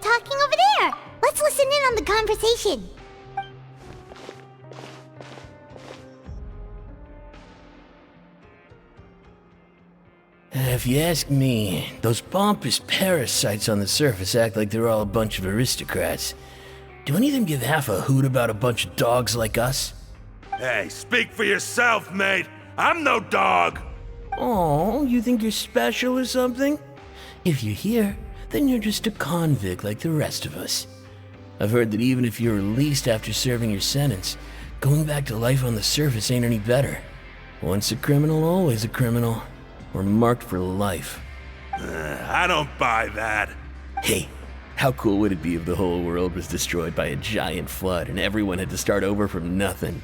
Talking over there. Let's listen in on the conversation. If you ask me, those pompous parasites on the surface act like they're all a bunch of aristocrats. Do any of them give half a hoot about a bunch of dogs like us? Hey, speak for yourself, mate. I'm no dog. Oh, you think you're special or something? If you're here, then you're just a convict like the rest of us. I've heard that even if you're released after serving your sentence, going back to life on the surface ain't any better. Once a criminal, always a criminal. We're marked for life. I don't buy that. Hey, how cool would it be if the whole world was destroyed by a giant flood and everyone had to start over from nothing?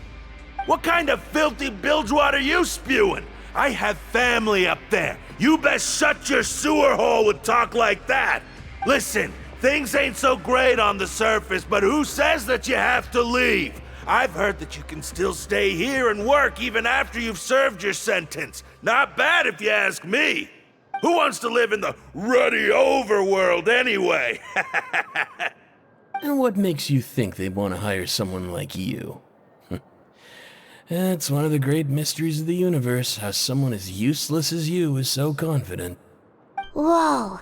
What kind of filthy bilgewater are you spewing? I have family up there. You best shut your sewer hole with talk like that. Listen, things ain't so great on the surface, but who says that you have to leave? I've heard that you can still stay here and work even after you've served your sentence. Not bad if you ask me. Who wants to live in the ruddy overworld anyway? And what makes you think they'd want to hire someone like you? It's one of the great mysteries of the universe, how someone as useless as you is so confident. Whoa.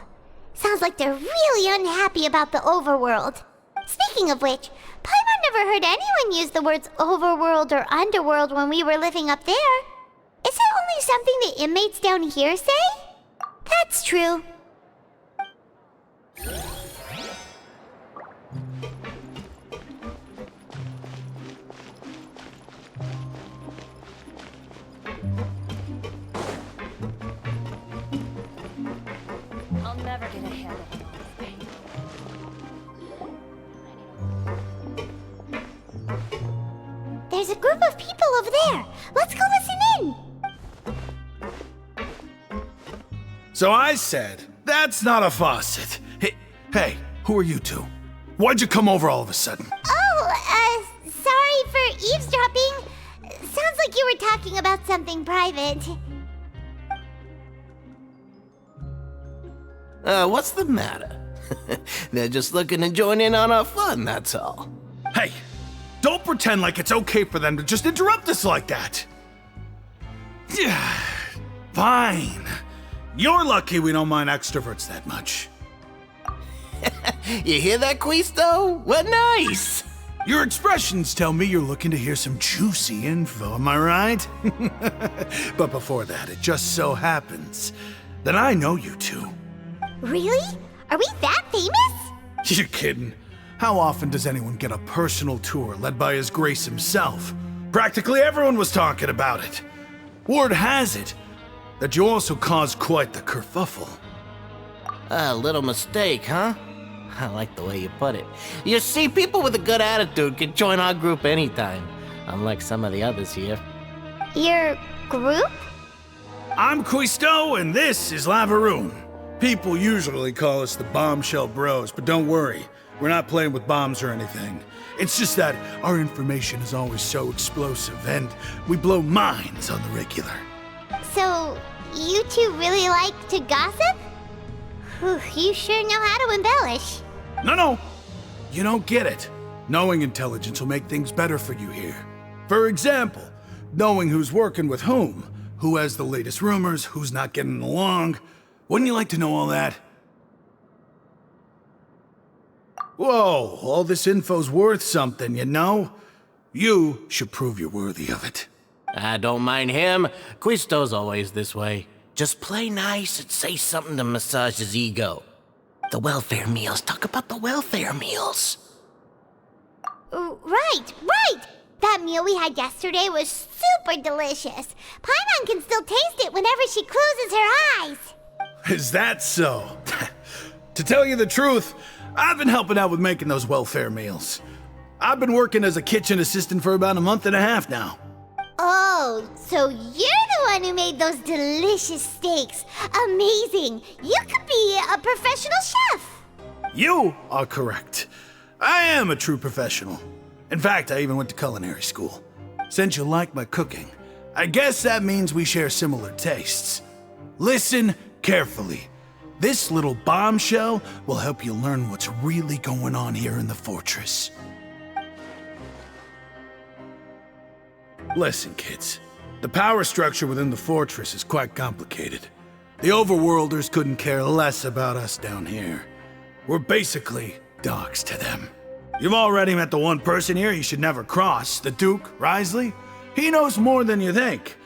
Sounds like they're really unhappy about the overworld. Speaking of which, Paimon never heard anyone use the words overworld or underworld when we were living up there. Is it only something the inmates down here say? That's true. I'll never get a handle on all this pain. There's a group of people over there. Let's go listen in. So I said, that's not a faucet. Hey, who are you two? Why'd you come over all of a sudden? Oh, sorry for eavesdropping. Sounds like you were talking about something private. What's the matter? They're just looking to join in on our fun, that's all. Hey, don't pretend like it's okay for them to just interrupt us like that. Yeah, fine. You're lucky we don't mind extroverts that much. You hear that, Quisto? What nice! Your expressions tell me you're looking to hear some juicy info, am I right? But before that, it just so happens that I know you two. Really? Are we that famous? You're kidding. How often does anyone get a personal tour led by His Grace himself? Practically everyone was talking about it. Word has it that you also caused quite the kerfuffle. A little mistake, huh? I like the way you put it. You see, people with a good attitude can join our group anytime, unlike some of the others here. Your group? I'm Quisto, and this is Lavaroon. People usually call us the Bombshell Bros, but don't worry, we're not playing with bombs or anything. It's just that our information is always so explosive, and we blow minds on the regular. So, you two really like to gossip? Whew, you sure know how to embellish. No, you don't get it. Knowing intelligence will make things better for you here. For example, knowing who's working with whom, who has the latest rumors, who's not getting along. Wouldn't you like to know all that? Whoa, all this info's worth something, you know? You should prove you're worthy of it. I don't mind him. Quisto's always this way. Just play nice and say something to massage his ego. The welfare meals. Talk about the welfare meals. Right. That meal we had yesterday was super delicious. Paimon can still taste it whenever she closes her eyes. Is that so? To tell you the truth, I've been helping out with making those welfare meals. I've been working as a kitchen assistant for about a month and a half now. Oh, so you're the one who made those delicious steaks. Amazing. You could be a professional chef. You are correct. I am a true professional. In fact, I even went to culinary school. Since you like my cooking, I guess that means we share similar tastes. Listen carefully. This little bombshell will help you learn what's really going on here in the fortress. Listen, kids. The power structure within the fortress is quite complicated. The overworlders couldn't care less about us down here. We're basically dogs to them. You've already met the one person here you should never cross, the Duke, Risley. He knows more than you think.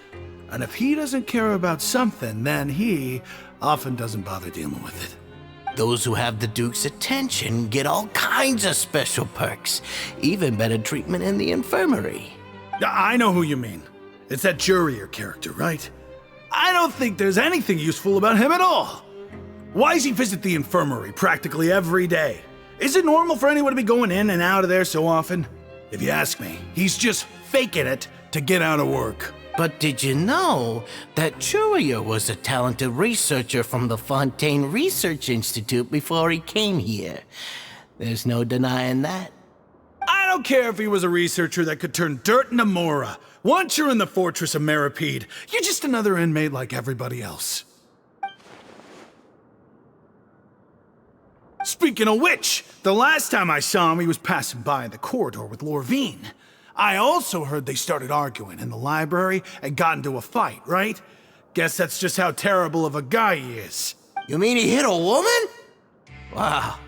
And if he doesn't care about something, then he often doesn't bother dealing with it. Those who have the Duke's attention get all kinds of special perks, even better treatment in the infirmary. I know who you mean. It's that Jurier character, right? I don't think there's anything useful about him at all. Why does he visit the infirmary practically every day? Is it normal for anyone to be going in and out of there so often? If you ask me, he's just faking it to get out of work. But did you know that Jurier was a talented researcher from the Fontaine Research Institute before he came here? There's no denying that. I don't care if he was a researcher that could turn dirt into Mora. Once you're in the fortress of Meripede, you're just another inmate like everybody else. Speaking of which, the last time I saw him, he was passing by in the corridor with Lorvine. I also heard they started arguing in the library and got into a fight, right? Guess that's just how terrible of a guy he is. You mean he hit a woman? Wow,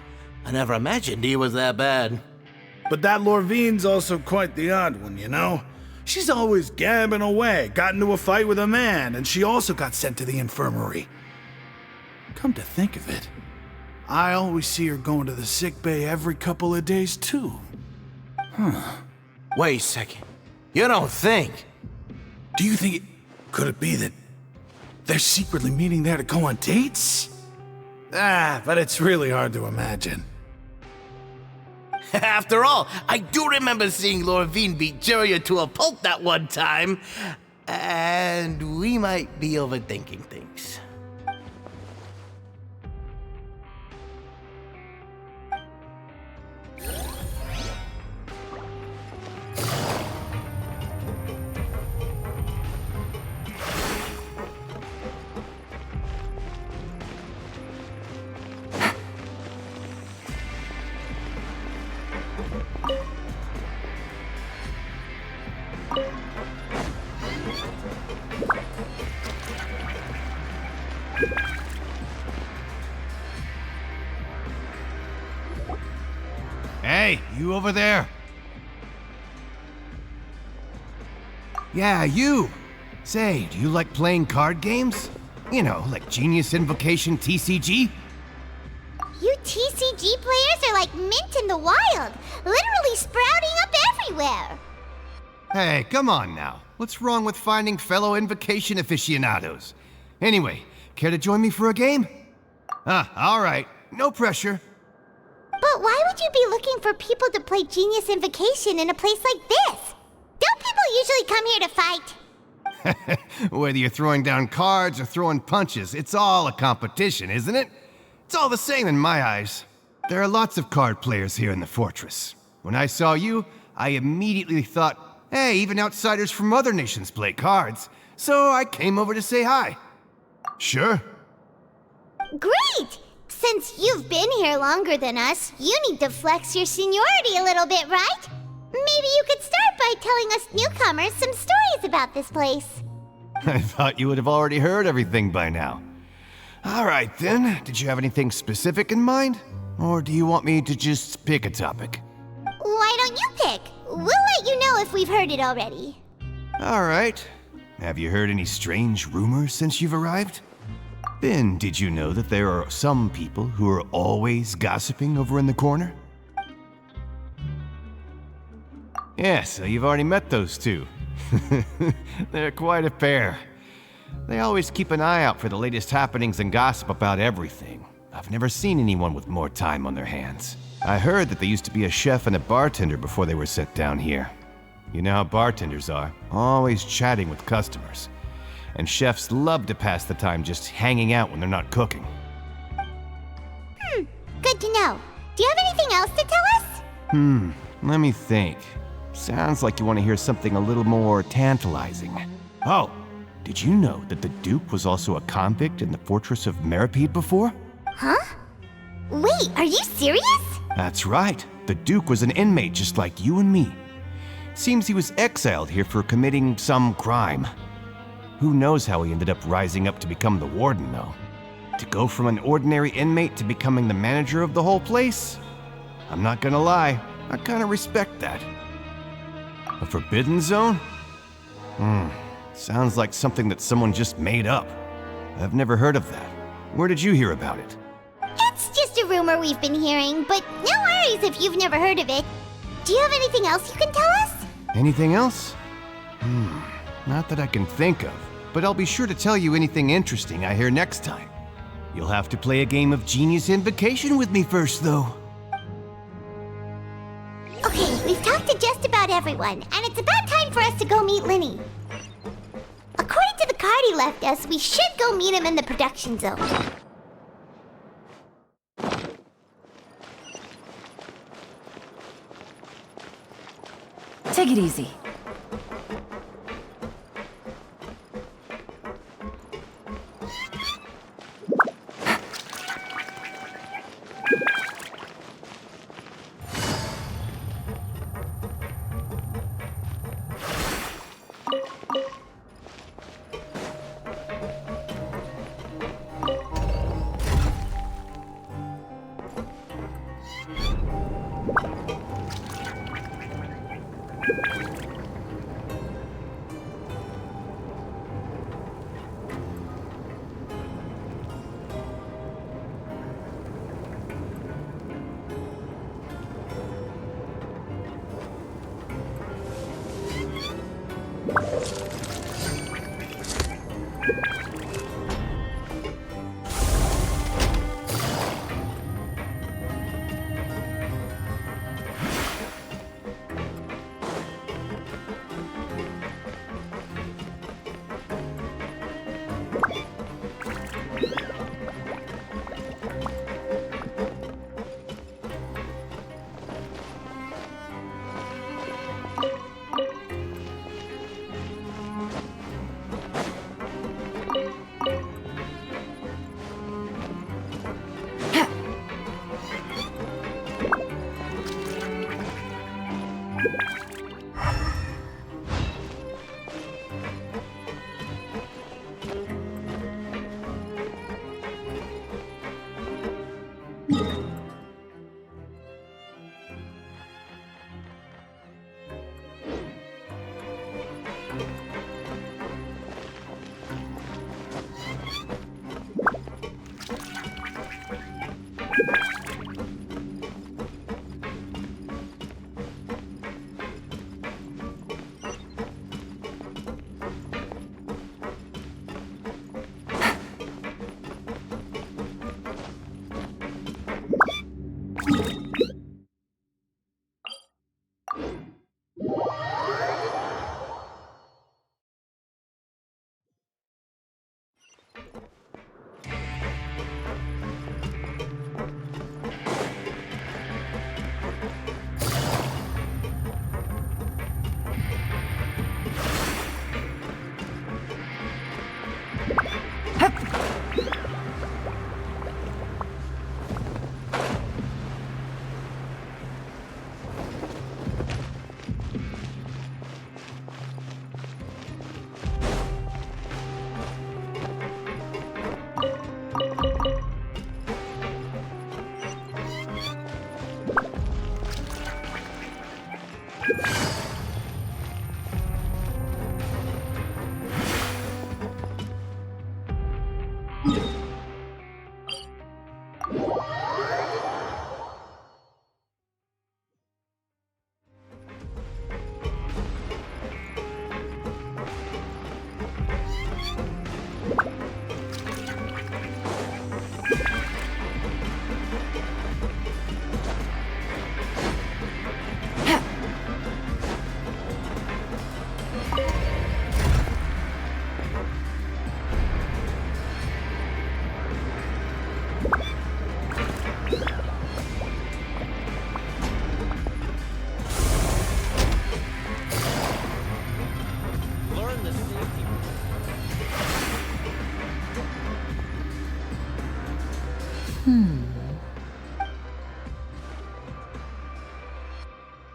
I never imagined he was that bad. But that Lorvine's also quite the odd one, you know? She's always gabbing away, got into a fight with a man, and she also got sent to the infirmary. Come to think of it, I always see her going to the sick bay every couple of days, too. Wait a second. You don't think? Do you think could it be that they're secretly meeting there to go on dates? But it's really hard to imagine. After all, I do remember seeing Lorvine beat Jurier to a pulp that one time. And we might be overthinking things. Hey, you over there? Yeah, you. Say, do you like playing card games? You know, like Genius Invocation TCG? You TCG players are like mint in the wild, literally sprouting up everywhere. Hey, come on now. What's wrong with finding fellow Invocation aficionados? Anyway, care to join me for a game? All right. No pressure. But why would you be looking for people to play Genius Invocation in a place like this? Don't people usually come here to fight? Whether you're throwing down cards or throwing punches, it's all a competition, isn't it? It's all the same in my eyes. There are lots of card players here in the fortress. When I saw you, I immediately thought, hey, even outsiders from other nations play cards. So I came over to say hi. Sure. Great! Since you've been here longer than us, you need to flex your seniority a little bit, right? Maybe you could start by telling us newcomers some stories about this place. I thought you would have already heard everything by now. All right then, did you have anything specific in mind? Or do you want me to just pick a topic? Why don't you pick? We'll let you know if we've heard it already. All right. Have you heard any strange rumors since you've arrived? Ben, did you know that there are some people who are always gossiping over in the corner? Yeah, so you've already met those two. They're quite a pair. They always keep an eye out for the latest happenings and gossip about everything. I've never seen anyone with more time on their hands. I heard that there used to be a chef and a bartender before they were sent down here. You know how bartenders are, always chatting with customers. And chefs love to pass the time just hanging out when they're not cooking. Good to know. Do you have anything else to tell us? Let me think. Sounds like you want to hear something a little more tantalizing. Oh, did you know that the Duke was also a convict in the fortress of Meripede before? Huh? Wait, are you serious? That's right. The Duke was an inmate just like you and me. Seems he was exiled here for committing some crime. Who knows how he ended up rising up to become the warden, though? To go from an ordinary inmate to becoming the manager of the whole place? I'm not gonna lie, I kinda respect that. A forbidden zone? Sounds like something that someone just made up. I've never heard of that. Where did you hear about it? It's just a rumor we've been hearing, but no worries if you've never heard of it. Do you have anything else you can tell us? Anything else? Not that I can think of, but I'll be sure to tell you anything interesting I hear next time. You'll have to play a game of Genius Invocation with me first, though. Okay, we've talked to just about everyone, and it's about time for us to go meet Linny. According to the card he left us, we should go meet him in the production zone. Take it easy.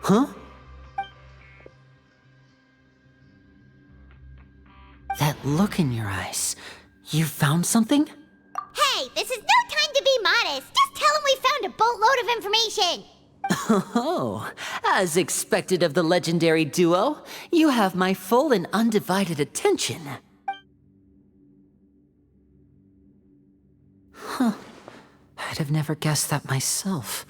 Huh? That look in your eyes. You found something? Hey, this is no time to be modest. Just tell him we found a boatload of information. Oh, as expected of the legendary duo, you have my full and undivided attention. Huh. I'd have never guessed that myself.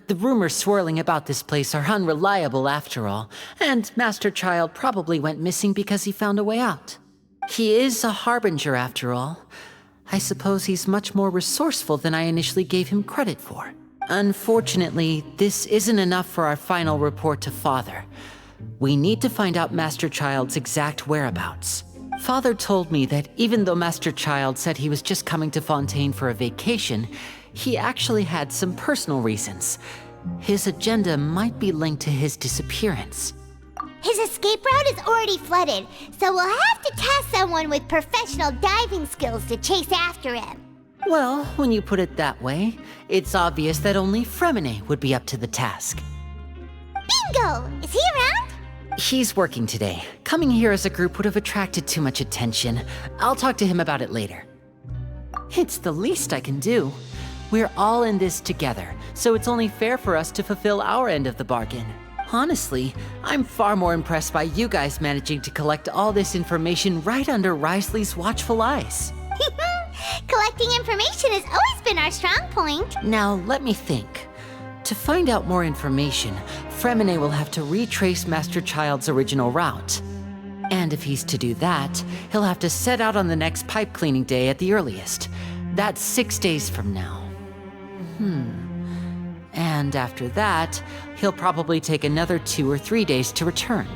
The rumors swirling about this place are unreliable after all, and Master Child probably went missing because he found a way out. He is a harbinger after all. I suppose he's much more resourceful than I initially gave him credit for. Unfortunately, this isn't enough for our final report to Father. We need to find out Master Child's exact whereabouts. Father told me that even though Master Child said he was just coming to Fontaine for a vacation, he actually had some personal reasons. His agenda might be linked to his disappearance. His escape route is already flooded, so we'll have to task someone with professional diving skills to chase after him. Well, when you put it that way, it's obvious that only Fremine would be up to the task. Bingo! Is he around? He's working today. Coming here as a group would have attracted too much attention. I'll talk to him about it later. It's the least I can do. We're all in this together, so it's only fair for us to fulfill our end of the bargain. Honestly, I'm far more impressed by you guys managing to collect all this information right under Risley's watchful eyes. Collecting information has always been our strong point. Now, let me think. To find out more information, Fremine will have to retrace Master Child's original route. And if he's to do that, he'll have to set out on the next pipe cleaning day at the earliest. That's 6 days from now. And after that, he'll probably take another 2 or 3 days to return.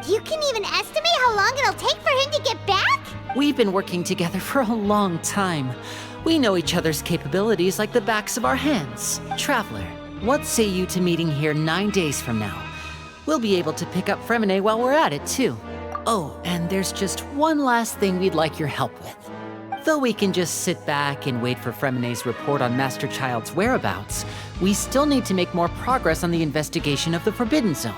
You can even estimate how long it'll take for him to get back? We've been working together for a long time. We know each other's capabilities like the backs of our hands. Traveler, what say you to meeting here 9 days from now? We'll be able to pick up Fremine while we're at it, too. Oh, and there's just one last thing we'd like your help with. Though we can just sit back and wait for Fremine's report on Master Child's whereabouts, we still need to make more progress on the investigation of the Forbidden Zone.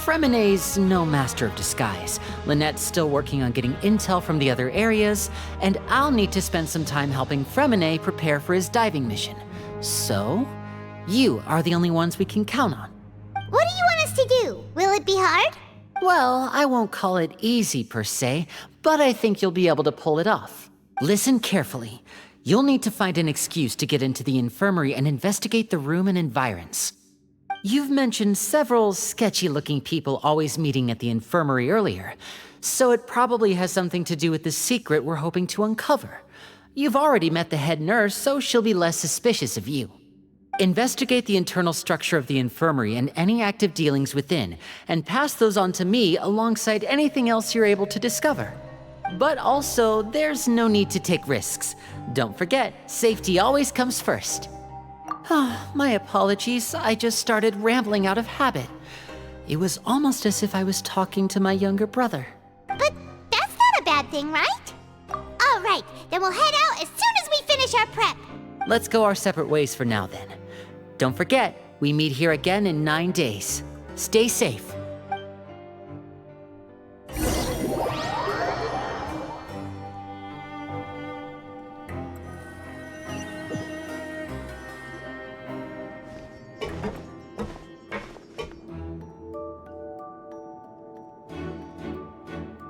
Fremine's no master of disguise. Lynette's still working on getting intel from the other areas, and I'll need to spend some time helping Fremine prepare for his diving mission. So, you are the only ones we can count on. What do you want us to do? Will it be hard? Well, I won't call it easy per se, but I think you'll be able to pull it off. Listen carefully. You'll need to find an excuse to get into the infirmary and investigate the room and environs. You've mentioned several sketchy-looking people always meeting at the infirmary earlier, so it probably has something to do with the secret we're hoping to uncover. You've already met the head nurse, so she'll be less suspicious of you. Investigate the internal structure of the infirmary and any active dealings within, and pass those on to me alongside anything else you're able to discover. But also, there's no need to take risks. Don't forget, safety always comes first. My apologies, I just started rambling out of habit. It was almost as if I was talking to my younger brother. But that's not a bad thing, right? All right, then we'll head out as soon as we finish our prep. Let's go our separate ways for now then. Don't forget, we meet here again in 9 days. Stay safe.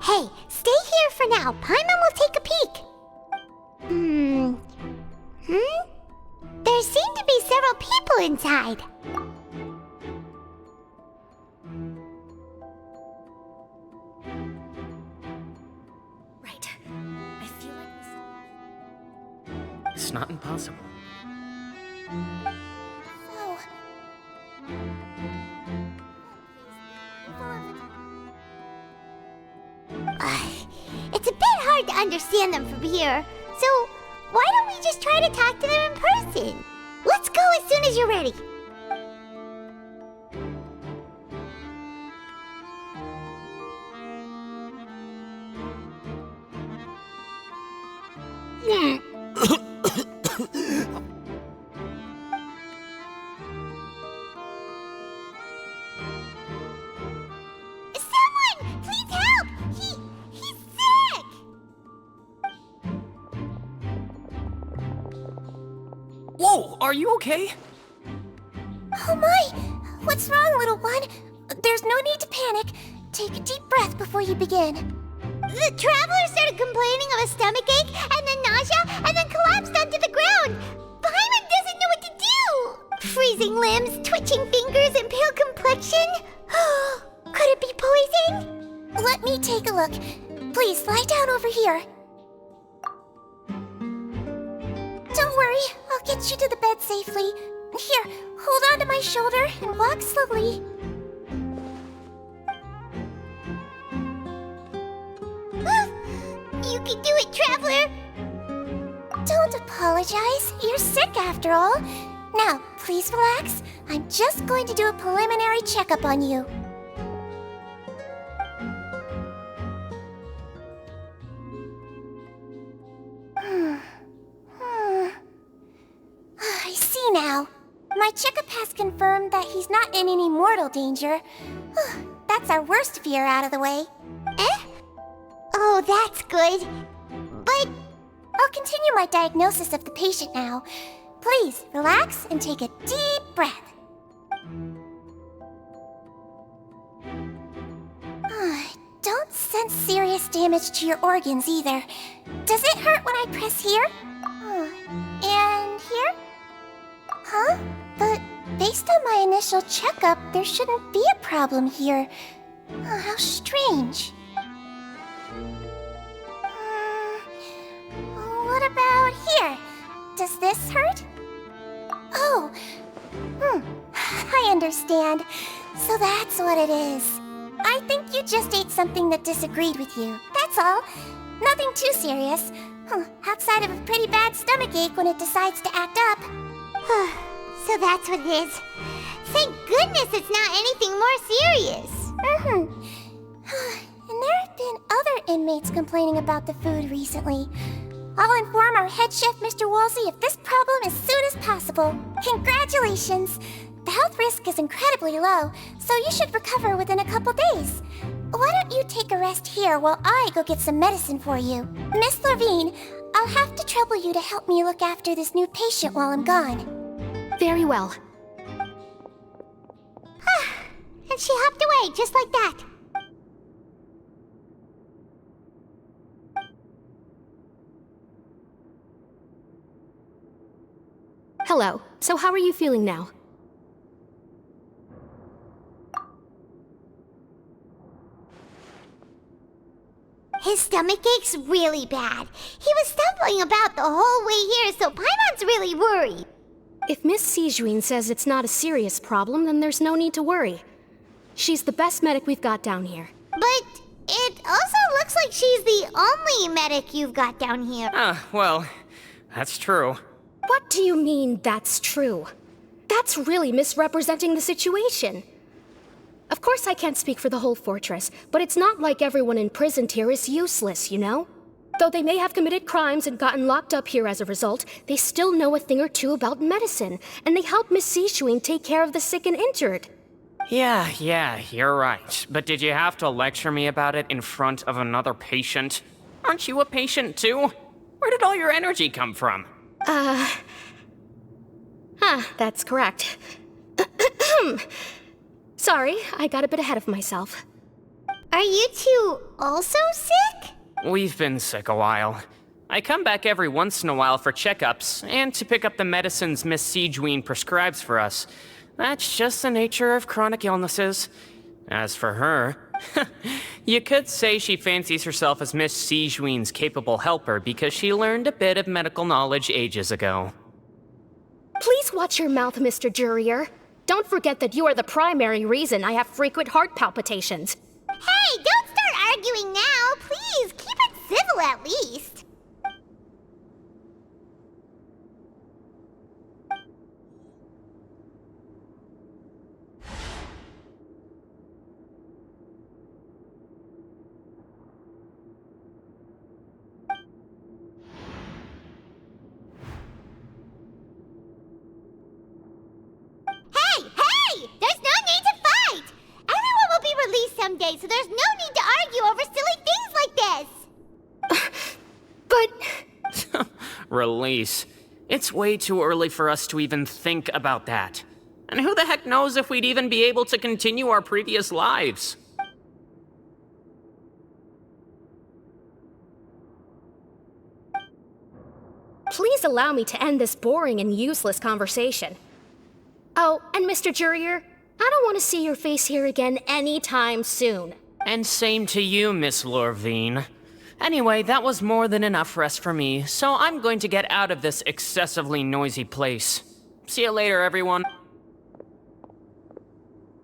Hey, stay here for now. Paimon will take a peek. There seem to be several people inside. Right. I feel like It's not impossible. Oh. It's a bit hard to understand them from here, so why don't we just try to talk to them in person? Let's go as soon as you're ready. are you okay? Oh my! What's wrong, little one? There's no need to panic. Take a deep breath before you begin. The traveler started complaining of a stomachache, and then nausea, and then collapsed onto the ground. Paimon doesn't know what to do! Freezing limbs, twitching fingers, and pale complexion? Could it be poison? Let me take a look. Please, lie down over here. Don't worry, I'll get you to the bed safely. Here, hold on to my shoulder and walk slowly. You can do it, Traveler! Don't apologize. You're sick after all. Now, please relax. I'm just going to do a preliminary checkup on you. I see now. My checkup has confirmed that he's not in any mortal danger. That's our worst fear out of the way. Eh? Oh, that's good. But I'll continue my diagnosis of the patient now. Please, relax and take a deep breath. Don't sense serious damage to your organs either. Does it hurt when I press here? And here? Huh? But based on my initial checkup, there shouldn't be a problem here. How strange. What about here? Does this hurt? Oh. I understand. So that's what it is. I think you just ate something that disagreed with you. That's all. Nothing too serious. Outside of a pretty bad stomachache when it decides to act up. So that's what it is. Thank goodness it's not anything more serious. And there have been other inmates complaining about the food recently. I'll inform our head chef, Mr. Woolsey, of this problem as soon as possible. Congratulations! The health risk is incredibly low, so you should recover within a couple days. Why don't you take a rest here while I go get some medicine for you? Miss Levine, I'll have to trouble you to help me look after this new patient while I'm gone. Very well. And she hopped away just like that. Hello. So how are you feeling now? His stomach ache's really bad. He was stumbling about the whole way here, so Paimon's really worried. If Miss Sijuin says it's not a serious problem, then there's no need to worry. She's the best medic we've got down here. But it also looks like she's the only medic you've got down here. Well, that's true. What do you mean, that's true? That's really misrepresenting the situation. Of course I can't speak for the whole fortress, but it's not like everyone imprisoned here is useless, you know? Though they may have committed crimes and gotten locked up here as a result, they still know a thing or two about medicine, and they help Miss Sijuin take care of the sick and injured. Yeah, you're right. But did you have to lecture me about it in front of another patient? Aren't you a patient too? Where did all your energy come from? That's correct. Sorry, I got a bit ahead of myself. Are you two also sick? We've been sick a while. I come back every once in a while for checkups, and to pick up the medicines Miss Sijuin prescribes for us. That's just the nature of chronic illnesses. As for her, you could say she fancies herself as Miss Sijuin's capable helper because she learned a bit of medical knowledge ages ago. Please watch your mouth, Mr. Jurier. Don't forget that you are the primary reason I have frequent heart palpitations. Hey, don't start arguing now, please. Keep it civil at least. Hey! There's no need to fight! Everyone will be released someday, so there's no need to argue over silly things like this! But... Release. It's way too early for us to even think about that. And who the heck knows if we'd even be able to continue our previous lives? Please allow me to end this boring and useless conversation. Oh, and Mr. Jurier, I don't want to see your face here again anytime soon. And same to you, Miss Lorvine. Anyway, that was more than enough rest for me, so I'm going to get out of this excessively noisy place. See you later, everyone.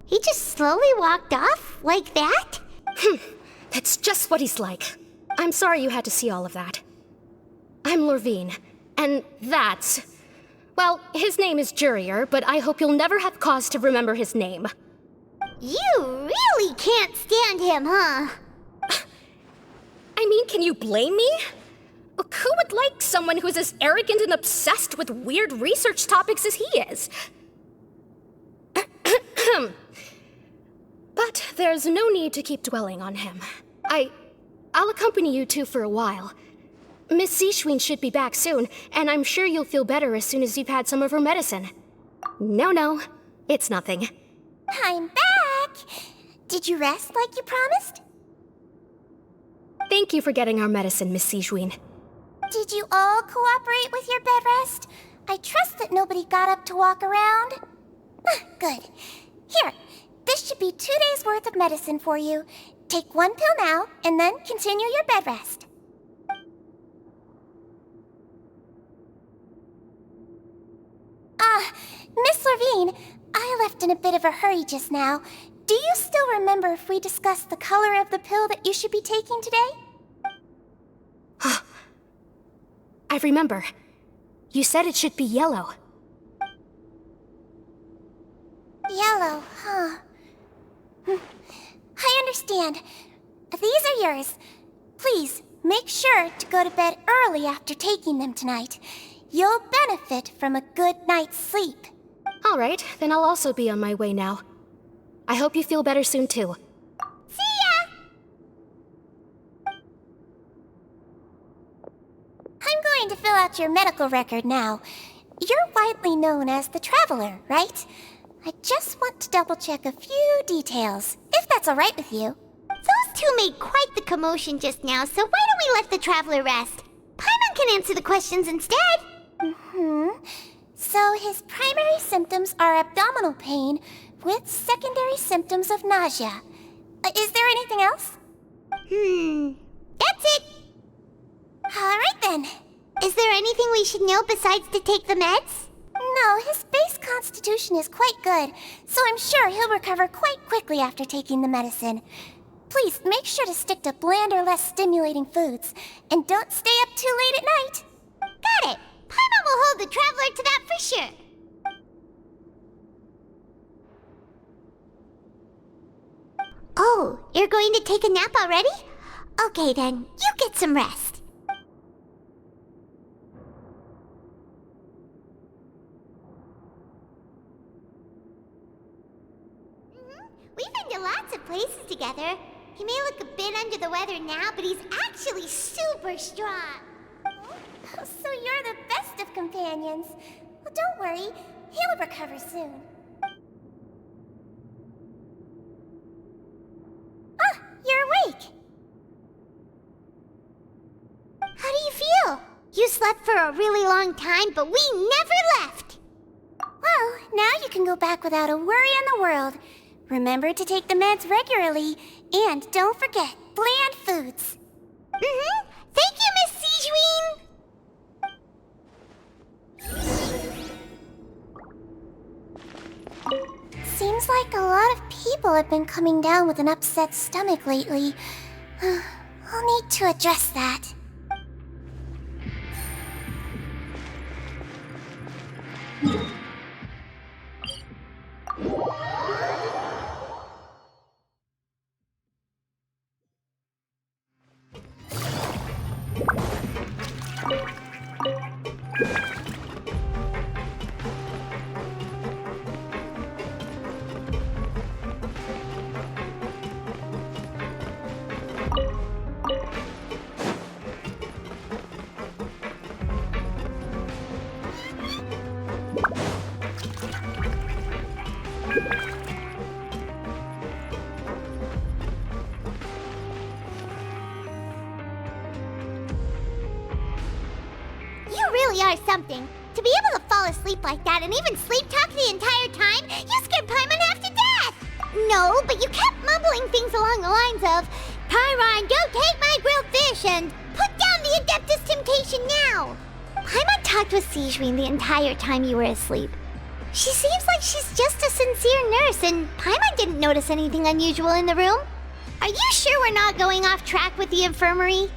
He just slowly walked off like that? That's just what he's like. I'm sorry you had to see all of that. I'm Lorvine, and that's... Well, his name is Jurier, but I hope you'll never have cause to remember his name. You really can't stand him, huh? I mean, can you blame me? Who would like someone who is as arrogant and obsessed with weird research topics as he is? But there's no need to keep dwelling on him. I'll accompany you two for a while. Miss Zichuin should be back soon, and I'm sure you'll feel better as soon as you've had some of her medicine. No, it's nothing. I'm back! Did you rest like you promised? Thank you for getting our medicine, Miss Zichuin. Did you all cooperate with your bed rest? I trust that nobody got up to walk around. Good. Here, this should be 2 days' worth of medicine for you. Take 1 pill now, and then continue your bed rest. Miss Lorvine, I left in a bit of a hurry just now. Do you still remember if we discussed the color of the pill that you should be taking today? I remember. You said it should be yellow. Yellow, huh? I understand. These are yours. Please, make sure to go to bed early after taking them tonight. You'll benefit from a good night's sleep. All right, then I'll also be on my way now. I hope you feel better soon, too. See ya! I'm going to fill out your medical record now. You're widely known as the Traveler, right? I just want to double-check a few details, if that's all right with you. Those two made quite the commotion just now, so why don't we let the Traveler rest? Paimon can answer the questions instead. So his primary symptoms are abdominal pain with secondary symptoms of nausea. Is there anything else? That's it. All right then. Is there anything we should know besides to take the meds? No, his base constitution is quite good, so I'm sure he'll recover quite quickly after taking the medicine. Please make sure to stick to bland or less stimulating foods, and don't stay up too late at night. Got it. Paimon will hold the Traveler to that for sure. Oh, you're going to take a nap already? Okay then, you get some rest. We've been to lots of places together. He may look a bit under the weather now, but he's actually super strong. So you're the best of companions. Well, don't worry. He'll recover soon. Ah, you're awake. How do you feel? You slept for a really long time, but we never left. Well, now you can go back without a worry in the world. Remember to take the meds regularly, and don't forget, bland foods. Thank you, Miss Zichuin! Seems like a lot of people have been coming down with an upset stomach lately. I'll need to address that. are something. To be able to fall asleep like that and even sleep talk the entire time, you scared Paimon half to death! No, but you kept mumbling things along the lines of, Pyron, don't take my grilled fish, and put down the Adeptus Temptation now! Paimon talked with Sigewinne the entire time you were asleep. She seems like she's just a sincere nurse, and Paimon didn't notice anything unusual in the room. Are you sure we're not going off track with the infirmary?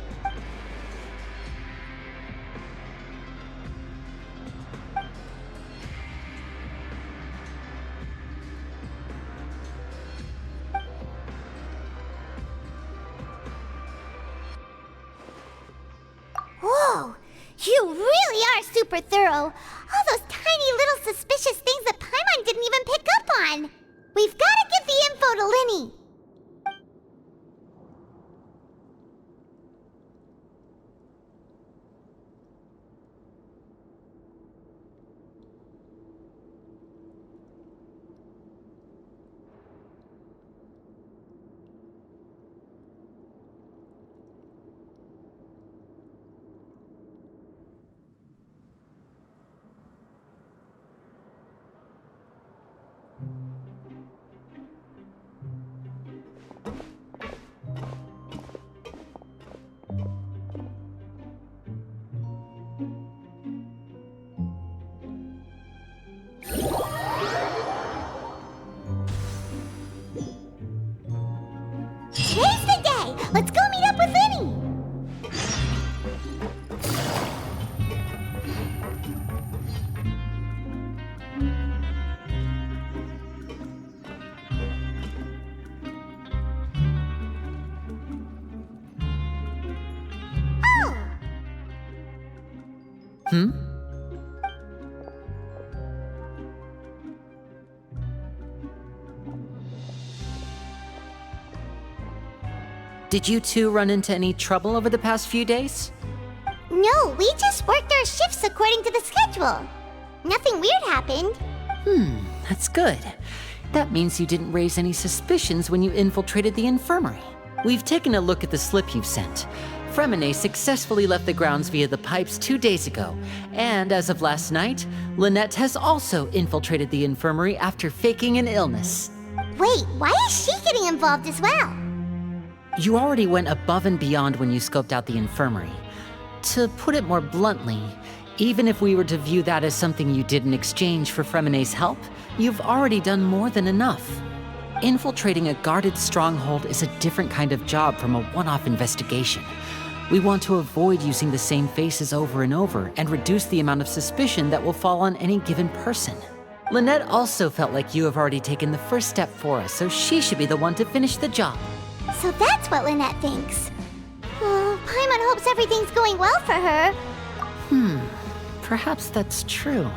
Whoa! You really are super thorough! All those tiny little suspicious things that Paimon didn't even pick up on! We've gotta give the info to Linny! Today's the day! Let's go meet up with Linny! Hmm? Did you two run into any trouble over the past few days? No, we just worked our shifts according to the schedule. Nothing weird happened. That's good. That means you didn't raise any suspicions when you infiltrated the infirmary. We've taken a look at the slip you've sent. Fremine successfully left the grounds via the pipes 2 days ago, and as of last night, Lynette has also infiltrated the infirmary after faking an illness. Wait, why is she getting involved as well? You already went above and beyond when you scoped out the infirmary. To put it more bluntly, even if we were to view that as something you did in exchange for Fremine's help, you've already done more than enough. Infiltrating a guarded stronghold is a different kind of job from a one-off investigation. We want to avoid using the same faces over and over and reduce the amount of suspicion that will fall on any given person. Lynette also felt like you have already taken the first step for us, so she should be the one to finish the job. So that's what Lynette thinks. Oh, Paimon hopes everything's going well for her. Perhaps that's true.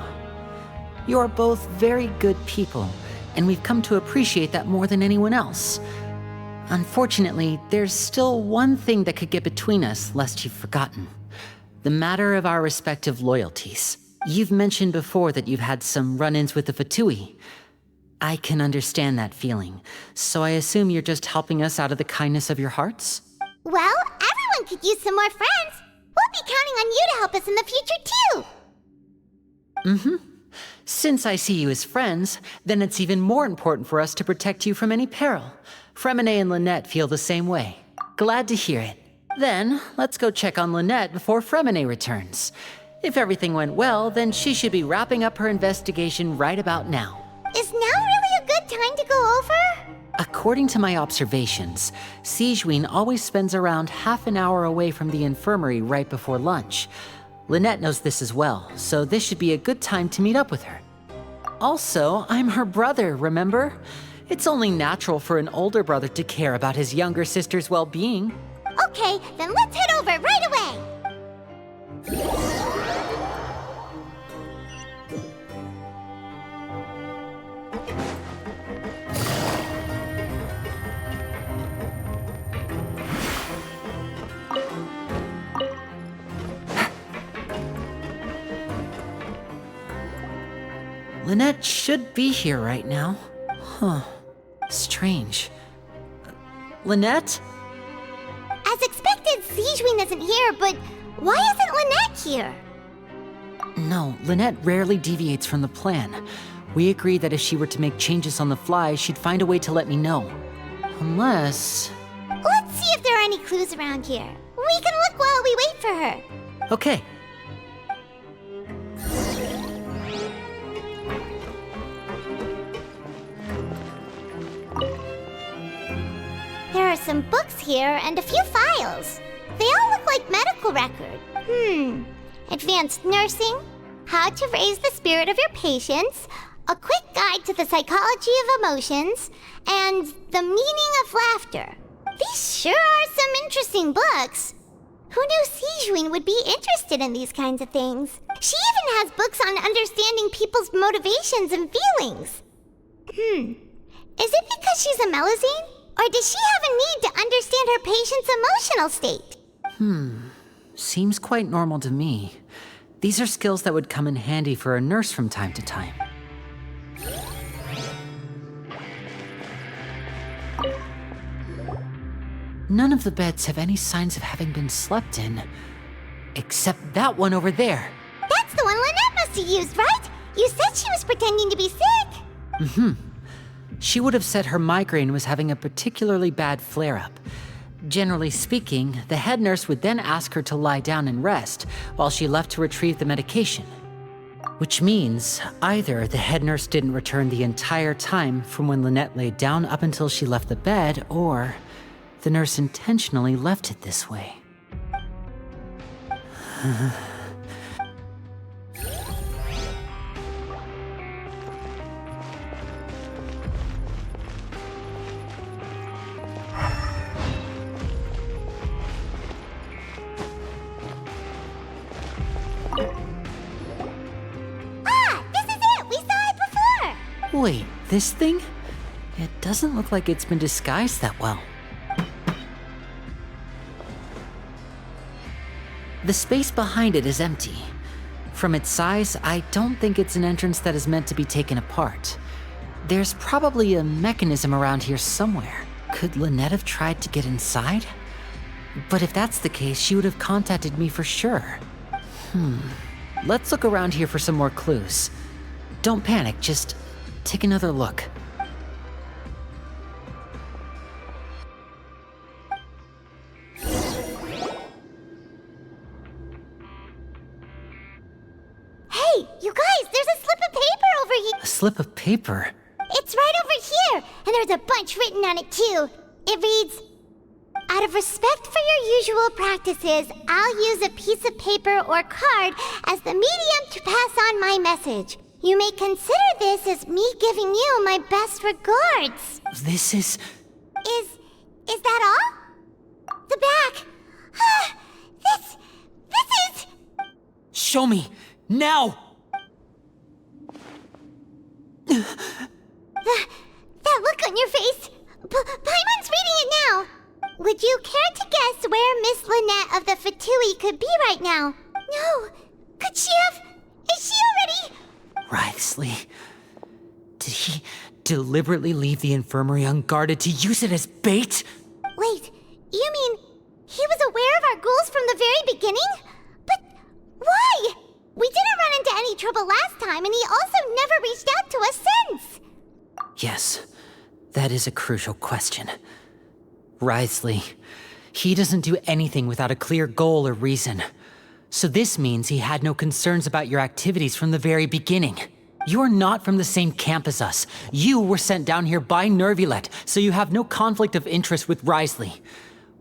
You're both very good people, and we've come to appreciate that more than anyone else. Unfortunately, there's still one thing that could get between us, lest you've forgotten. The matter of our respective loyalties. You've mentioned before that you've had some run-ins with the Fatui. I can understand that feeling, so I assume you're just helping us out of the kindness of your hearts? Well, everyone could use some more friends. We'll be counting on you to help us in the future, too. Since I see you as friends, then it's even more important for us to protect you from any peril. Fremine and Lynette feel the same way. Glad to hear it. Then, let's go check on Lynette before Fremine returns. If everything went well, then she should be wrapping up her investigation right about now. Is now really a good time to go over? According to my observations, Sigewinne always spends around half an hour away from the infirmary right before lunch. Lynette knows this as well, so this should be a good time to meet up with her. Also, I'm her brother, remember? It's only natural for an older brother to care about his younger sister's well-being. Okay, then let's head over right away. Lynette should be here right now. Huh. Strange. Lynette? As expected, Sigewinne isn't here, but why isn't Lynette here? No, Lynette rarely deviates from the plan. We agreed that if she were to make changes on the fly, she'd find a way to let me know. Unless... Let's see if there are any clues around here. We can look while we wait for her. Okay. There are some books here and a few files. They all look like medical record. Advanced nursing, how to raise the spirit of your patients, a quick guide to the psychology of emotions, and the meaning of laughter. These sure are some interesting books. Who knew Sijuin would be interested in these kinds of things? She even has books on understanding people's motivations and feelings. Is it because she's a Melazine? Or does she have a need to understand her patient's emotional state? Seems quite normal to me. These are skills that would come in handy for a nurse from time to time. None of the beds have any signs of having been slept in. Except that one over there. That's the one Lynette must have used, right? You said she was pretending to be sick. She would have said her migraine was having a particularly bad flare-up. Generally speaking, the head nurse would then ask her to lie down and rest while she left to retrieve the medication. Which means either the head nurse didn't return the entire time from when Lynette laid down up until she left the bed, or the nurse intentionally left it this way. Wait, this thing? It doesn't look like it's been disguised that well. The space behind it is empty. From its size, I don't think it's an entrance that is meant to be taken apart. There's probably a mechanism around here somewhere. Could Lynette have tried to get inside? But if that's the case, she would have contacted me for sure. Let's look around here for some more clues. Don't panic, just take another look. Hey, you guys, there's a slip of paper over here. A slip of paper? It's right over here, and there's a bunch written on it too. It reads, "Out of respect for your usual practices, I'll use a piece of paper or card as the medium to pass on my message. You may consider this as me giving you my best regards." This is... Is that all? The back. This is... Show me! Now! That look on your face. Paimon's reading it now. Would you care to guess where Miss Lynette of the Fatui could be right now? No. Could she have... Is she already... Wriothesley. Did he deliberately leave the infirmary unguarded to use it as bait? Wait, you mean he was aware of our goals from the very beginning? But why? We didn't run into any trouble last time, and he also never reached out to us since. Yes, that is a crucial question. Wriothesley, he doesn't do anything without a clear goal or reason. So this means he had no concerns about your activities from the very beginning. You're not from the same camp as us. You were sent down here by Nervulet, so you have no conflict of interest with Wriothesley.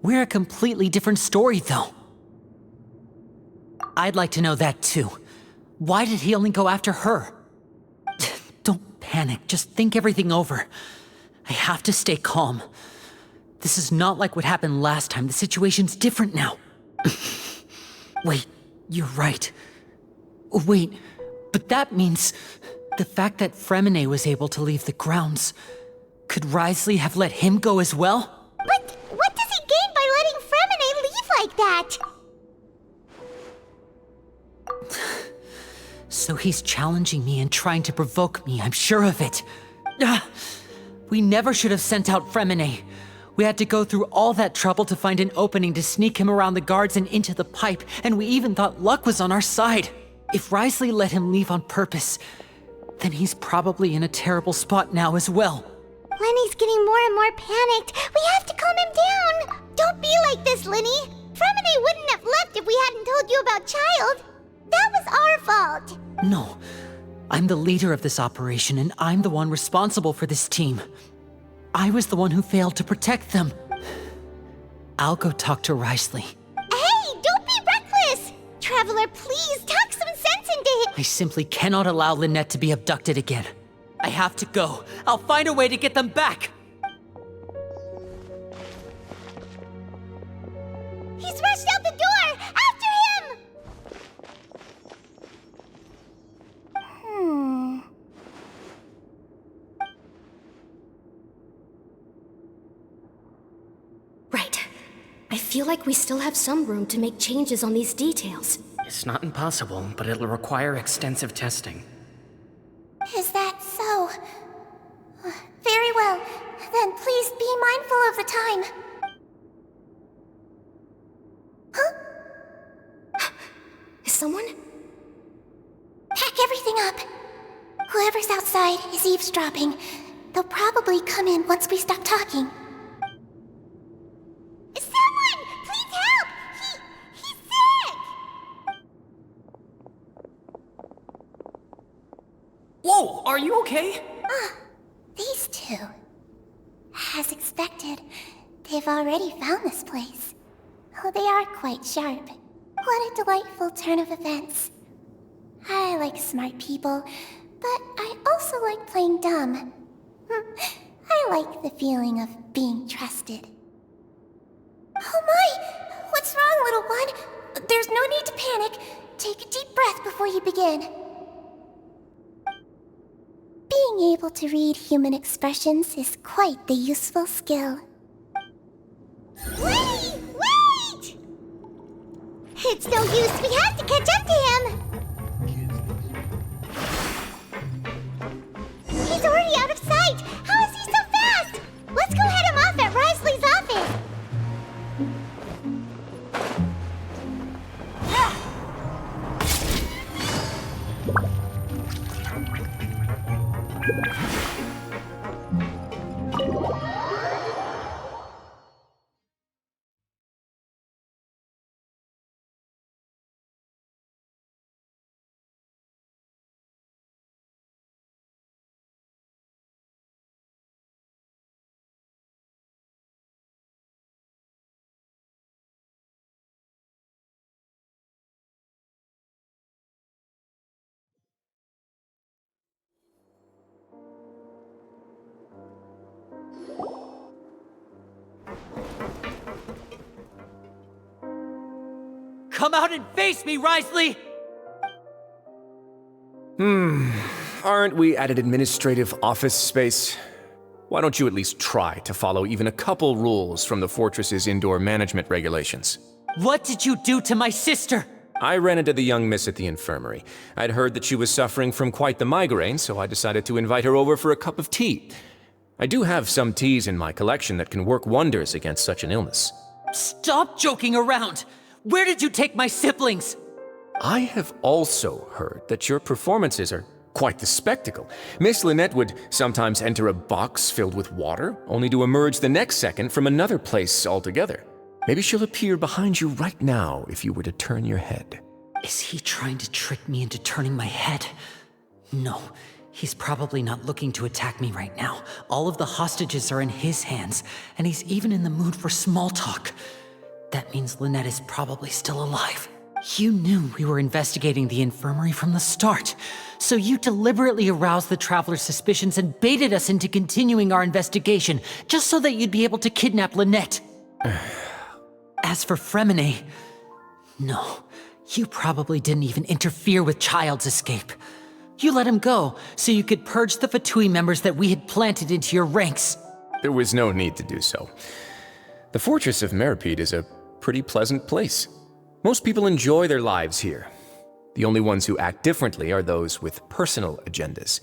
We're a completely different story, though. I'd like to know that, too. Why did he only go after her? Don't panic, just think everything over. I have to stay calm. This is not like what happened last time. The situation's different now. Wait, you're right. Wait, but that means the fact that Fremine was able to leave the grounds. Could Wriothesley have let him go as well? But what does he gain by letting Fremine leave like that? So he's challenging me and trying to provoke me, I'm sure of it. We never should have sent out Fremine. We had to go through all that trouble to find an opening to sneak him around the guards and into the pipe, and we even thought luck was on our side. If Risley let him leave on purpose, then he's probably in a terrible spot now as well. Lenny's getting more and more panicked. We have to calm him down. Don't be like this, Lenny. Fremine wouldn't have left if we hadn't told you about Child. That was our fault. No. I'm the leader of this operation, and I'm the one responsible for this team. I was the one who failed to protect them. I'll go talk to Risley. Hey, don't be reckless! Traveler, please, talk some sense into him. I simply cannot allow Lynette to be abducted again. I have to go. I'll find a way to get them back! He's rushed out the door! After him! Right. I feel like we still have some room to make changes on these details. It's not impossible, but it'll require extensive testing. Is that so? Very well. Then please be mindful of the time. Huh? Is someone? Pack everything up. Whoever's outside is eavesdropping. They'll probably come in once we stop talking. Someone! Please help! He's sick! Whoa, are you okay? These two. As expected, they've already found this place. Oh, they are quite sharp. What a delightful turn of events. I like smart people, but I also like playing dumb. I like the feeling of being trusted. Oh my! What's wrong, little one? There's no need to panic. Take a deep breath before you begin. Being able to read human expressions is quite the useful skill. Wait! Wait! It's no use. We have to catch up to him. He's already out of sight. How is he so fast? Let's go head him off at Risley's office. Come out and face me, Risley! Aren't we at an administrative office space? Why don't you at least try to follow even a couple rules from the fortress's indoor management regulations? What did you do to my sister? I ran into the young miss at the infirmary. I'd heard that she was suffering from quite the migraine, so I decided to invite her over for a cup of tea. I do have some teas in my collection that can work wonders against such an illness. Stop joking around! Where did you take my siblings? I have also heard that your performances are quite the spectacle. Miss Lynette would sometimes enter a box filled with water, only to emerge the next second from another place altogether. Maybe she'll appear behind you right now if you were to turn your head. Is he trying to trick me into turning my head? No, he's probably not looking to attack me right now. All of the hostages are in his hands, and he's even in the mood for small talk. That means Lynette is probably still alive. You knew we were investigating the infirmary from the start, so you deliberately aroused the Traveler's suspicions and baited us into continuing our investigation, just so that you'd be able to kidnap Lynette. As for Fremine, no, you probably didn't even interfere with Child's escape. You let him go, so you could purge the Fatui members that we had planted into your ranks. There was no need to do so. The Fortress of Meripede is a pretty pleasant place. Most people enjoy their lives here. The only ones who act differently are those with personal agendas.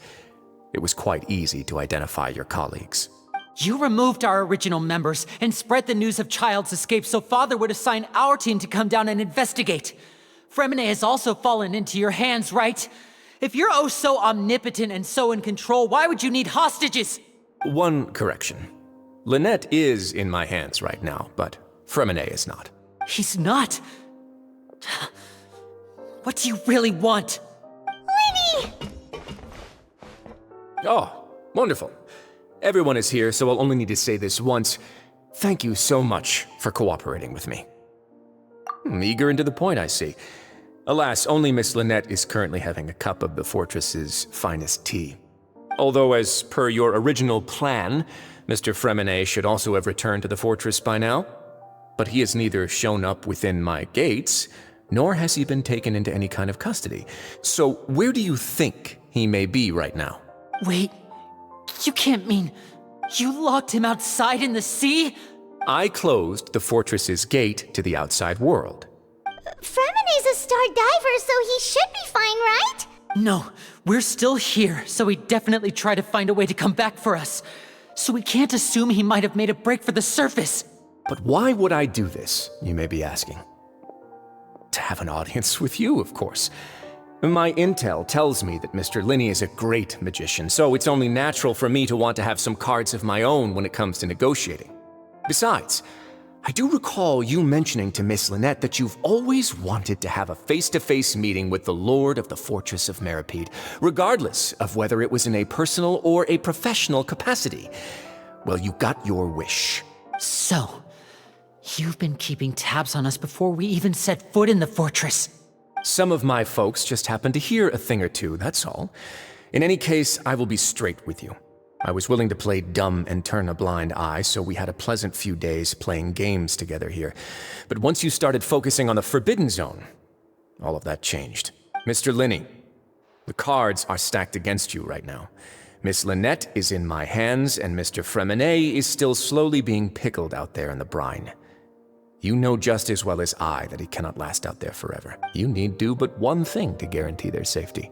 It was quite easy to identify your colleagues. You removed our original members and spread the news of Child's escape so Father would assign our team to come down and investigate. Fremine has also fallen into your hands, right? If you're oh so omnipotent and so in control, why would you need hostages? One correction. Lynette is in my hands right now, but Fremine is not. He's not. What do you really want? Lenny! Oh, wonderful. Everyone is here, so I'll only need to say this once. Thank you so much for cooperating with me. Eager and to the point, I see. Alas, only Miss Lynette is currently having a cup of the fortress's finest tea. Although, as per your original plan, Mr. Fremine should also have returned to the fortress by now. But he has neither shown up within my gates, nor has he been taken into any kind of custody. So where do you think he may be right now? Wait, you can't mean you locked him outside in the sea? I closed the fortress's gate to the outside world. Fremine's a star diver, so he should be fine, right? No, we're still here, so he definitely tried to find a way to come back for us. So we can't assume he might have made a break for the surface. But why would I do this, you may be asking? To have an audience with you, of course. My intel tells me that Mr. Linney is a great magician, so it's only natural for me to want to have some cards of my own when it comes to negotiating. Besides, I do recall you mentioning to Miss Lynette that you've always wanted to have a face-to-face meeting with the Lord of the Fortress of Meripede, regardless of whether it was in a personal or a professional capacity. Well, you got your wish. So, you've been keeping tabs on us before we even set foot in the fortress. Some of my folks just happened to hear a thing or two, that's all. In any case, I will be straight with you. I was willing to play dumb and turn a blind eye, so we had a pleasant few days playing games together here. But once you started focusing on the Forbidden Zone, all of that changed. Mr. Linney, the cards are stacked against you right now. Miss Lynette is in my hands, and Mr. Fremine is still slowly being pickled out there in the brine. You know just as well as I that he cannot last out there forever. You need do but one thing to guarantee their safety.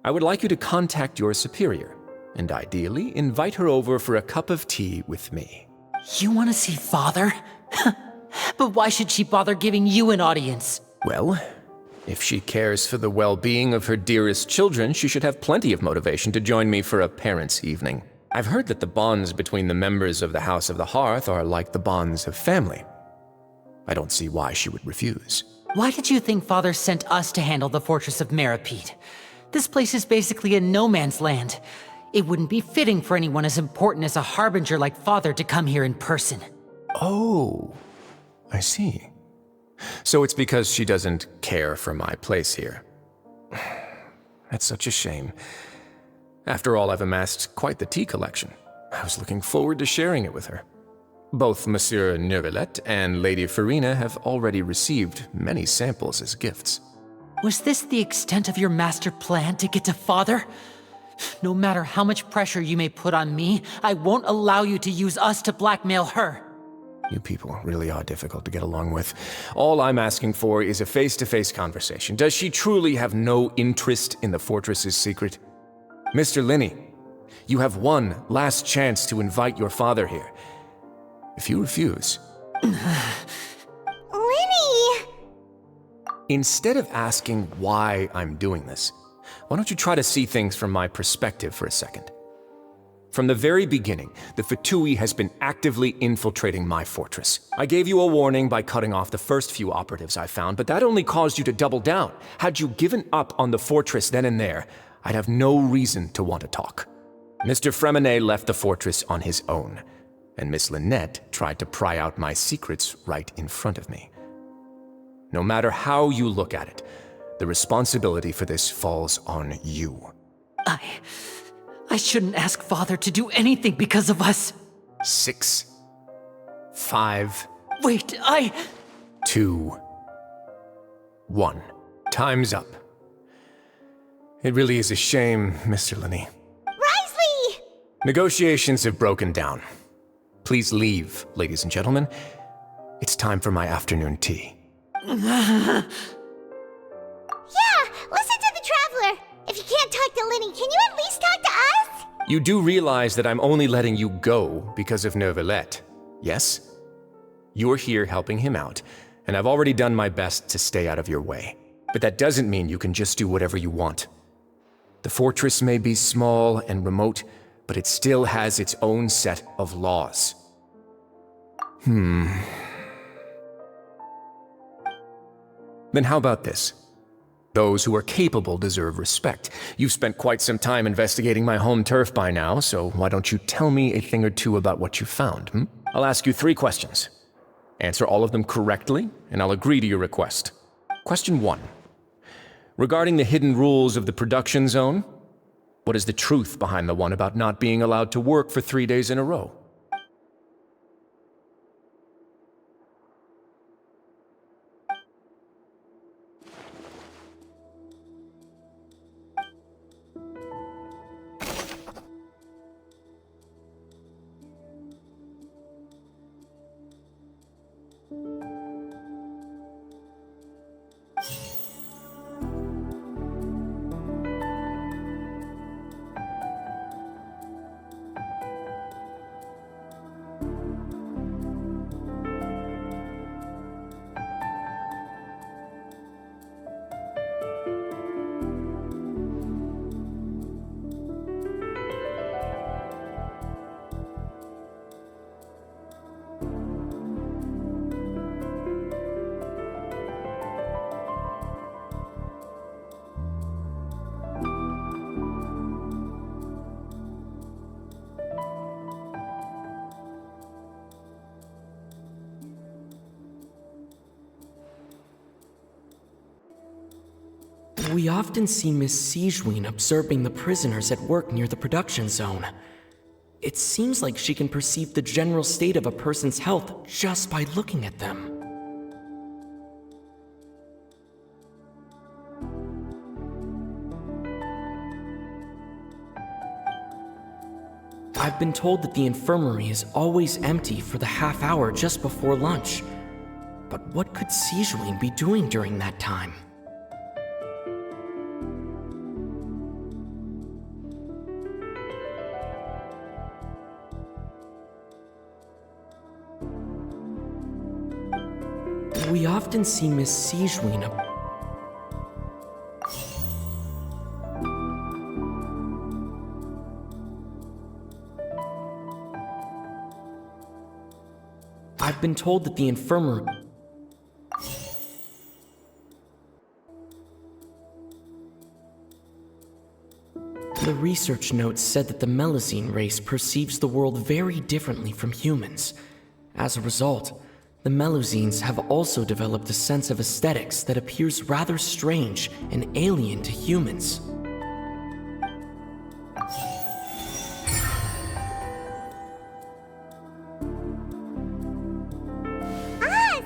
I would like you to contact your superior, and ideally invite her over for a cup of tea with me. You want to see Father? But why should she bother giving you an audience? Well, if she cares for the well-being of her dearest children, she should have plenty of motivation to join me for a parents' evening. I've heard that the bonds between the members of the House of the Hearth are like the bonds of family. I don't see why she would refuse. Why did you think Father sent us to handle the Fortress of Meripede? This place is basically a no-man's land. It wouldn't be fitting for anyone as important as a harbinger like Father to come here in person. Oh, I see. So it's because she doesn't care for my place here. That's such a shame. After all, I've amassed quite the tea collection. I was looking forward to sharing it with her. Both Monsieur Neuvillette and Lady Farina have already received many samples as gifts. Was this the extent of your master plan to get to Father? No matter how much pressure you may put on me, I won't allow you to use us to blackmail her. You people really are difficult to get along with. All I'm asking for is a face-to-face conversation. Does she truly have no interest in the fortress's secret? Mr. Linney, you have one last chance to invite your father here. If you refuse... Lenny! Instead of asking why I'm doing this, why don't you try to see things from my perspective for a second? From the very beginning, the Fatui has been actively infiltrating my fortress. I gave you a warning by cutting off the first few operatives I found, but that only caused you to double down. Had you given up on the fortress then and there, I'd have no reason to want to talk. Mr. Fremine left the fortress on his own, and Miss Lynette tried to pry out my secrets right in front of me. No matter how you look at it, the responsibility for this falls on you. I shouldn't ask Father to do anything because of us. 6, 5... Wait, 2, 1. Time's up. It really is a shame, Mr. Linney. Risley! Negotiations have broken down. Please leave, ladies and gentlemen. It's time for my afternoon tea. Yeah, listen to the Traveler. If you can't talk to Lenny, can you at least talk to us? You do realize that I'm only letting you go because of Neuvillette, yes? You're here helping him out, and I've already done my best to stay out of your way. But that doesn't mean you can just do whatever you want. The fortress may be small and remote, but it still has its own set of laws. Then how about this? Those who are capable deserve respect. You've spent quite some time investigating my home turf by now, so why don't you tell me a thing or two about what you found, I'll ask you 3 questions. Answer all of them correctly, and I'll agree to your request. Question 1. Regarding the hidden rules of the production zone, what is the truth behind the one about not being allowed to work for 3 days in a row? We often see Miss Sijween observing the prisoners at work near the production zone. It seems like she can perceive the general state of a person's health just by looking at them. I've been told that the infirmary is always empty for the half hour just before lunch. But what could Sijween be doing during that time? We often see Miss Sijween I've been told that the infirmary... The research notes said that the Melusine race perceives the world very differently from humans. As a result, the Melusines have also developed a sense of aesthetics that appears rather strange and alien to humans.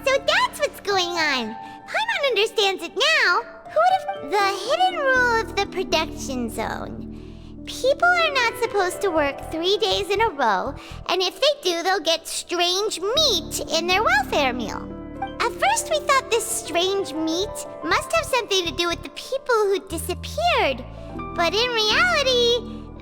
So that's what's going on. Paimon understands it now. Who would have... The hidden rule of the production zone. People are not supposed to work 3 days in a row, and if they do, they'll get strange meat in their welfare meal. At first, we thought this strange meat must have something to do with the people who disappeared. But in reality,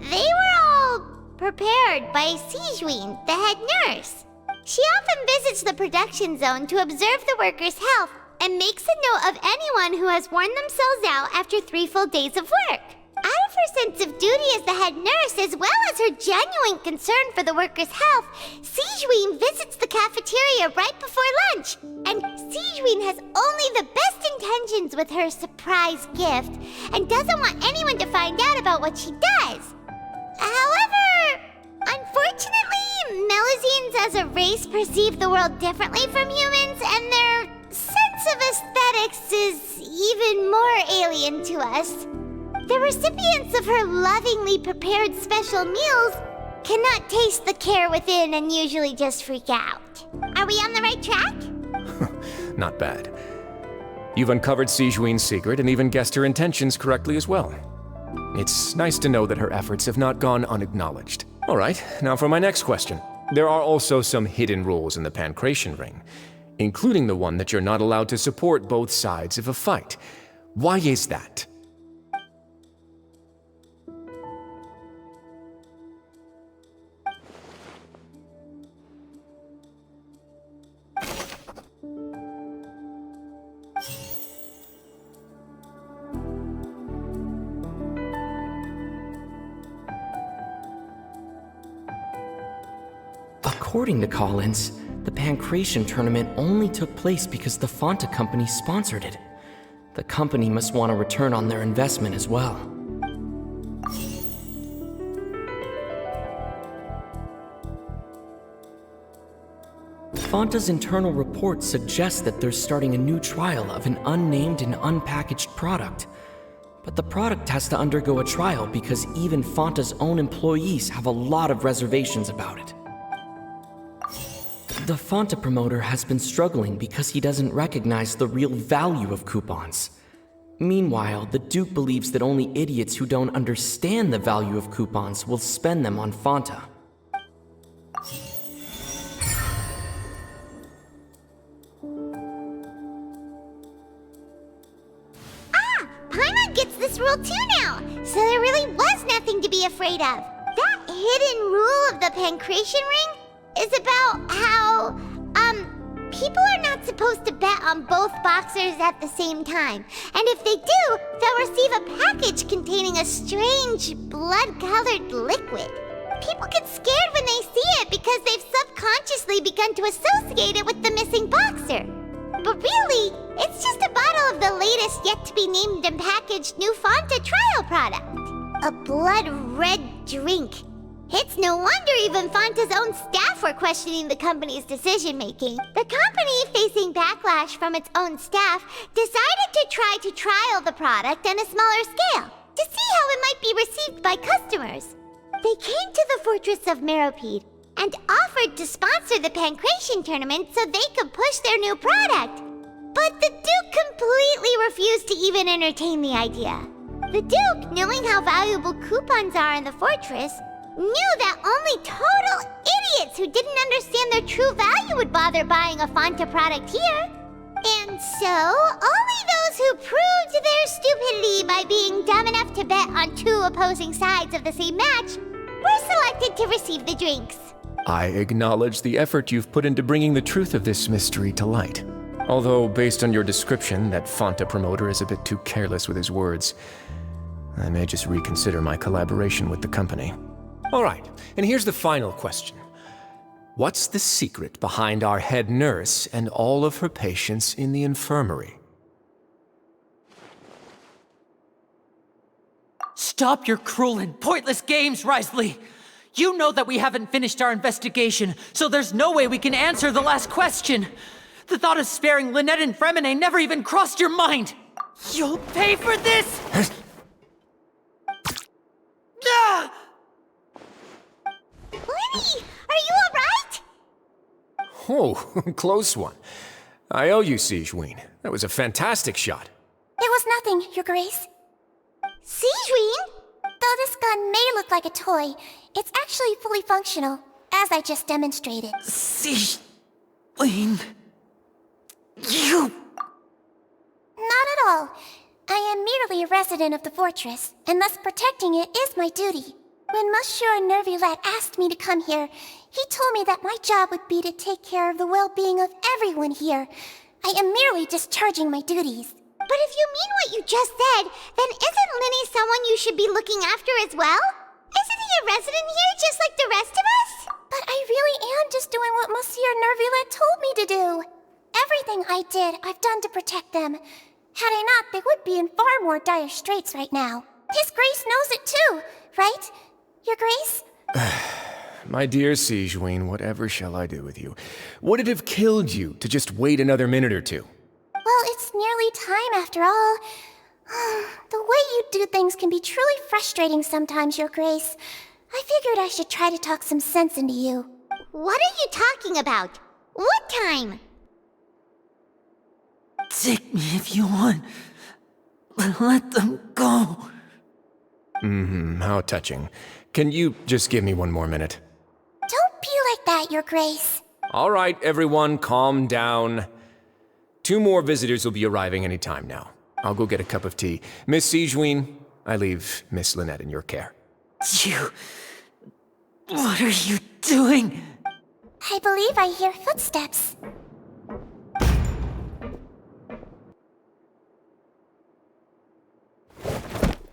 they were all prepared by Sijween, the head nurse. She often visits the production zone to observe the workers' health and makes a note of anyone who has worn themselves out after 3 full days of work. Out of her sense of duty as the head nurse, as well as her genuine concern for the workers' health, Sijween visits the cafeteria right before lunch. And Sijween has only the best intentions with her surprise gift, and doesn't want anyone to find out about what she does. However, unfortunately, Melusines as a race perceive the world differently from humans, and their sense of aesthetics is even more alien to us. The recipients of her lovingly prepared special meals cannot taste the care within and usually just freak out. Are we on the right track? Not bad. You've uncovered Sijween's secret and even guessed her intentions correctly as well. It's nice to know that her efforts have not gone unacknowledged. All right, now for my next question. There are also some hidden rules in the Pancration Ring, including the one that you're not allowed to support both sides of a fight. Why is that? According to Collins, the Pancration tournament only took place because the Fanta company sponsored it. The company must want a return on their investment as well. Fanta's internal report suggests that they're starting a new trial of an unnamed and unpackaged product. But the product has to undergo a trial because even Fanta's own employees have a lot of reservations about it. The Fanta promoter has been struggling because he doesn't recognize the real value of coupons. Meanwhile, the Duke believes that only idiots who don't understand the value of coupons will spend them on Fanta. Paimon gets this rule too now, so there really was nothing to be afraid of. That hidden rule of the Pancration ring is about how, people are not supposed to bet on both boxers at the same time. And if they do, they'll receive a package containing a strange, blood-colored liquid. People get scared when they see it because they've subconsciously begun to associate it with the missing boxer. But really, it's just a bottle of the latest yet-to-be-named and packaged new Fanta trial product. A blood-red drink. It's no wonder even Fanta's own staff were questioning the company's decision-making. The company, facing backlash from its own staff, decided to try to trial the product on a smaller scale, to see how it might be received by customers. They came to the fortress of Meropide and offered to sponsor the Pancration tournament so they could push their new product. But the Duke completely refused to even entertain the idea. The Duke, knowing how valuable coupons are in the fortress, knew that only total idiots who didn't understand their true value would bother buying a Fanta product here. And so, only those who proved their stupidity by being dumb enough to bet on two opposing sides of the same match were selected to receive the drinks. I acknowledge the effort you've put into bringing the truth of this mystery to light. Although, based on your description, that Fanta promoter is a bit too careless with his words. I may just reconsider my collaboration with the company. All right, and here's the final question. What's the secret behind our head nurse and all of her patients in the infirmary? Stop your cruel and pointless games, Risley! You know that we haven't finished our investigation, so there's no way we can answer the last question. The thought of sparing Lynette and Fremine never even crossed your mind! You'll pay for this! Ah! Lenny, are you alright? Oh, close one. I owe you, Sigewinne. That was a fantastic shot. It was nothing, Your Grace. Sigewinne? Though this gun may look like a toy, it's actually fully functional, as I just demonstrated. Sigewinne... You... Not at all. I am merely a resident of the fortress, and thus protecting it is my duty. When Monsieur Nervilette asked me to come here, he told me that my job would be to take care of the well-being of everyone here. I am merely discharging my duties. But if you mean what you just said, then isn't Linny someone you should be looking after as well? Isn't he a resident here just like the rest of us? But I really am just doing what Monsieur Nervilette told me to do. Everything I did, I've done to protect them. Had I not, they would be in far more dire straits right now. His Grace knows it too, right? Your Grace? My dear Sigewinne, whatever shall I do with you? Would it have killed you to just wait another minute or two? Well, it's nearly time after all. The way you do things can be truly frustrating sometimes, Your Grace. I figured I should try to talk some sense into you. What are you talking about? What time? Take me if you want. Let them go. How touching. Can you just give me one more minute? Don't be like that, Your Grace. All right, everyone, calm down. 2 more visitors will be arriving any time now. I'll go get a cup of tea. Miss Sigewinne, I leave Miss Lynette in your care. You... What are you doing? I believe I hear footsteps.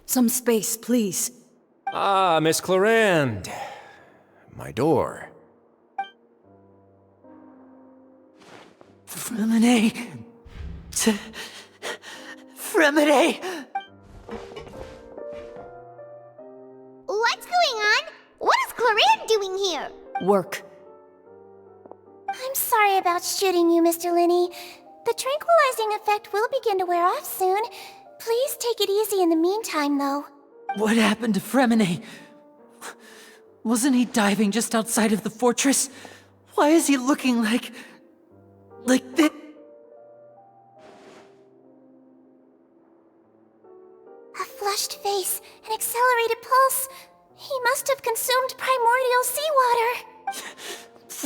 Some space, please. Ah, Miss Clarande. My door. Fremine. Fremine! What's going on? What is Clorinde doing here? Work. I'm sorry about shooting you, Mr. Linney. The tranquilizing effect will begin to wear off soon. Please take it easy in the meantime, though. What happened to Fremine? Wasn't he diving just outside of the fortress? Why is he looking like this? A flushed face, an accelerated pulse. He must have consumed primordial seawater.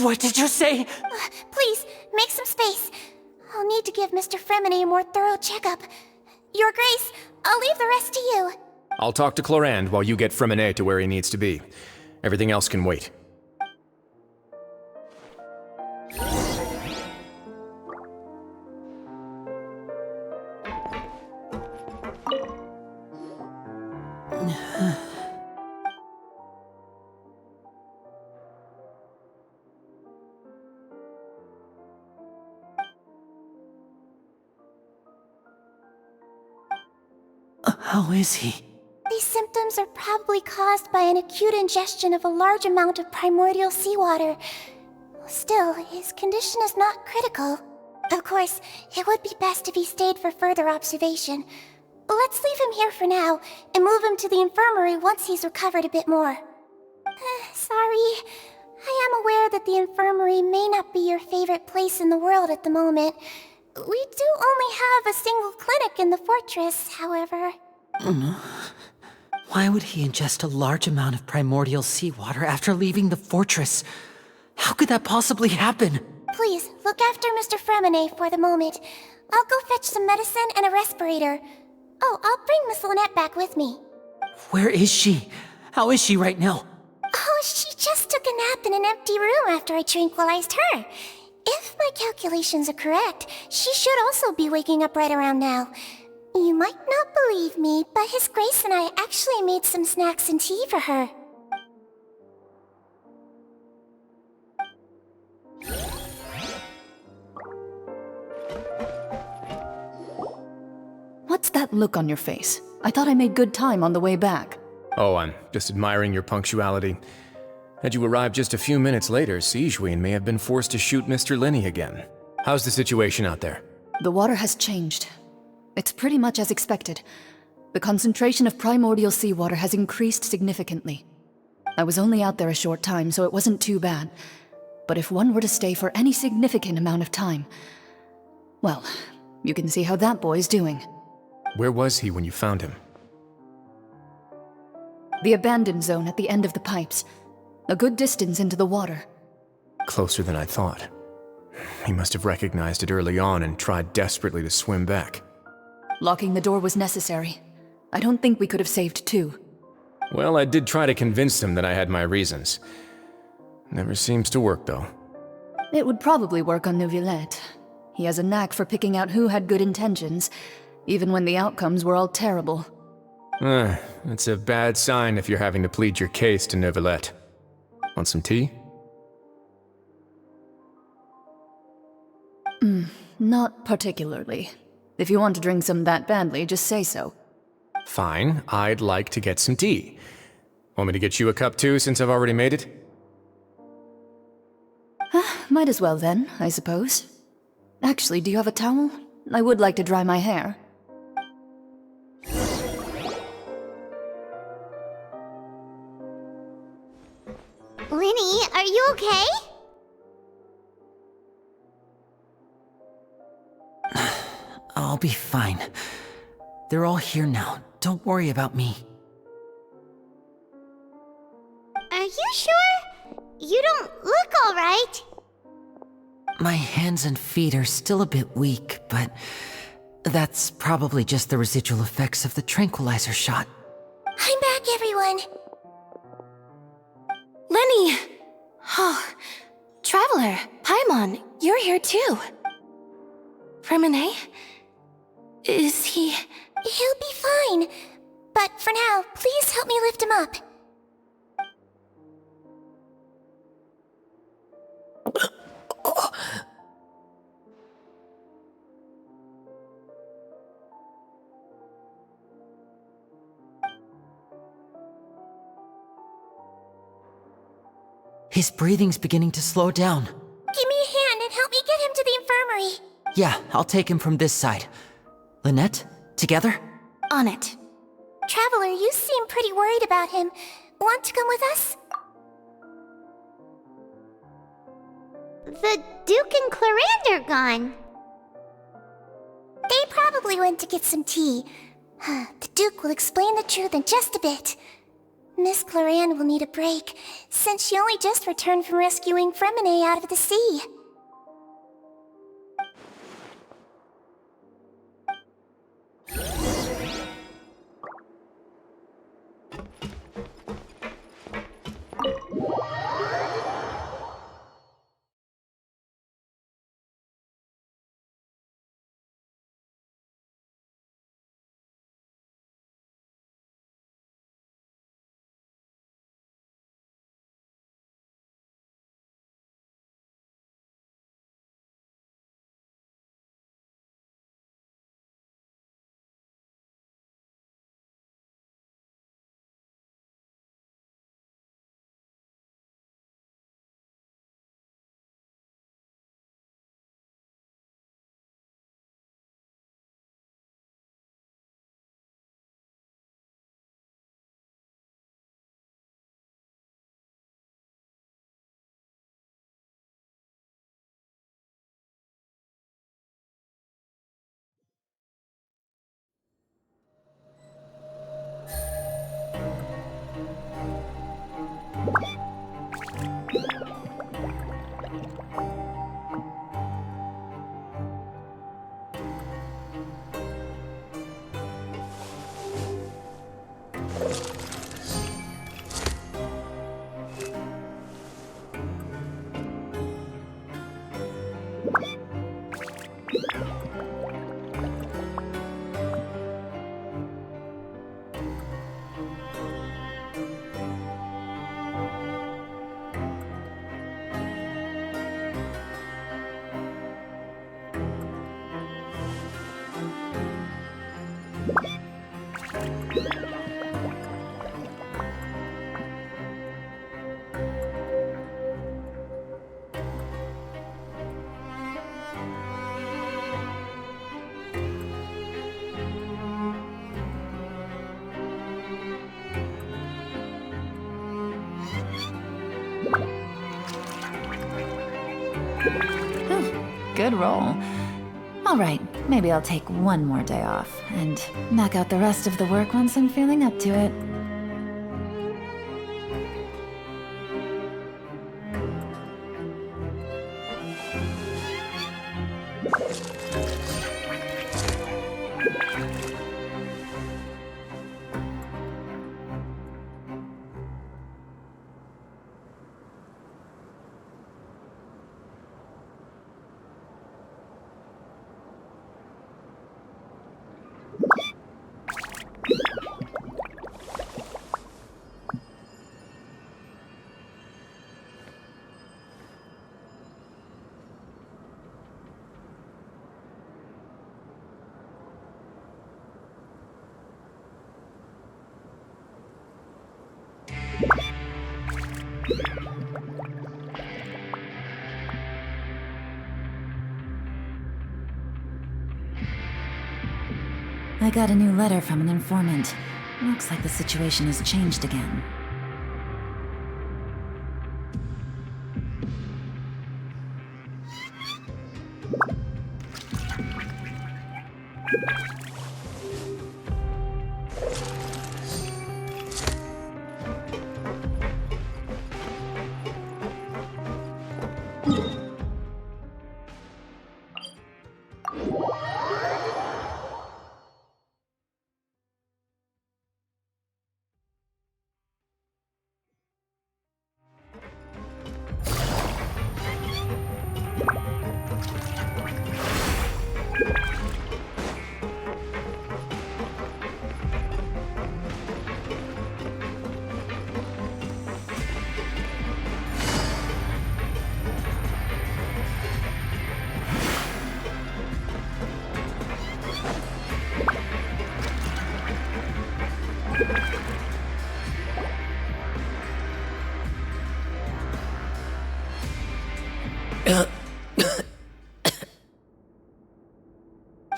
What did you say? Please, make some space. I'll need to give Mr. Fremine a more thorough checkup. Your Grace, I'll leave the rest to you. I'll talk to Clorinde while you get Fremine to where he needs to be. Everything else can wait. How is he? These symptoms are probably caused by an acute ingestion of a large amount of primordial seawater. Still, his condition is not critical. Of course, it would be best if he stayed for further observation. Let's leave him here for now, and move him to the infirmary once he's recovered a bit more. Sorry. I am aware that the infirmary may not be your favorite place in the world at the moment. We do only have a single clinic in the fortress, however. Why would he ingest a large amount of primordial seawater after leaving the fortress? How could that possibly happen? Please, look after Mr. Fremine for the moment. I'll go fetch some medicine and a respirator. Oh, I'll bring Miss Lynette back with me. Where is she? How is she right now? Oh, she just took a nap in an empty room after I tranquilized her. If my calculations are correct, she should also be waking up right around now. You might not believe me, but His Grace and I actually made some snacks and tea for her. What's that look on your face? I thought I made good time on the way back. Oh, I'm just admiring your punctuality. Had you arrived just a few minutes later, Sigewinne may have been forced to shoot Mr. Linney again. How's the situation out there? The water has changed. It's pretty much as expected. The concentration of primordial seawater has increased significantly. I was only out there a short time, so it wasn't too bad. But if one were to stay for any significant amount of time... well, you can see how that boy's doing. Where was he when you found him? The abandoned zone at the end of the pipes. A good distance into the water. Closer than I thought. He must have recognized it early on and tried desperately to swim back. Locking the door was necessary. I don't think we could have saved two. Well, I did try to convince him that I had my reasons. Never seems to work, though. It would probably work on Neuvillette. He has a knack for picking out who had good intentions, even when the outcomes were all terrible. It's a bad sign if you're having to plead your case to Neuvillette. Want some tea? Not particularly. If you want to drink some that badly, just say so. Fine, I'd like to get some tea. Want me to get you a cup too, since I've already made it? Might as well then, I suppose. Actually, do you have a towel? I would like to dry my hair. Linny, are you okay? I'll be fine. They're all here now. Don't worry about me. Are you sure? You don't look alright. My hands and feet are still a bit weak, but that's probably just the residual effects of the tranquilizer shot. I'm back, everyone. Lenny! Oh, Traveler, Paimon, you're here too. Fremine? Is he... He'll be fine. But for now, please help me lift him up. His breathing's beginning to slow down. Give me a hand and help me get him to the infirmary. Yeah, I'll take him from this side. Lynette, together? On it. Traveler, you seem pretty worried about him. Want to come with us? The Duke and Clarande are gone. They probably went to get some tea. The Duke will explain the truth in just a bit. Miss Clarande will need a break, since she only just returned from rescuing Fremine out of the sea. Good roll. Alright, maybe I'll take one more day off, and knock out the rest of the work once I'm feeling up to it. I got a new letter from an informant. Looks like the situation has changed again.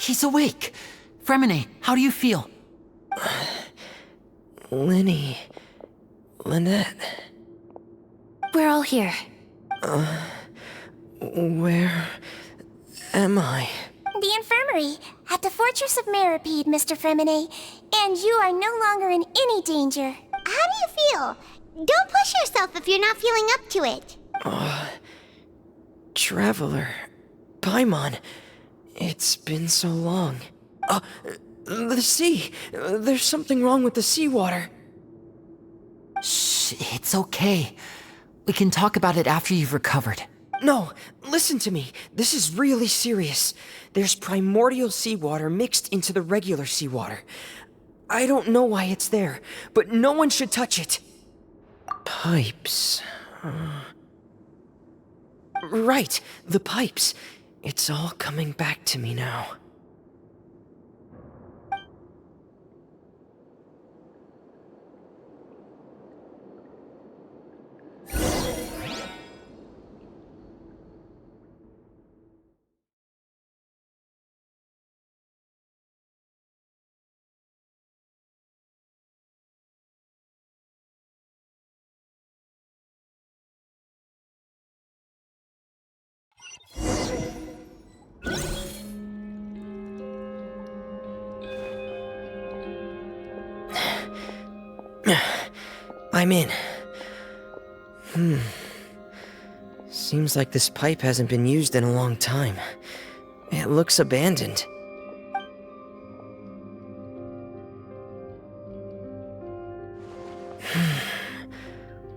He's awake. Fremine, how do you feel? Lynette. We're all here. Where am I? The infirmary, at the Fortress of Meripede, Mr. Fremine. And you are no longer in any danger. How do you feel? Don't push yourself if you're not feeling up to it. Traveler. Paimon. It's been so long. The sea. There's something wrong with the seawater. Shh, it's okay. We can talk about it after you've recovered. No, listen to me. This is really serious. There's primordial seawater mixed into the regular seawater. I don't know why it's there, but no one should touch it. Pipes. Right, the pipes. It's all coming back to me now. I'm in. Seems like this pipe hasn't been used in a long time. It looks abandoned.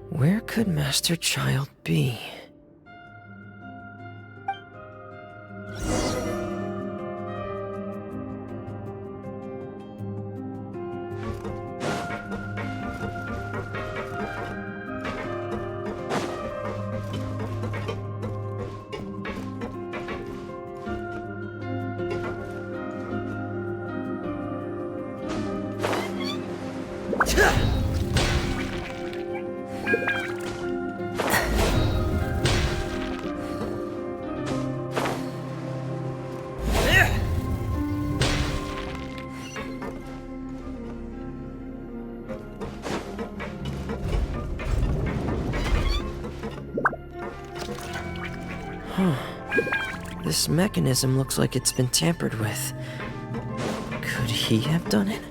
Where could Master Child be? This mechanism looks like it's been tampered with. Could he have done it?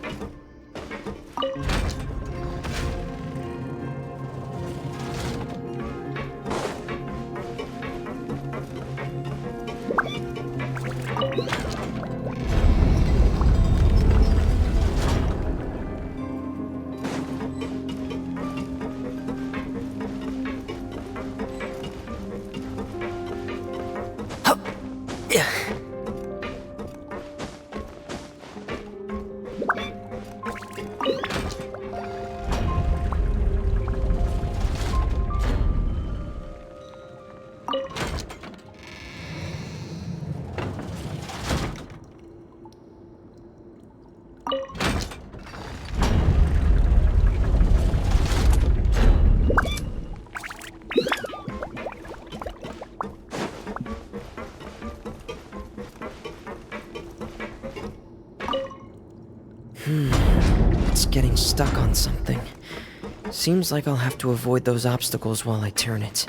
It's getting stuck on something. Seems like I'll have to avoid those obstacles while I turn it.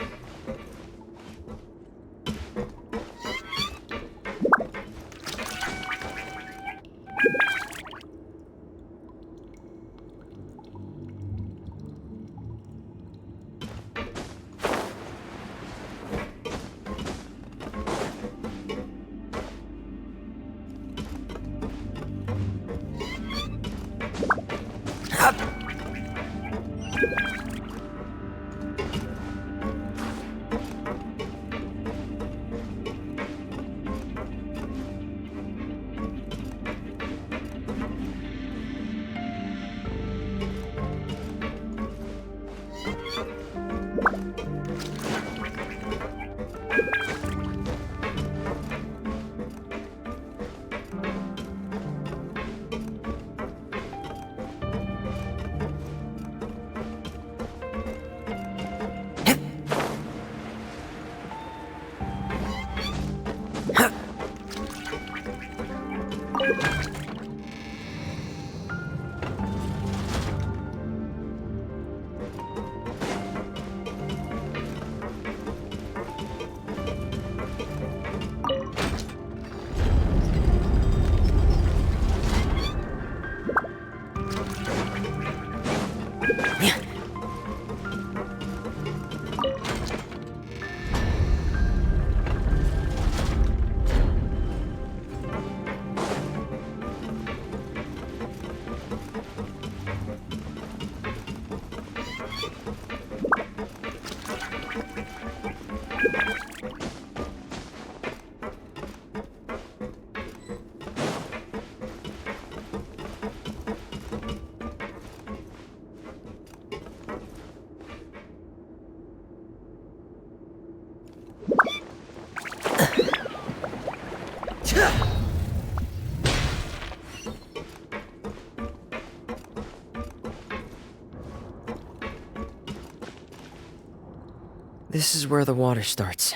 This is where the water starts.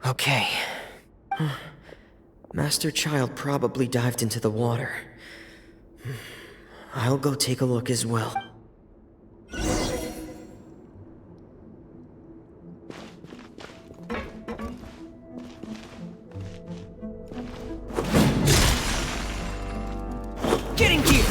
Okay. Master Child probably dived into the water. I'll go take a look as well. Get in gear!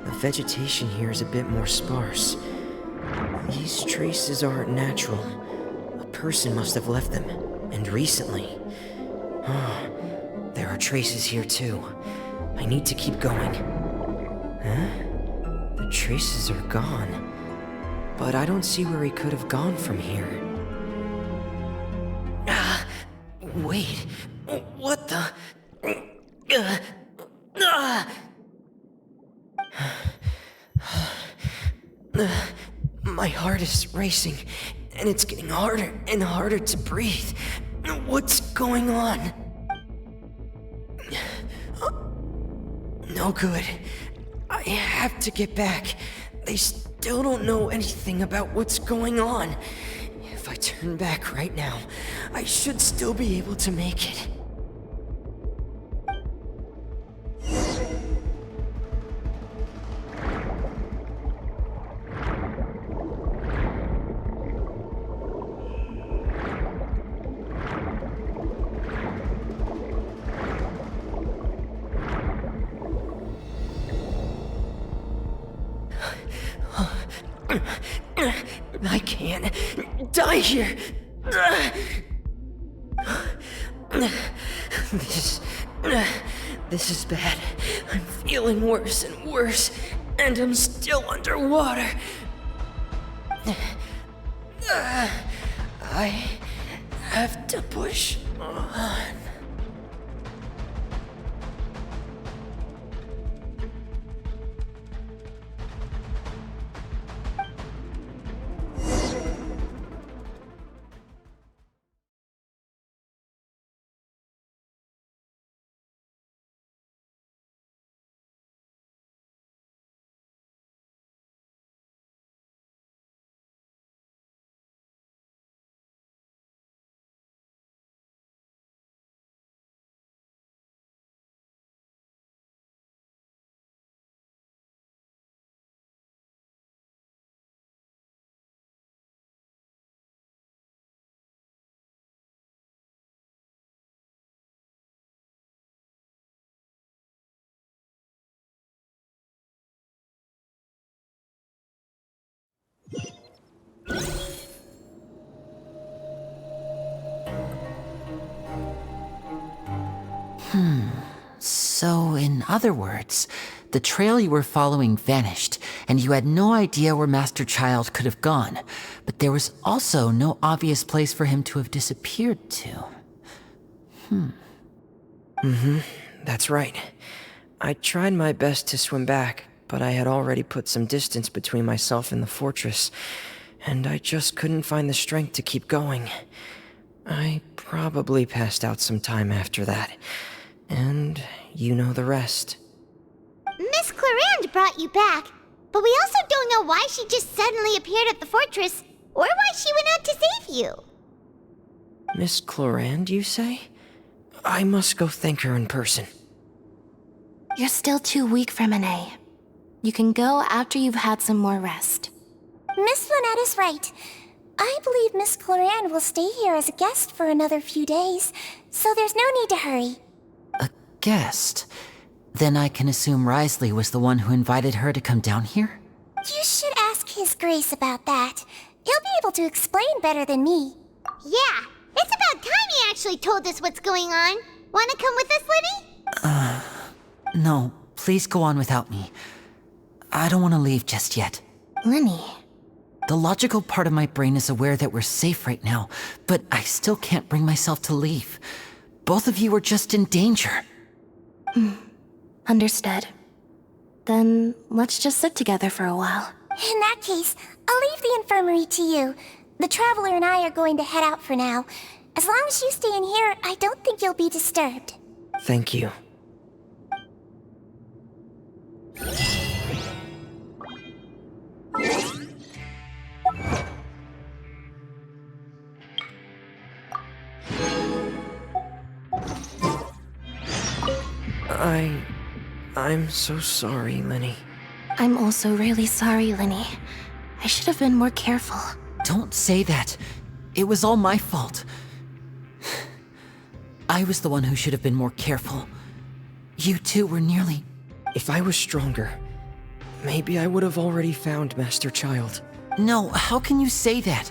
The vegetation here is a bit more sparse. These traces aren't natural. A person must have left them, and recently. There are traces here too. I need to keep going. Huh? The traces are gone. But I don't see where he could have gone from here. Wait. What the? My heart is racing, and it's getting harder and harder to breathe. What's going on? No good. I have to get back. They still don't know anything about what's going on. If I turn back right now, I should still be able to make it. I can't die here. This is bad. I'm feeling worse and worse, and I'm still underwater. I have to push on. So, in other words, the trail you were following vanished, and you had no idea where Master Child could have gone, but there was also no obvious place for him to have disappeared to. That's right. I tried my best to swim back, but I had already put some distance between myself and the fortress, and I just couldn't find the strength to keep going. I probably passed out some time after that, and you know the rest. Miss Clarande brought you back, but we also don't know why she just suddenly appeared at the fortress, or why she went out to save you. Miss Clarande, you say? I must go thank her in person. You're still too weak for Monet. You can go after you've had some more rest. Miss Lynette is right. I believe Miss Clarande will stay here as a guest for another few days, so there's no need to hurry. A guest? Then I can assume Risley was the one who invited her to come down here? You should ask His Grace about that. He'll be able to explain better than me. Yeah, it's about time he actually told us what's going on. Wanna come with us, Lenny? No, please go on without me. I don't want to leave just yet. Lenny, The logical part of my brain is aware that we're safe right now, but I still can't bring myself to leave. Both of you are just in danger. Understood. Then let's just sit together for a while. In that case, I'll leave the infirmary to you. The Traveler and I are going to head out for now. As long as you stay in here, I don't think you'll be disturbed. Thank you. I'm so sorry, Lenny. I'm also really sorry, Lenny. I should have been more careful. Don't say that. It was all my fault. I was the one who should have been more careful. You two were nearly... If I was stronger, maybe I would have already found Master Child. No, how can you say that?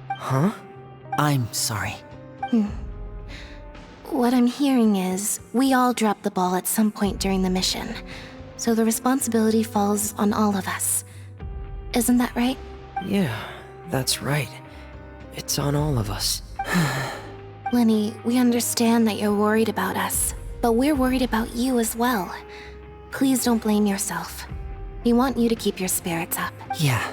Huh? I'm sorry. What I'm hearing is, we all dropped the ball at some point during the mission, so the responsibility falls on all of us. Isn't that right? Yeah, that's right. It's on all of us. Lenny, we understand that you're worried about us, but we're worried about you as well. Please don't blame yourself. We want you to keep your spirits up. Yeah.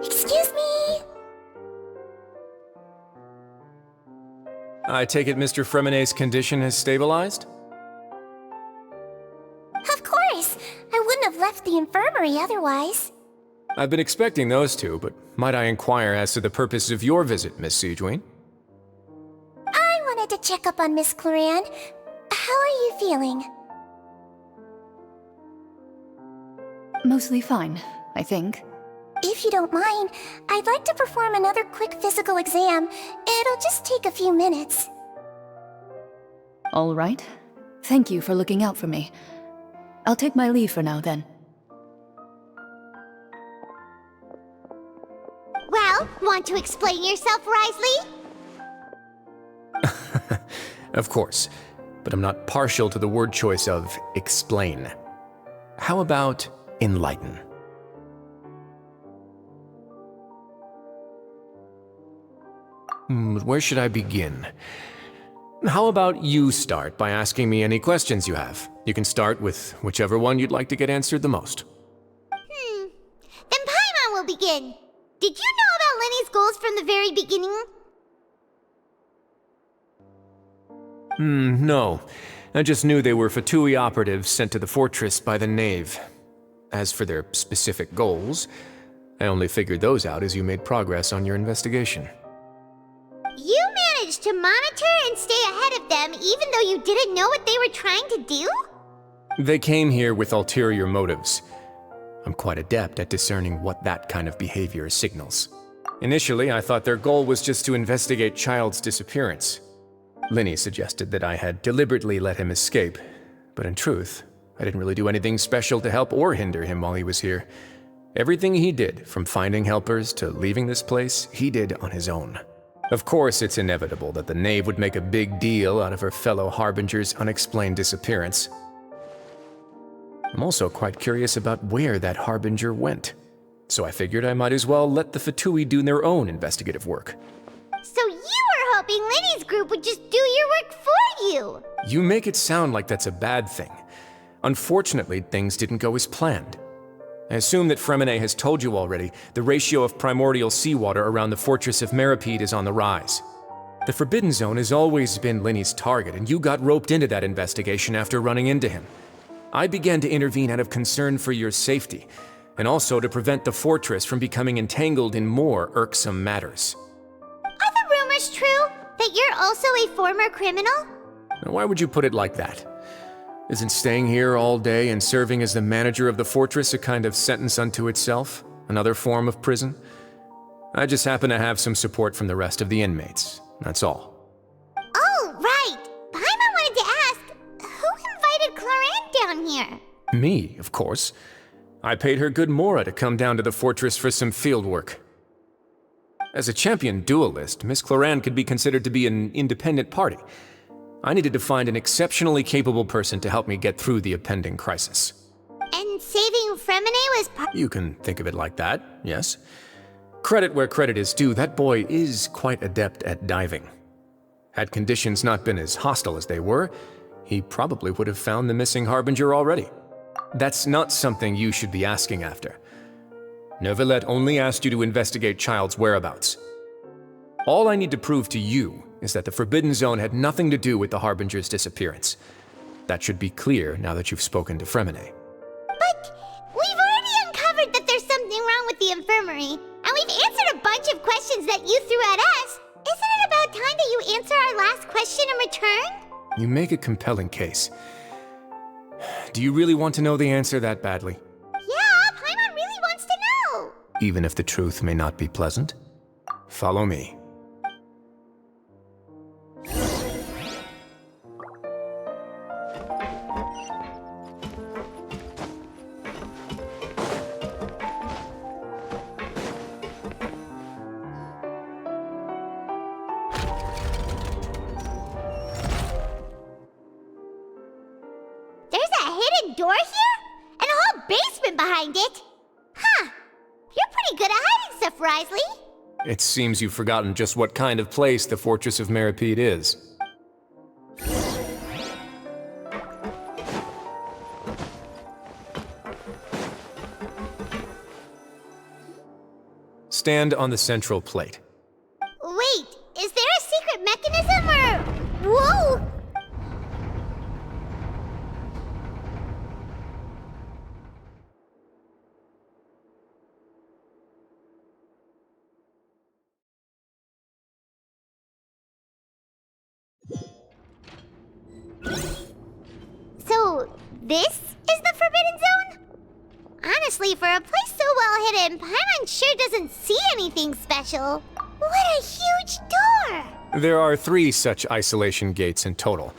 Excuse me! I take it Mr. Fremenet's condition has stabilized? Of course! I wouldn't have left the infirmary otherwise. I've been expecting those two, but might I inquire as to the purpose of your visit, Miss Siegewien? I wanted to check up on Miss Cloran. How are you feeling? Mostly fine, I think. If you don't mind, I'd like to perform another quick physical exam. It'll just take a few minutes. All right. Thank you for looking out for me. I'll take my leave for now, then. Well, want to explain yourself, Risley? Of course, but I'm not partial to the word choice of explain. How about enlighten? Where should I begin? How about you start by asking me any questions you have? You can start with whichever one you'd like to get answered the most. Then Paimon will begin. Did you know about Lenny's goals from the very beginning? No. I just knew they were Fatui operatives sent to the fortress by the Knave. As for their specific goals, I only figured those out as you made progress on your investigation. You managed to monitor and stay ahead of them even though you didn't know what they were trying to do? They came here with ulterior motives. I'm quite adept at discerning what that kind of behavior signals. Initially, I thought their goal was just to investigate Child's disappearance. Linny suggested that I had deliberately let him escape, But in truth, I didn't really do anything special to help or hinder him while he was here. Everything he did, from finding helpers to leaving this place, he did on his own. Of course, it's inevitable that the knave would make a big deal out of her fellow Harbinger's unexplained disappearance. I'm also quite curious about where that Harbinger went. So I figured I might as well let the Fatui do their own investigative work. So you were hoping Lenny's group would just do your work for you! You make it sound like that's a bad thing. Unfortunately, things didn't go as planned. I assume that Fremine has told you already, the ratio of primordial seawater around the fortress of Meripede is on the rise. The Forbidden Zone has always been Lenny's target, and you got roped into that investigation after running into him. I began to intervene out of concern for your safety, and also to prevent the fortress from becoming entangled in more irksome matters. Are the rumors true? That you're also a former criminal? Now, why would you put it like that? Isn't staying here all day and serving as the manager of the fortress a kind of sentence unto itself? Another form of prison? I just happen to have some support from the rest of the inmates. That's all. Oh, right! Paimon wanted to ask, who invited Clorant down here? Me, of course. I paid her good mora to come down to the fortress for some field work. As a champion duelist, Miss Cloran could be considered to be an independent party. I needed to find an exceptionally capable person to help me get through the impending crisis. And saving Fremine was part— You can think of it like that, yes. Credit where credit is due, that boy is quite adept at diving. Had conditions not been as hostile as they were, he probably would have found the missing Harbinger already. That's not something you should be asking after. Neuvillette only asked you to investigate Child's whereabouts. All I need to prove to you is that the Forbidden Zone had nothing to do with the Harbinger's disappearance. That should be clear now that you've spoken to Fremine. But we've already uncovered that there's something wrong with the infirmary, and we've answered a bunch of questions that you threw at us. Isn't it about time that you answer our last question in return? You make a compelling case. Do you really want to know the answer that badly? Yeah, Paimon really wants to know! Even if the truth may not be pleasant? Follow me. Door here? And a whole basement behind it? Huh. You're pretty good at hiding stuff, Risley. It seems you've forgotten just what kind of place the Fortress of Meripede is. Stand on the central plate. Wait, is there a secret mechanism or... Whoa! So, this is the Forbidden Zone? Honestly, for a place so well hidden, Paimon sure doesn't see anything special. What a huge door! There are 3 such isolation gates in total.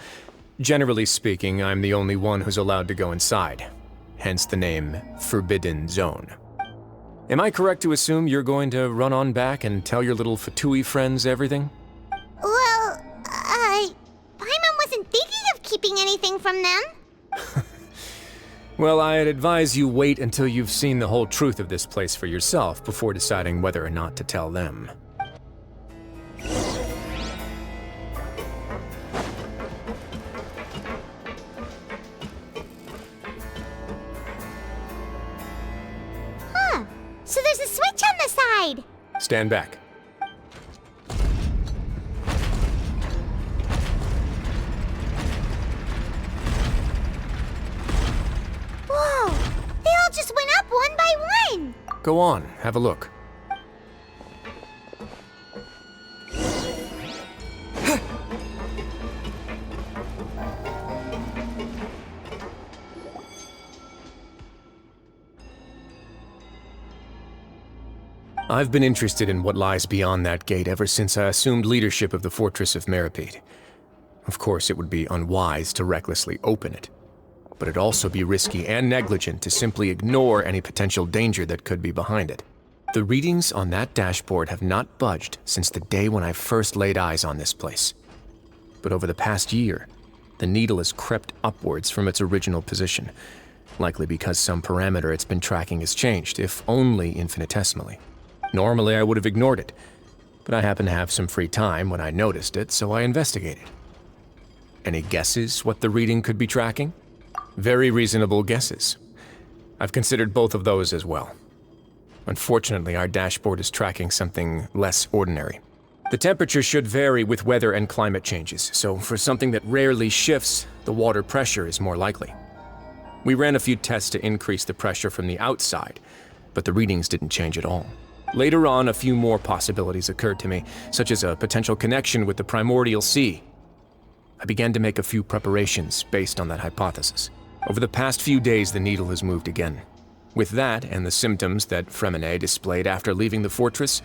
Generally speaking, I'm the only one who's allowed to go inside. Hence the name Forbidden Zone. Am I correct to assume you're going to run on back and tell your little Fatui friends everything? Well, Paimon wasn't thinking of keeping anything from them. Well, I'd advise you wait until you've seen the whole truth of this place for yourself before deciding whether or not to tell them. Huh. So there's a switch on the side. Stand back. Whoa! They all just went up one by one! Go on, have a look. I've been interested in what lies beyond that gate ever since I assumed leadership of the Fortress of Meripede. Of course, it would be unwise to recklessly open it. but it'd also be risky and negligent to simply ignore any potential danger that could be behind it. The readings on that dashboard have not budged since the day when I first laid eyes on this place. But over the past year, the needle has crept upwards from its original position, likely because some parameter it's been tracking has changed, if only infinitesimally. Normally I would have ignored it, but I happened to have some free time when I noticed it, so I investigated. Any guesses what the reading could be tracking? Very reasonable guesses. I've considered both of those as well. Unfortunately, our dashboard is tracking something less ordinary. The temperature should vary with weather and climate changes, so for something that rarely shifts, the water pressure is more likely. We ran a few tests to increase the pressure from the outside, but the readings didn't change at all. Later on, a few more possibilities occurred to me, such as a potential connection with the primordial sea. I began to make a few preparations based on that hypothesis. Over the past few days, the needle has moved again. With that, and the symptoms that Fremine displayed after leaving the fortress,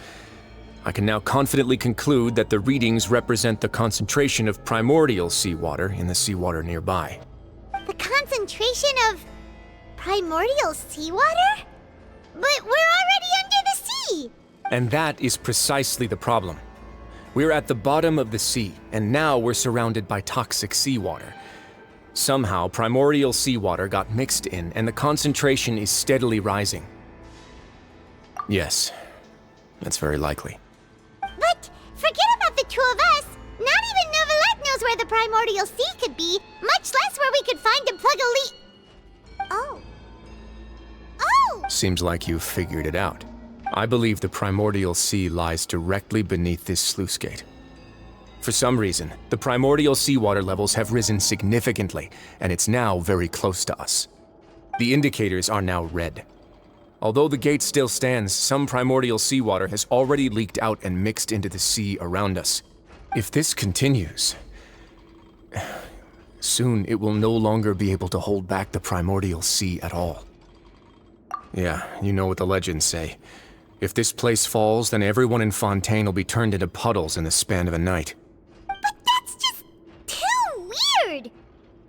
I can now confidently conclude that the readings represent the concentration of primordial seawater in the seawater nearby. The concentration of primordial seawater? But we're already under the sea! And that is precisely the problem. We're at the bottom of the sea, and now we're surrounded by toxic seawater. Somehow, primordial seawater got mixed in, and the concentration is steadily rising. Yes, that's very likely. But forget about the two of us. Not even Novelette knows where the primordial sea could be, much less where we could find and plug a leak. Oh. Oh! Seems like you've figured it out. I believe the primordial sea lies directly beneath this sluice gate. For some reason, the primordial seawater levels have risen significantly, and it's now very close to us. The indicators are now red. Although the gate still stands, some primordial seawater has already leaked out and mixed into the sea around us. If this continues, soon it will no longer be able to hold back the primordial sea at all. Yeah, you know what the legends say. If this place falls, then everyone in Fontaine will be turned into puddles in the span of a night. But that's just too weird!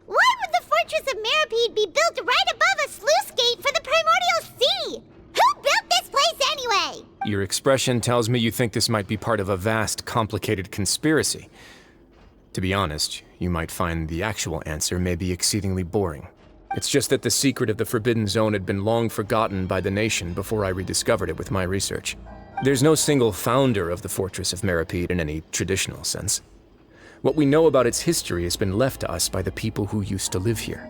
Why would the Fortress of Meripede be built right above a sluice gate for the primordial sea? Who built this place anyway? Your expression tells me you think this might be part of a vast, complicated conspiracy. To be honest, you might find the actual answer may be exceedingly boring. It's just that the secret of the Forbidden Zone had been long forgotten by the nation before I rediscovered it with my research. There's no single founder of the Fortress of Meripede in any traditional sense. What we know about its history has been left to us by the people who used to live here.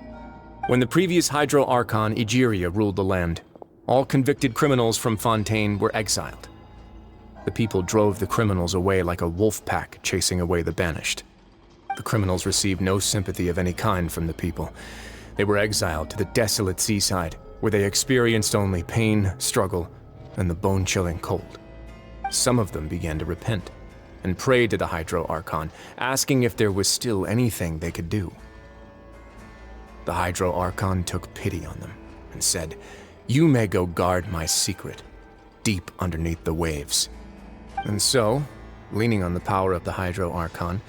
When the previous Hydro Archon Egeria ruled the land, all convicted criminals from Fontaine were exiled. The people drove the criminals away like a wolf pack chasing away the banished. The criminals received no sympathy of any kind from the people. They were exiled to the desolate seaside, where they experienced only pain, struggle, and the bone-chilling cold. Some of them began to repent, and prayed to the Hydro Archon, asking if there was still anything they could do. The Hydro Archon took pity on them, and said, "You may go guard my secret, deep underneath the waves." And so, leaning on the power of the Hydro Archon,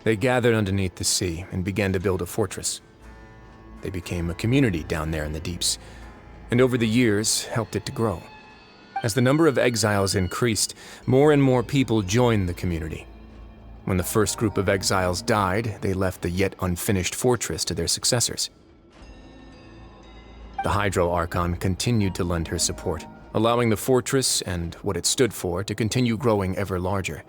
they gathered underneath the sea and began to build a fortress. They became a community down there in the deeps, and over the years helped it to grow. As the number of exiles increased, more and more people joined the community. When the first group of exiles died, they left the yet unfinished fortress to their successors. The Hydro Archon continued to lend her support, allowing the fortress and what it stood for to continue growing ever larger.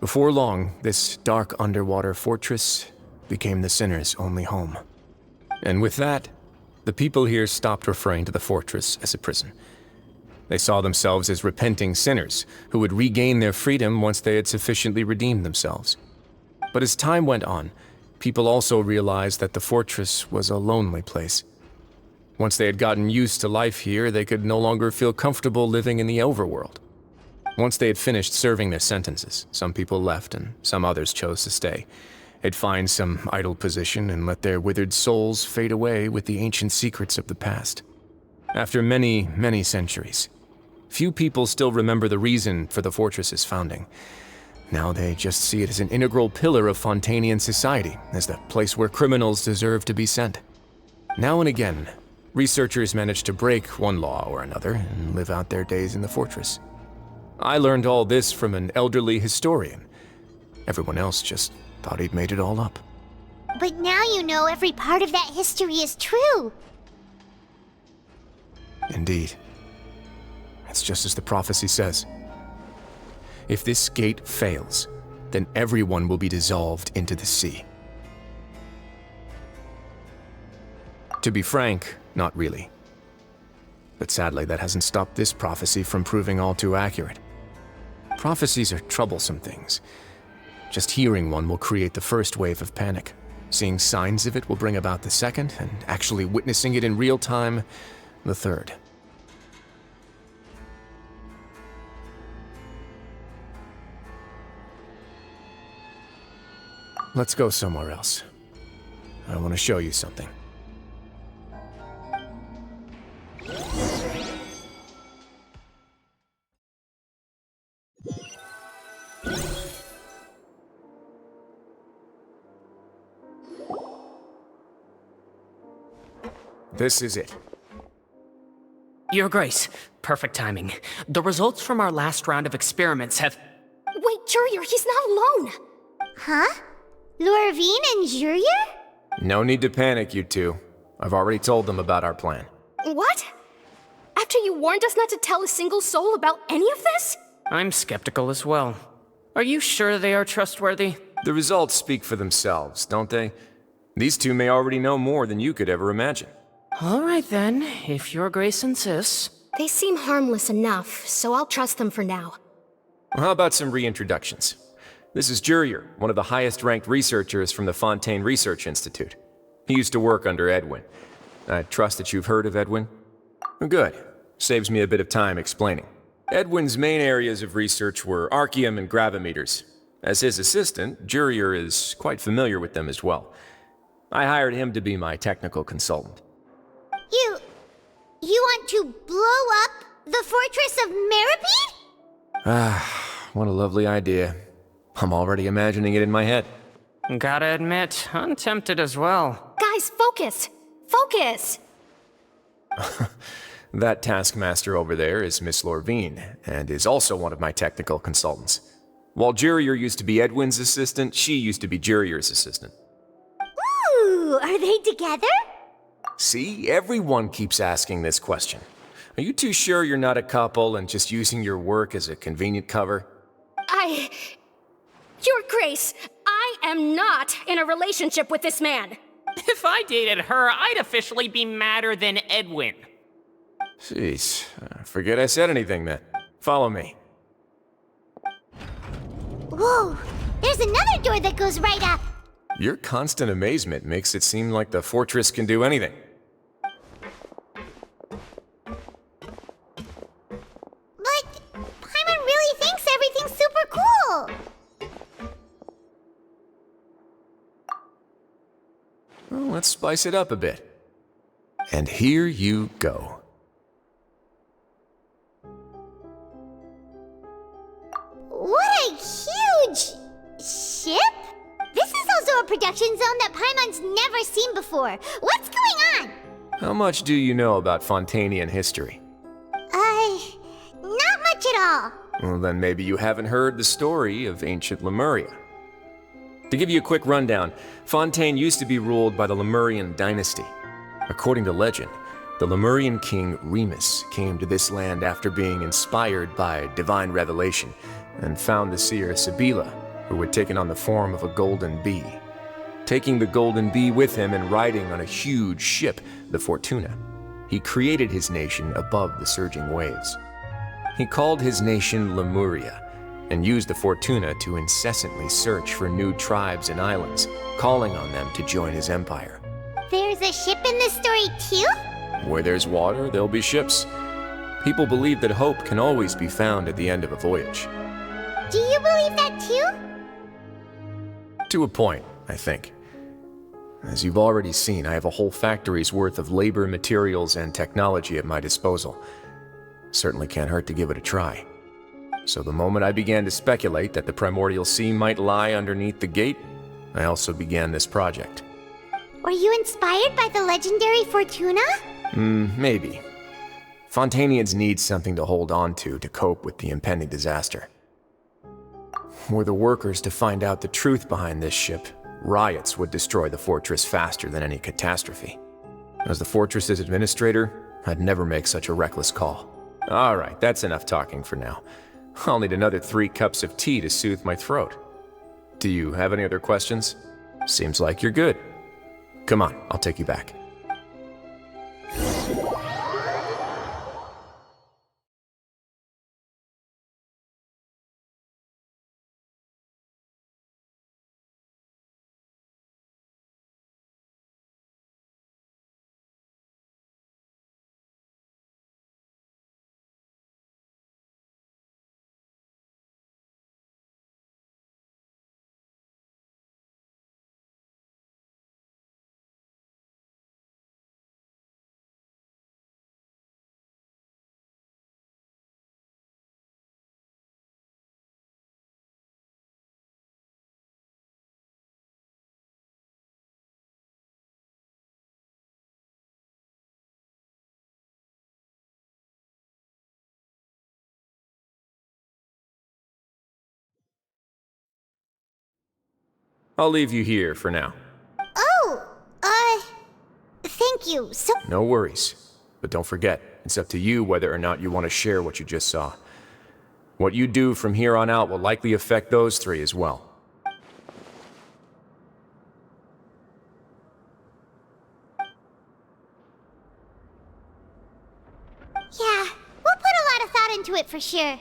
Before long, this dark underwater fortress became the sinner's only home. And with that, the people here stopped referring to the fortress as a prison. They saw themselves as repenting sinners who would regain their freedom once they had sufficiently redeemed themselves. But as time went on, people also realized that the fortress was a lonely place. Once they had gotten used to life here, they could no longer feel comfortable living in the overworld. Once they had finished serving their sentences, some people left and some others chose to stay. They'd find some idle position and let their withered souls fade away with the ancient secrets of the past. After many, many centuries, few people still remember the reason for the fortress's founding. Now they just see it as an integral pillar of Fontainian society, as the place where criminals deserve to be sent. Now and again, researchers manage to break one law or another and live out their days in the fortress. I learned all this from an elderly historian. Everyone else just thought he'd made it all up. But now you know every part of that history is true. Indeed. It's just as the prophecy says. If this gate fails, then everyone will be dissolved into the sea. To be frank, not really. But sadly, that hasn't stopped this prophecy from proving all too accurate. Prophecies are troublesome things. Just hearing one will create the first wave of panic. Seeing signs of it will bring about the second, and actually witnessing it in real time, the third. Let's go somewhere else. I want to show you something. This is it. Your Grace, perfect timing. The results from our last round of experiments have... Wait, Jurier, he's not alone! Huh? Lorvine and Jurier? No need to panic, you two. I've already told them about our plan. What? After you warned us not to tell a single soul about any of this? I'm skeptical as well. Are you sure they are trustworthy? The results speak for themselves, don't they? These two may already know more than you could ever imagine. All right then, if Your Grace insists. They seem harmless enough, so I'll trust them for now. How about some reintroductions? This is Jurier, one of the highest-ranked researchers from the Fontaine Research Institute. He used to work under Edwin. I trust that you've heard of Edwin? Good. Saves me a bit of time explaining. Edwin's main areas of research were archeum and gravimeters. As his assistant, Jurier is quite familiar with them as well. I hired him to be my technical consultant. You want to blow up the fortress of Meripede? Ah, what a lovely idea. I'm already imagining it in my head. Gotta admit, I'm tempted as well. Guys, focus! Focus! That taskmaster over there is Miss Lorvine, and is also one of my technical consultants. While Jurier used to be Edwin's assistant, she used to be Jurier's assistant. Ooh, are they together? See, everyone keeps asking this question. Are you too sure you're not a couple and just using your work as a convenient cover? Your Grace, I am not in a relationship with this man. If I dated her, I'd officially be madder than Edwin. Jeez, forget I said anything then. Follow me. Whoa, there's another door that goes right up. Your constant amazement makes it seem like the fortress can do anything. But Paimon really thinks everything's super cool. Well, let's spice it up a bit. And here you go. What a huge ship! This is also a production zone that Paimon's never seen before. What's going on? How much do you know about Fontainian history? Not much at all. Well, then maybe you haven't heard the story of ancient Lemuria. To give you a quick rundown, Fontaine used to be ruled by the Lemurian dynasty. According to legend, the Lemurian king Remus came to this land after being inspired by divine revelation and found the seer Sibila, who had taken on the form of a golden bee. Taking the golden bee with him and riding on a huge ship, the Fortuna, he created his nation above the surging waves. He called his nation Lemuria, and used the Fortuna to incessantly search for new tribes and islands, calling on them to join his empire. There's a ship in this story too? Where there's water, there'll be ships. People believe that hope can always be found at the end of a voyage. Do you believe that too? To a point, I think. As you've already seen, I have a whole factory's worth of labor, materials, and technology at my disposal. Certainly can't hurt to give it a try. So the moment I began to speculate that the primordial sea might lie underneath the gate, I also began this project. Were you inspired by the legendary Fortuna? Maybe. Fontanians need something to hold on to cope with the impending disaster. Were the workers to find out the truth behind this ship, riots would destroy the fortress faster than any catastrophe. As the fortress's administrator, I'd never make such a reckless call. Alright, that's enough talking for now. I'll need another 3 cups of tea to soothe my throat. Do you have any other questions? Seems like you're good. Come on, I'll take you back. I'll leave you here for now. Thank you so... No worries. But don't forget, it's up to you whether or not you want to share what you just saw. What you do from here on out will likely affect those 3 as well. Yeah, we'll put a lot of thought into it for sure.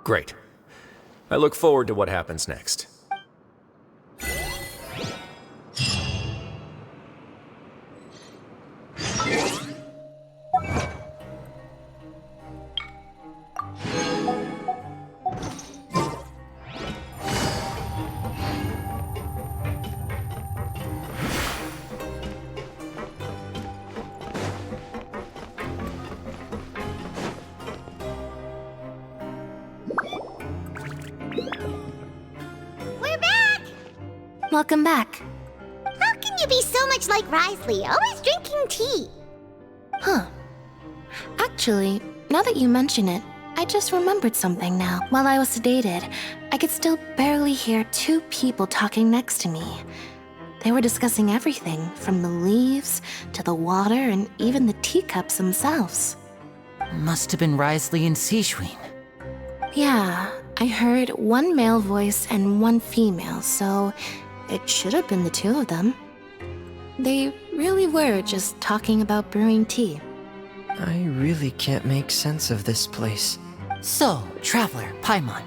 Great. I look forward to what happens next. Welcome back. How can you be so much like Risley, always drinking tea? Huh. Actually, now that you mention it, I just remembered something now. While I was sedated, I could still barely hear 2 people talking next to me. They were discussing everything, from the leaves to the water and even the teacups themselves. Must have been Risley and Sijwin. Yeah, I heard 1 male voice and 1 female, so it should have been the 2 of them. They really were just talking about brewing tea. I really can't make sense of this place. So, Traveler, Paimon,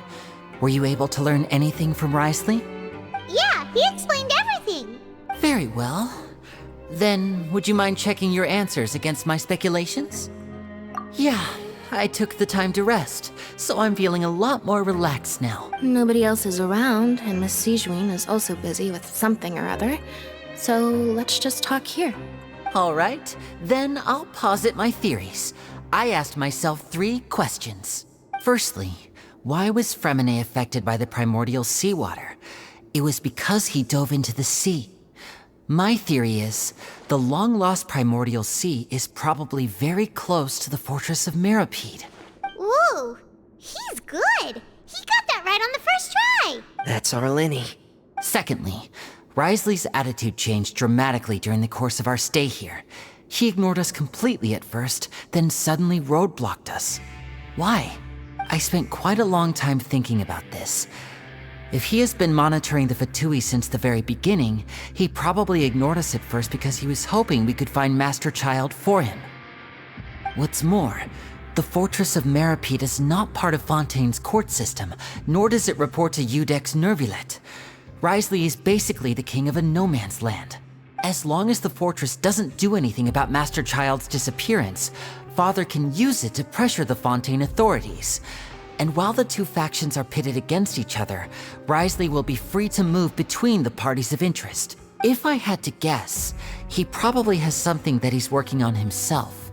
were you able to learn anything from Risley? Yeah, he explained everything. Very well. Then, would you mind checking your answers against my speculations? Yeah, I took the time to rest, so I'm feeling a lot more relaxed now. Nobody else is around, and Miss Sijwin is also busy with something or other. So let's just talk here. All right, then I'll posit my theories. I asked myself 3 questions. Firstly, why was Fremine affected by the primordial seawater? It was because he dove into the sea. My theory is, the long-lost primordial sea is probably very close to the fortress of Meripede. Ooh, he's good. He got that right on the first try. That's our Linny. Secondly, Risley's attitude changed dramatically during the course of our stay here. He ignored us completely at first, then suddenly roadblocked us. Why? I spent quite a long time thinking about this. If he has been monitoring the Fatui since the very beginning, he probably ignored us at first because he was hoping we could find Master Child for him. What's more, the Fortress of Meripede is not part of Fontaine's court system, nor does it report to Udex Nervulet. Risley is basically the king of a no-man's land. As long as the fortress doesn't do anything about Master Child's disappearance, Father can use it to pressure the Fontaine authorities. And while the 2 factions are pitted against each other, Risley will be free to move between the parties of interest. If I had to guess, he probably has something that he's working on himself.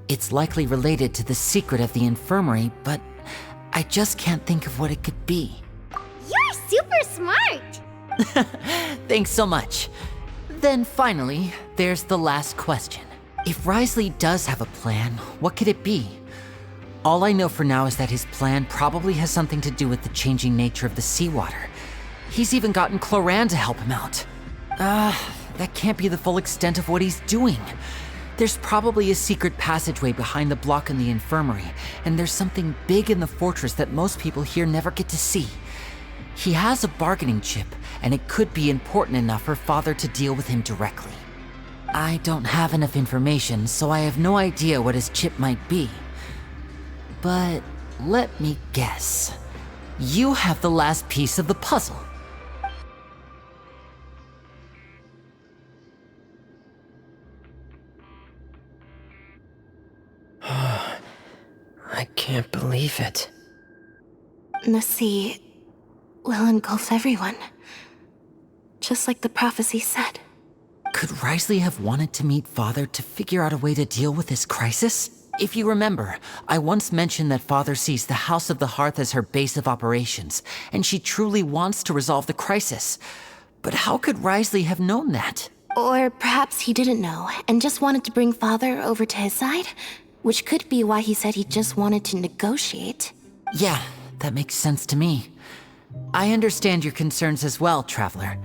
It's likely related to the secret of the infirmary, but I just can't think of what it could be. You're super smart. Thanks so much. Then finally, there's the last question. If Risley does have a plan, what could it be? All I know for now is that his plan probably has something to do with the changing nature of the seawater. He's even gotten Cloran to help him out. That can't be the full extent of what he's doing. There's probably a secret passageway behind the block in the infirmary, and there's something big in the fortress that most people here never get to see. He has a bargaining chip, and it could be important enough for Father to deal with him directly. I don't have enough information, so I have no idea what his chip might be. But let me guess. You have the last piece of the puzzle. I can't believe it. The sea will engulf everyone. Just like the prophecy said. Could Risley have wanted to meet Father to figure out a way to deal with this crisis? If you remember, I once mentioned that Father sees the House of the Hearth as her base of operations, and she truly wants to resolve the crisis. But how could Risley have known that? Or perhaps he didn't know, and just wanted to bring Father over to his side? Which could be why he said he just wanted to negotiate. Yeah, that makes sense to me. I understand your concerns as well, Traveler.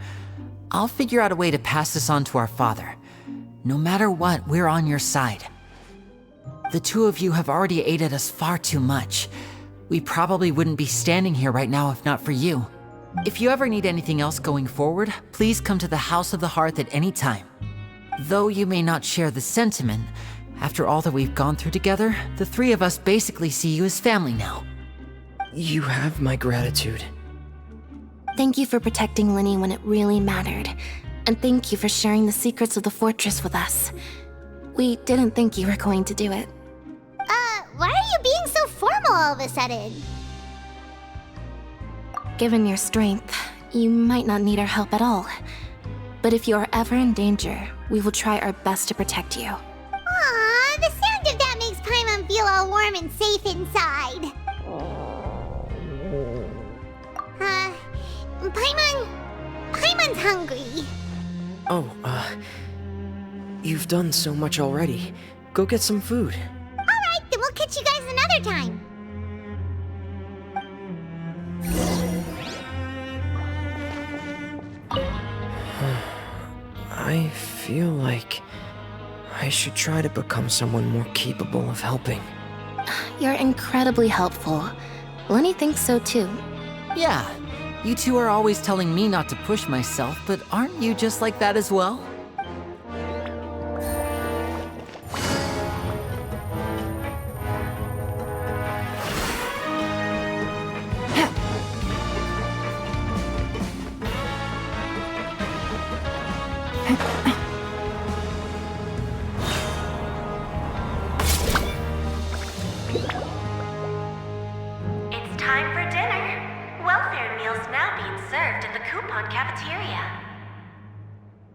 I'll figure out a way to pass this on to our father. No matter what, we're on your side. The two of you have already aided us far too much. We probably wouldn't be standing here right now if not for you. If you ever need anything else going forward, please come to the House of the Hearth at any time. Though you may not share the sentiment, after all that we've gone through together, the three of us basically see you as family now. You have my gratitude. Thank you for protecting Linny when it really mattered. And thank you for sharing the secrets of the fortress with us. We didn't think you were going to do it. Why are you being so formal all of a sudden? Given your strength, you might not need our help at all. But if you are ever in danger, we will try our best to protect you. Aww, the sound of that makes Paimon feel all warm and safe inside. Paimon's hungry. Oh, you've done so much already. Go get some food. Alright, then we'll catch you guys another time. I feel like I should try to become someone more capable of helping. You're incredibly helpful. Lenny thinks so too. Yeah, you two are always telling me not to push myself, but aren't you just like that as well? It's time for dinner. Welfare meals now being served in the coupon cafeteria.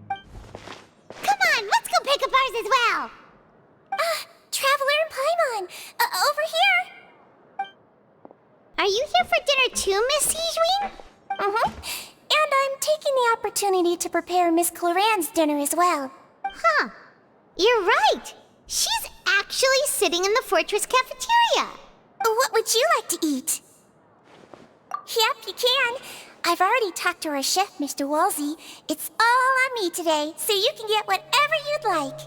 Come on, let's go pick up ours as well. Traveler and Paimon, over here. Are you here for dinner too, Miss Sijween? Mm-hmm. And I'm taking the opportunity to prepare Miss Cloran's dinner as well. Huh. You're right. She's actually sitting in the fortress cafeteria. What would you like to eat? Yep, you can. I've already talked to our chef, Mr. Wolsey. It's all on me today, so you can get whatever you'd like.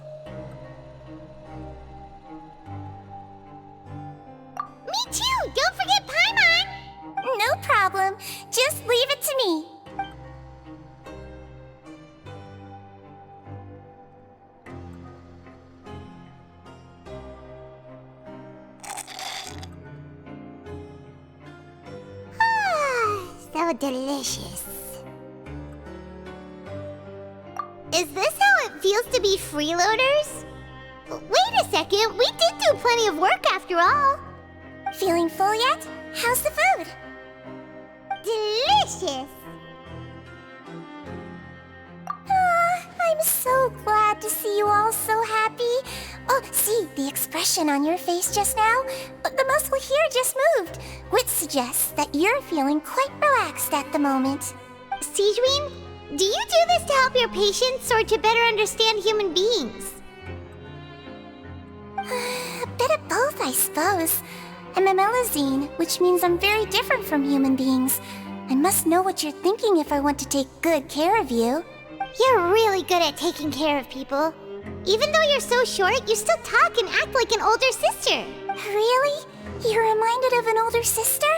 Me too! Don't forget Paimon! No problem. Just leave it to me. So delicious. Is this how it feels to be freeloaders? Wait a second, we did do plenty of work after all. Feeling full yet? How's the food? Delicious. I'm so glad to see you all so happy. Oh, see, the expression on your face just now? The muscle here just moved, which suggests that you're feeling quite relaxed at the moment. Sijween, Do you do this to help your patients or to better understand human beings? A bit of both, I suppose. I'm a Melusine, which means I'm very different from human beings. I must know what you're thinking if I want to take good care of you. You're really good at taking care of people. Even though you're so short, you still talk and act like an older sister. Really? You're reminded of an older sister?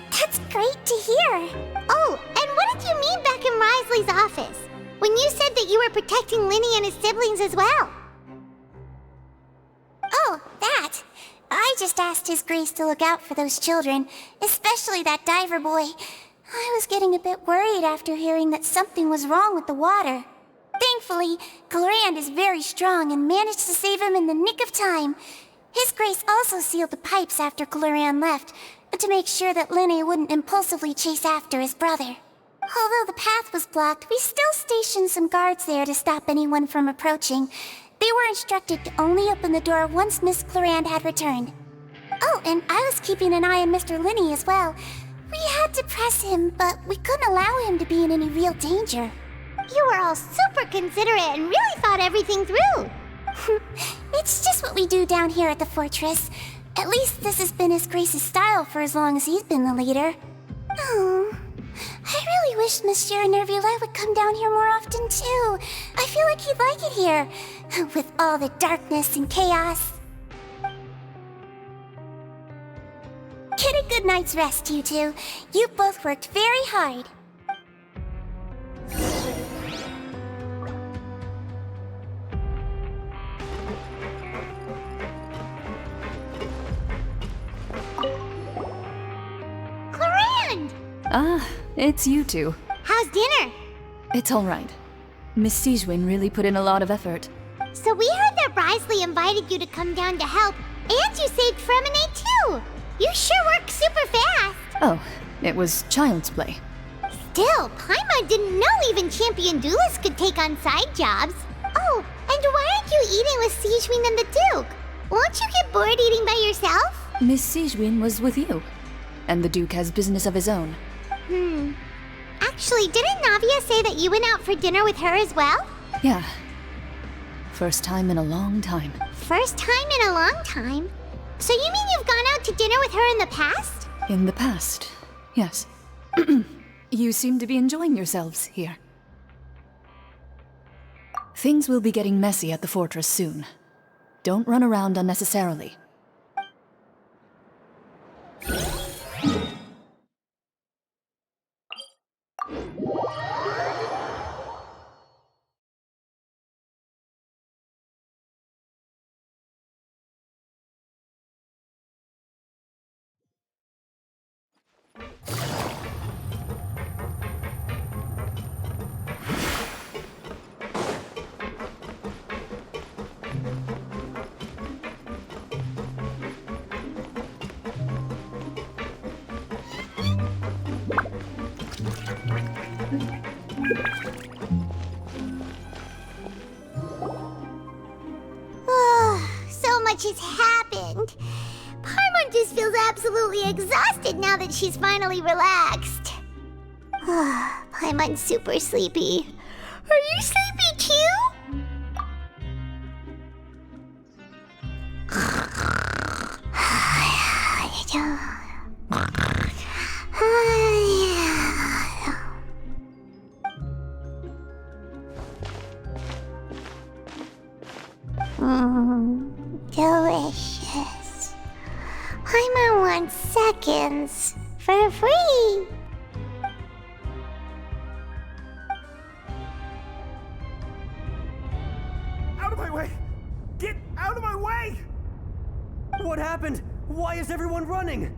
That's great to hear. Oh, and what did you mean back in Risley's office? When you said that you were protecting Linny and his siblings as well? Oh, that. I just asked His Grace to look out for those children, especially that diver boy. I was getting a bit worried after hearing that something was wrong with the water. Thankfully, Glorand is very strong and managed to save him in the nick of time. His Grace also sealed the pipes after Glorand left, to make sure that Linny wouldn't impulsively chase after his brother. Although the path was blocked, we still stationed some guards there to stop anyone from approaching. They were instructed to only open the door once Miss Glorand had returned. Oh, and I was keeping an eye on Mr. Linny as well. We had to press him, but we couldn't allow him to be in any real danger. You were all super considerate and really thought everything through. It's just what we do down here at the fortress. At least this has been His Grace's style for as long as he's been the leader. Oh, I really wish Monsieur Nervula would come down here more often too. I feel like he'd like it here, with all the darkness and chaos. Get a good night's rest, you two. You both worked very hard. Glorand! Ah, it's you two. How's dinner? It's all right. Miss Sigewin really put in a lot of effort. So we heard that Risley invited you to come down to help, and you saved Fremonade too! You sure work super fast! Oh, it was child's play. Still, Paimon didn't know even champion duelists could take on side jobs. Oh, and why aren't you eating with Sigewin and the Duke? Won't you get bored eating by yourself? Miss Sigewin was with you, and the Duke has business of his own. Actually, didn't Navia say that you went out for dinner with her as well? Yeah. First time in a long time. First time in a long time? So you mean you've gone out to dinner with her in the past? In the past, yes. You seem to be enjoying yourselves here. Things will be getting messy at the fortress soon. Don't run around unnecessarily. So much has happened. Paimon just feels absolutely exhausted now that she's finally relaxed. Paimon's super sleepy. Are you sleepy too? Delicious. Paimon wants seconds for free. Out of my way! Get out of my way! What happened? Why is everyone running?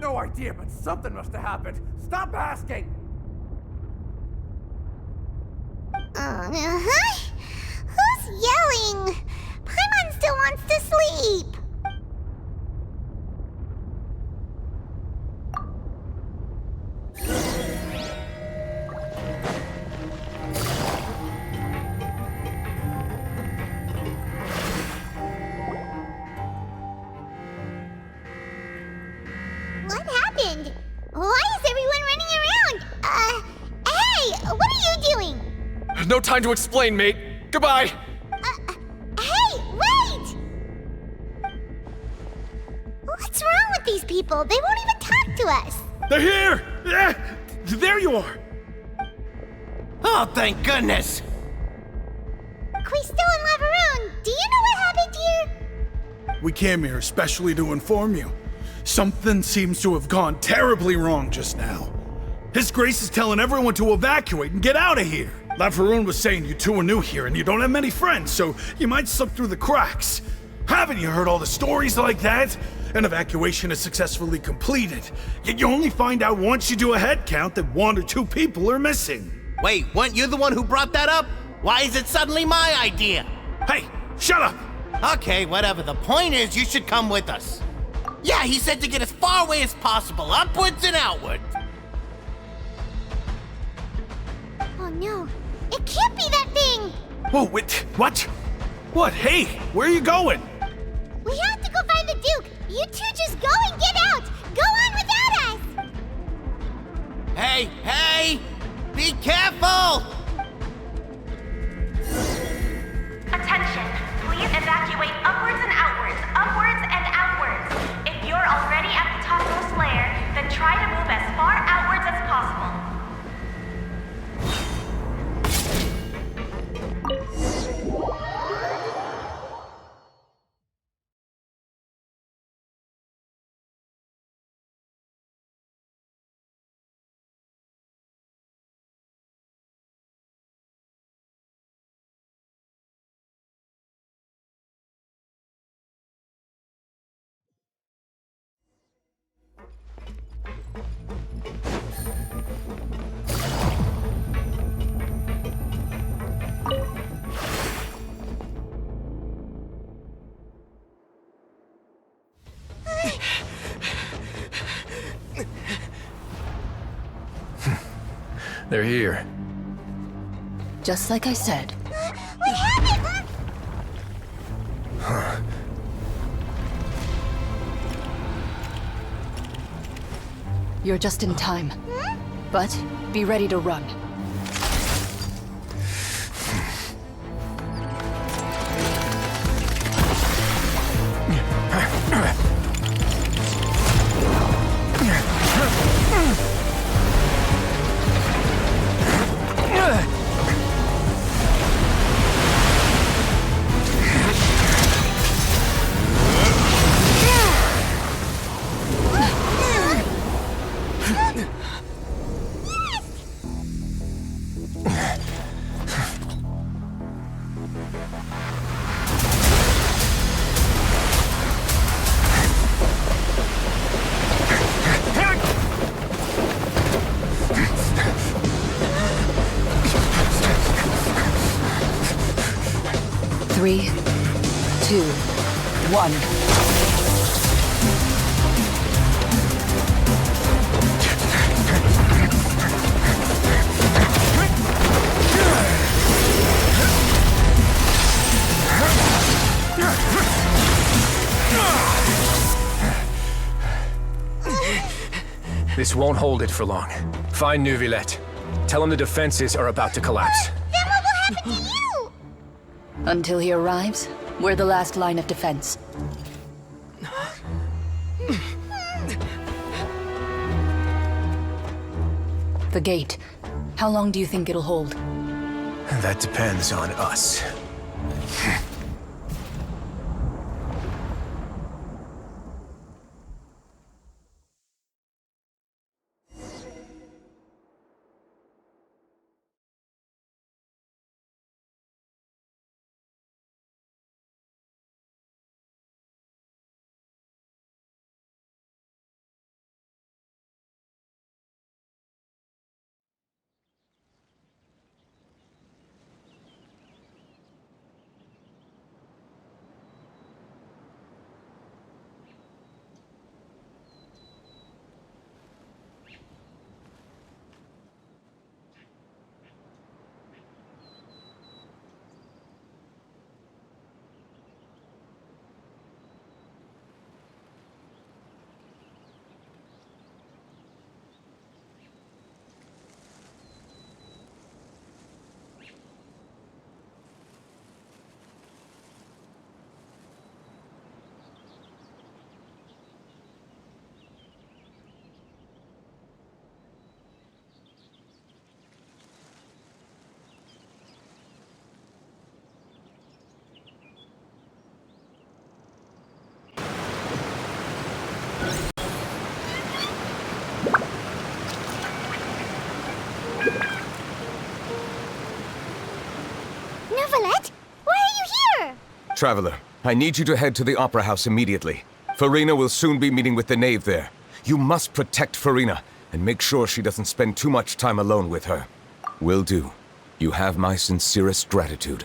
No idea, but something must have happened. Stop asking! Who's yelling? Paimon still wants to sleep. What happened? Why is everyone running around? No time to explain, mate. Goodbye. Hey, wait! What's wrong with these people? They won't even talk to us. They're here! There you are! Oh, thank goodness! Quisto and Lavaroon, do you know what happened here? We came here especially to inform you. Something seems to have gone terribly wrong just now. His Grace is telling everyone to evacuate and get out of here. Lavaroon was saying you two are new here and you don't have many friends, so you might slip through the cracks. Haven't you heard all the stories like that? An evacuation is successfully completed, yet you only find out once you do a head count that 1 or 2 people are missing. Wait, weren't you the one who brought that up? Why is it suddenly my idea? Hey, shut up! Okay, whatever. The point is, you should come with us. Yeah, he said to get as far away as possible, upwards and outwards. Oh no, it can't be that thing! Whoa, wait, what? What? Hey, where are you going? We have to go find the Duke! You two just go and get out! Go on without us! Hey, hey! Be careful! Attention! Please evacuate upwards and outwards, upwards and outwards. If you're already at the topmost layer, then try to move as far outwards as possible. They're here. Just like I said. We have it! You're just in time. But be ready to run. Three, 2, 1. This won't hold it for long. Find Neuvillette. Tell him the defenses are about to collapse. Then what will happen to you? Until he arrives, we're the last line of defense. The gate. How long do you think it'll hold? That depends on us. Traveler, I need you to head to the Opera House immediately. Farina will soon be meeting with the knave there. You must protect Farina, and make sure she doesn't spend too much time alone with her. Will do. You have my sincerest gratitude.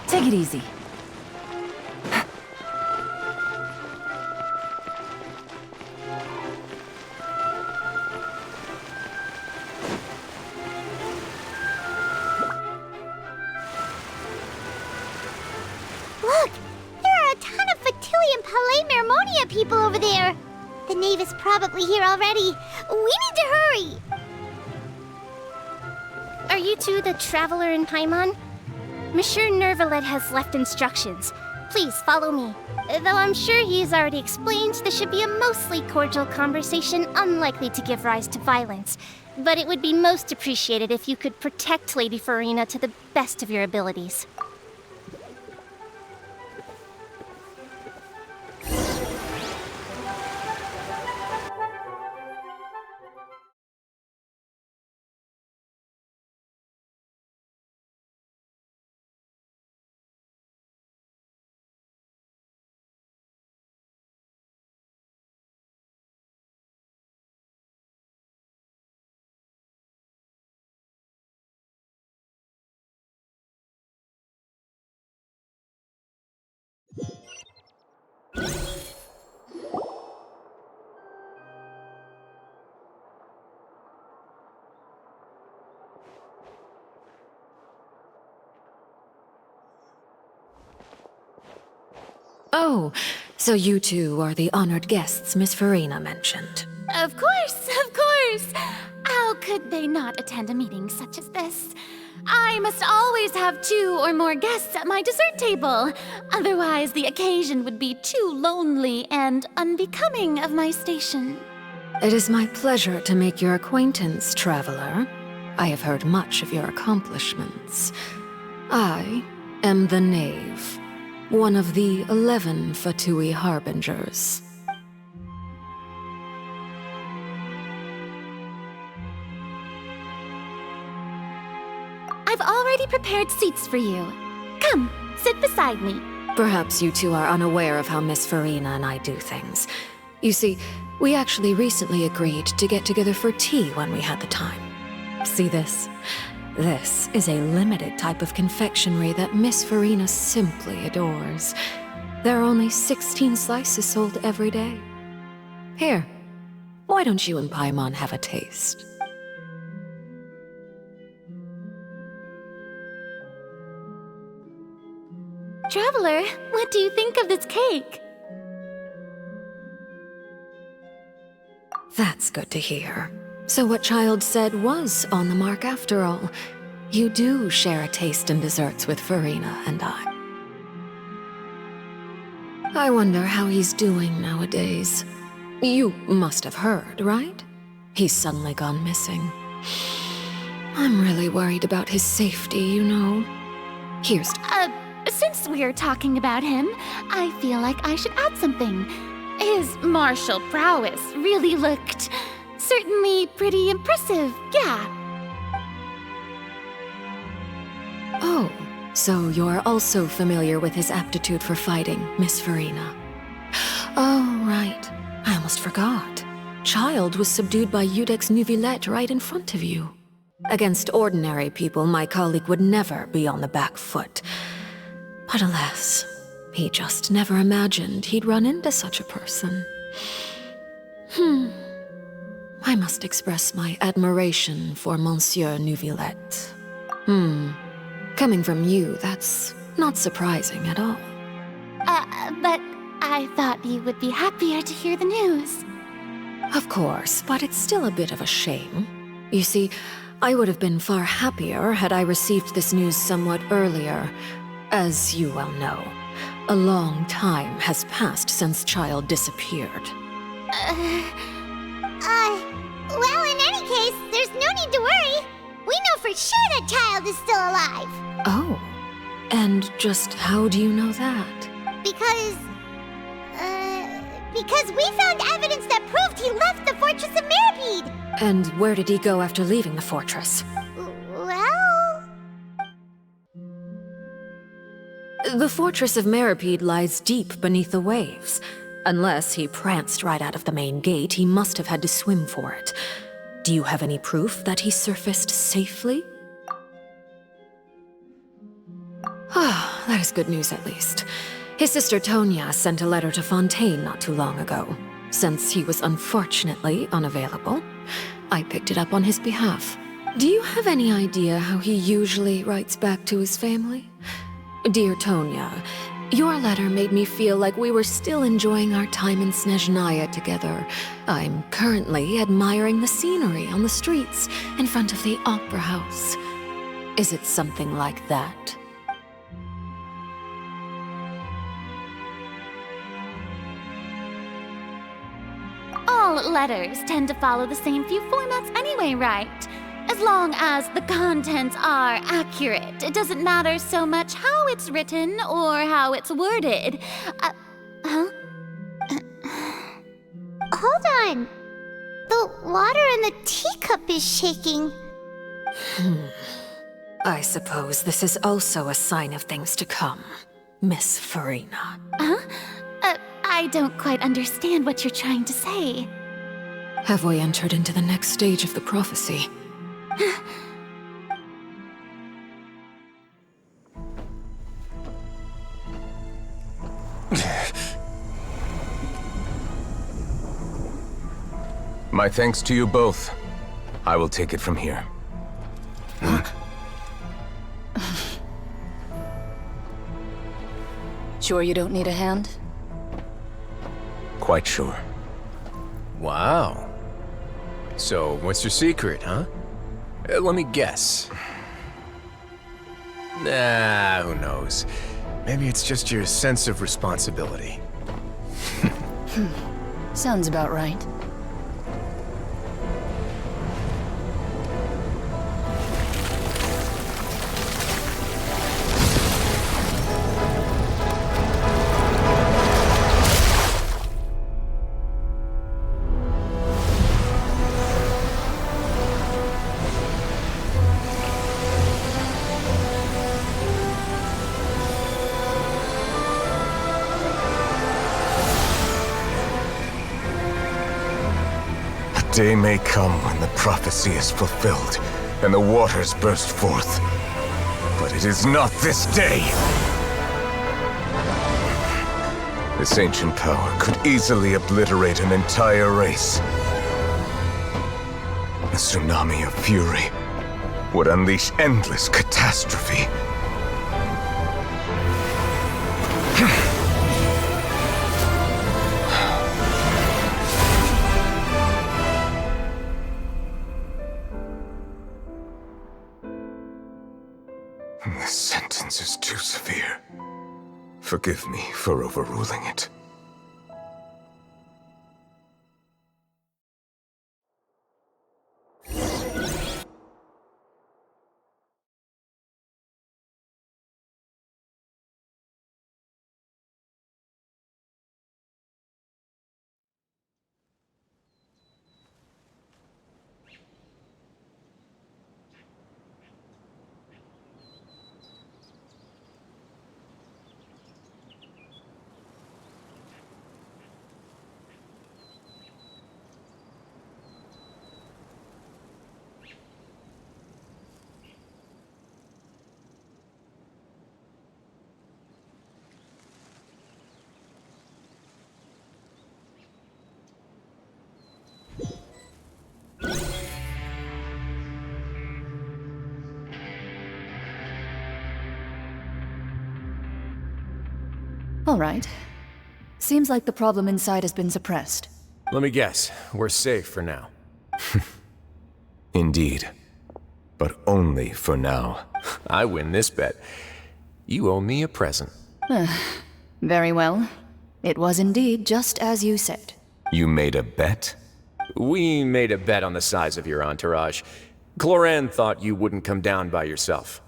Take it easy. Look! There are a ton of Fatui and Palais Mermonia people over there! The knave is probably here already. We need to hurry! Are you two the Traveler in Paimon? Monsieur Nervalet has left instructions. Please follow me. Though I'm sure he's already explained, this should be a mostly cordial conversation, unlikely to give rise to violence. But it would be most appreciated if you could protect Lady Farina to the best of your abilities. Oh, so you two are the honored guests Miss Farina mentioned. Of course, of course! How could they not attend a meeting such as this? I must always have 2 or more guests at my dessert table. Otherwise, the occasion would be too lonely and unbecoming of my station. It is my pleasure to make your acquaintance, Traveler. I have heard much of your accomplishments. I am the Knave, one of the 11 Fatui Harbingers. I've already prepared seats for you. Come, sit beside me. Perhaps you two are unaware of how Miss Farina and I do things. You see, we actually recently agreed to get together for tea when we had the time. See this? This is a limited type of confectionery that Miss Farina simply adores. There are only 16 slices sold every day. Here, why don't you and Paimon have a taste? Traveler, what do you think of this cake? That's good to hear. So what Child said was on the mark after all. You do share a taste in desserts with Farina and I. I wonder how he's doing nowadays. You must have heard, right? He's suddenly gone missing. I'm really worried about his safety, you know. Here's... Since we're talking about him, I feel like I should add something. His martial prowess really looked... certainly pretty impressive, yeah. Oh, so you're also familiar with his aptitude for fighting, Miss Farina. Oh, right. I almost forgot. Child was subdued by Udex Neuvillette right in front of you. Against ordinary people, my colleague would never be on the back foot. But alas, he just never imagined he'd run into such a person. I must express my admiration for Monsieur Neuvillette. Coming from you, that's not surprising at all. But I thought you would be happier to hear the news. Of course, but it's still a bit of a shame. You see, I would have been far happier had I received this news somewhat earlier. As you well know, a long time has passed since Child disappeared. Well, in any case, there's no need to worry. We know for sure that Child is still alive. Oh, and just how do you know that? Because Because we found evidence that proved he left the Fortress of Mirapede! And where did he go after leaving the fortress? Well... The Fortress of Mirapede lies deep beneath the waves. Unless he pranced right out of the main gate, he must have had to swim for it. Do you have any proof that he surfaced safely? Ah, that is good news at least. His sister Tonya sent a letter to Fontaine not too long ago. Since he was unfortunately unavailable, I picked it up on his behalf. Do you have any idea how he usually writes back to his family? Dear Tonya, your letter made me feel like we were still enjoying our time in Snezhnaya together. I'm currently admiring the scenery on the streets in front of the Opera House. Is it something like that? All letters tend to follow the same few formats anyway, right? As long as the contents are accurate, it doesn't matter so much how it's written or how it's worded. Hold on. The water in the teacup is shaking. I suppose this is also a sign of things to come, Miss Farina. I don't quite understand what you're trying to say. Have we entered into the next stage of the prophecy? My thanks to you both. I will take it from here. Sure you don't need a hand? Quite sure. Wow. So, what's your secret, huh? Let me guess. Nah, who knows? Maybe it's just your sense of responsibility. Sounds about right. Day may come when the prophecy is fulfilled and the waters burst forth. But it is not this day! This ancient power could easily obliterate an entire race. A tsunami of fury would unleash endless catastrophe. This sentence is too severe. Forgive me for overruling it. All right. Seems like the problem inside has been suppressed. Let me guess, we're safe for now. Indeed. But only for now. I win this bet. You owe me a present. Very well. It was indeed just as you said. You made a bet? We made a bet on the size of your entourage. Cloran thought you wouldn't come down by yourself.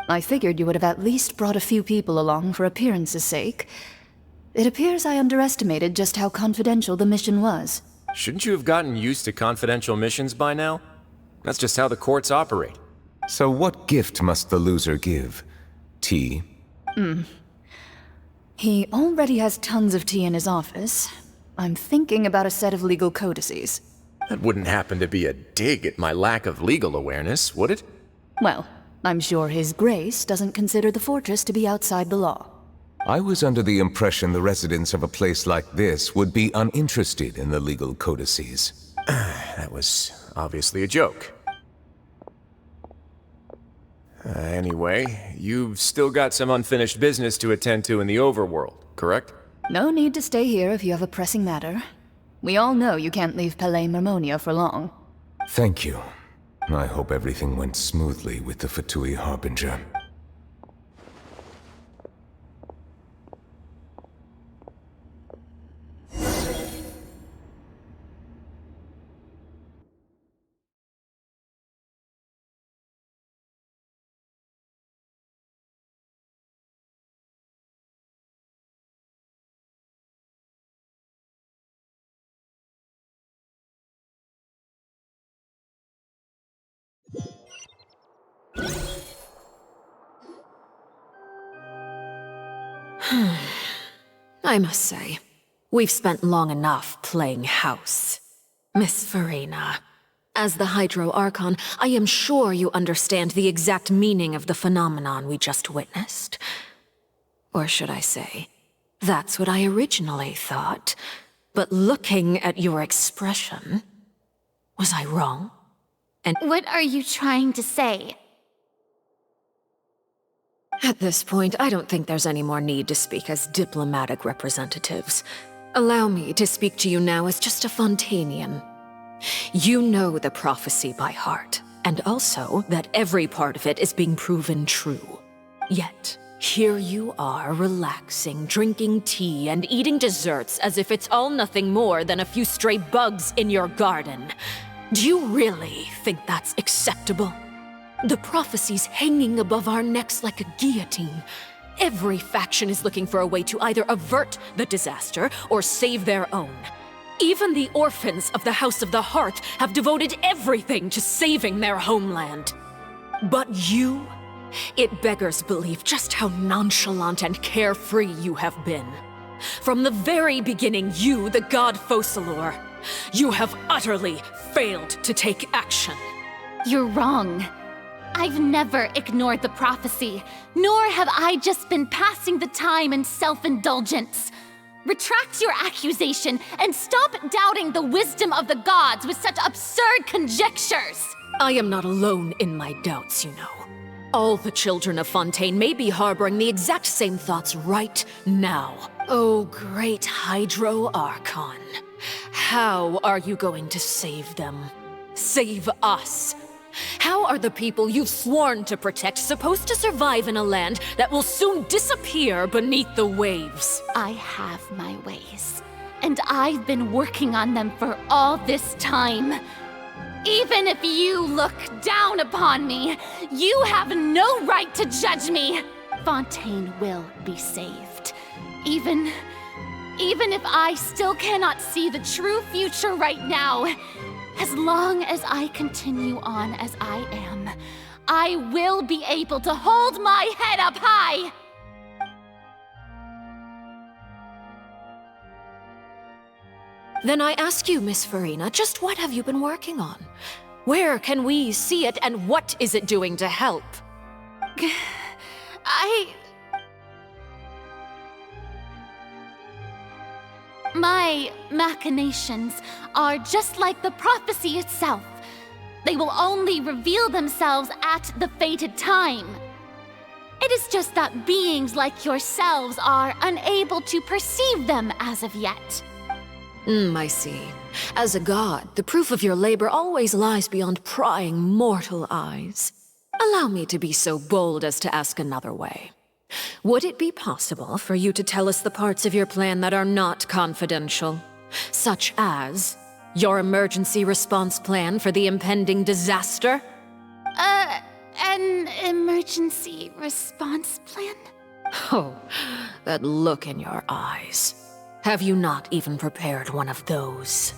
I figured you would have at least brought a few people along for appearance's sake. It appears I underestimated just how confidential the mission was. Shouldn't you have gotten used to confidential missions by now? That's just how the courts operate. So what gift must the loser give? Tea? He already has tons of tea in his office. I'm thinking about a set of legal codices. That wouldn't happen to be a dig at my lack of legal awareness, would it? Well, I'm sure His Grace doesn't consider the fortress to be outside the law. I was under the impression the residents of a place like this would be uninterested in the legal codices. That was obviously a joke. Anyway, you've still got some unfinished business to attend to in the overworld, correct? No need to stay here if you have a pressing matter. We all know you can't leave Palais Mermonia for long. Thank you. I hope everything went smoothly with the Fatui Harbinger. I must say, we've spent long enough playing house. Miss Farina, as the Hydro Archon, I am sure you understand the exact meaning of the phenomenon we just witnessed. Or should I say, that's what I originally thought. But looking at your expression, was I wrong? And what are you trying to say? At this point, I don't think there's any more need to speak as diplomatic representatives. Allow me to speak to you now as just a Fontanian. You know the prophecy by heart, and also that every part of it is being proven true. Yet, here you are relaxing, drinking tea, and eating desserts as if it's all nothing more than a few stray bugs in your garden. Do you really think that's acceptable? The prophecy's hanging above our necks like a guillotine. Every faction is looking for a way to either avert the disaster or save their own. Even the orphans of the House of the Hearth have devoted everything to saving their homeland. But you, it beggars belief just how nonchalant and carefree you have been. From the very beginning, you, the god Focalor, you have utterly failed to take action. You're wrong. I've never ignored the prophecy, nor have I just been passing the time in self-indulgence. Retract your accusation and stop doubting the wisdom of the gods with such absurd conjectures! I am not alone in my doubts, you know. All the children of Fontaine may be harboring the exact same thoughts right now. Oh, great Hydro Archon. How are you going to save them? Save us? How are the people you've sworn to protect supposed to survive in a land that will soon disappear beneath the waves? I have my ways, and I've been working on them for all this time. Even if you look down upon me, you have no right to judge me. Fontaine will be saved. Even if I still cannot see the true future right now, as long as I continue on as I am, I will be able to hold my head up high! Then I ask you, Miss Farina, just what have you been working on? Where can we see it, and what is it doing to help? My machinations are just like the prophecy itself. They will only reveal themselves at the fated time. It is just that beings like yourselves are unable to perceive them as of yet. I see. As a god, the proof of your labor always lies beyond prying mortal eyes. Allow me to be so bold as to ask another way. Would it be possible for you to tell us the parts of your plan that are not confidential? Such as your emergency response plan for the impending disaster? An emergency response plan? Oh, that look in your eyes. Have you not even prepared one of those?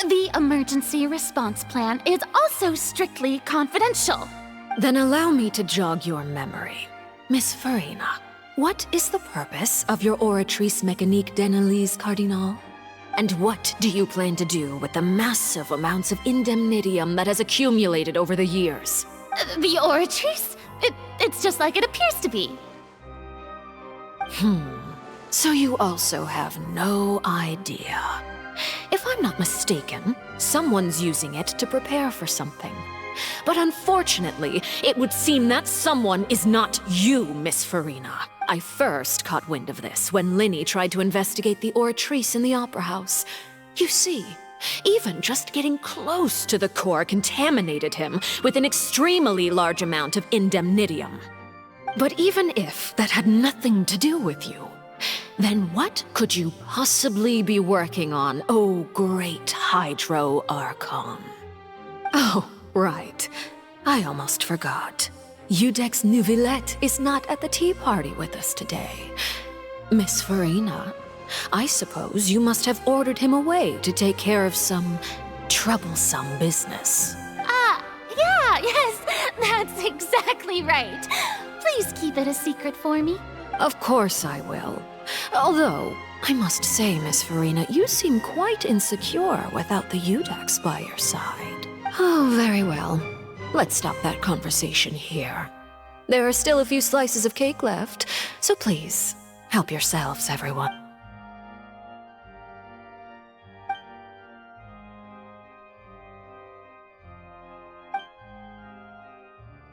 The emergency response plan is also strictly confidential. Then allow me to jog your memory. Miss Farina, what is the purpose of your Oratrice Mécanique d'Analyse Cardinal? And what do you plan to do with the massive amounts of indemnitium that has accumulated over the years? The Oratrice? It's just like it appears to be. So you also have no idea. If I'm not mistaken, someone's using it to prepare for something. But unfortunately, it would seem that someone is not you, Miss Farina. I first caught wind of this when Linny tried to investigate the Oratrice in the Opera House. You see, even just getting close to the core contaminated him with an extremely large amount of indemnitium. But even if that had nothing to do with you, then what could you possibly be working on, oh great Hydro Archon? Oh, right. I almost forgot. Udex Neuvillette is not at the tea party with us today. Miss Farina, I suppose you must have ordered him away to take care of some troublesome business. Yes, that's exactly right. Please keep it a secret for me. Of course I will. Although, I must say, Miss Farina, you seem quite insecure without the Udex by your side. Oh, very well. Let's stop that conversation here. There are still a few slices of cake left, so please, help yourselves, everyone.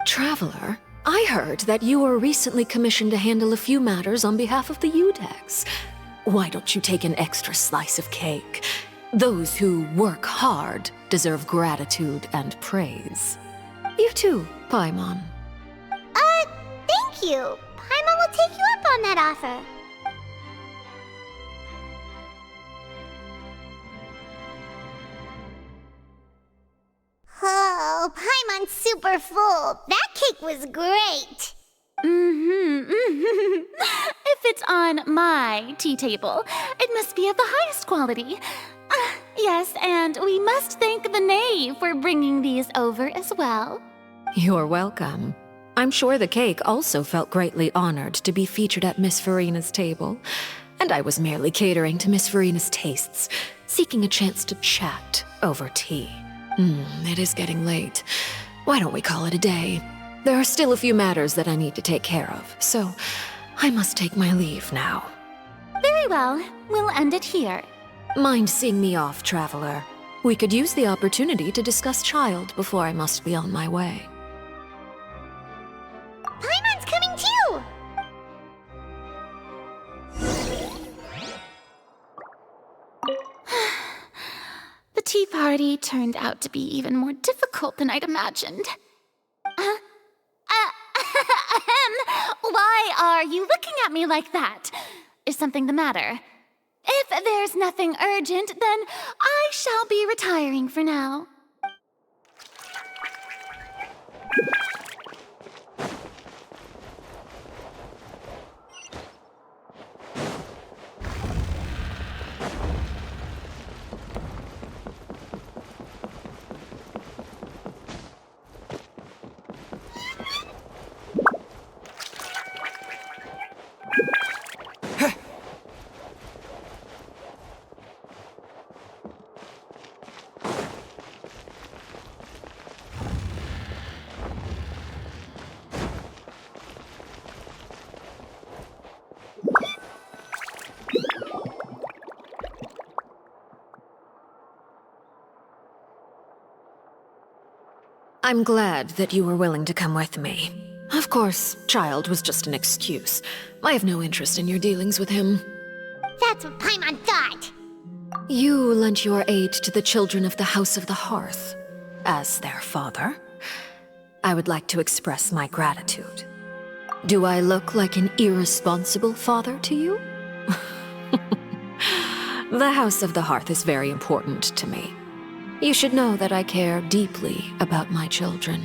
Traveler, I heard that you were recently commissioned to handle a few matters on behalf of the Udex. Why don't you take an extra slice of cake? Those who work hard deserve gratitude and praise. You too, Paimon. Thank you. Paimon will take you up on that offer. Oh, Paimon's super full. That cake was great. If it's on my tea table, it must be of the highest quality. Yes, and we must thank the knave for bringing these over as well. You're welcome. I'm sure the cake also felt greatly honored to be featured at Miss Farina's table. And I was merely catering to Miss Farina's tastes, seeking a chance to chat over tea. It is getting late. Why don't we call it a day? There are still a few matters that I need to take care of, so I must take my leave now. Very well. We'll end it here. Mind seeing me off, Traveler? We could use the opportunity to discuss Child before I must be on my way. Paimon's coming too! The tea party turned out to be even more difficult than I'd imagined. Why are you looking at me like that? Is something the matter? If there's nothing urgent, then I shall be retiring for now. I'm glad that you were willing to come with me. Of course, Child was just an excuse. I have no interest in your dealings with him. That's what Paimon thought. You lent your aid to the children of the House of the Hearth. As their father, I would like to express my gratitude. Do I look like an irresponsible father to you? The House of the Hearth is very important to me. You should know that I care deeply about my children.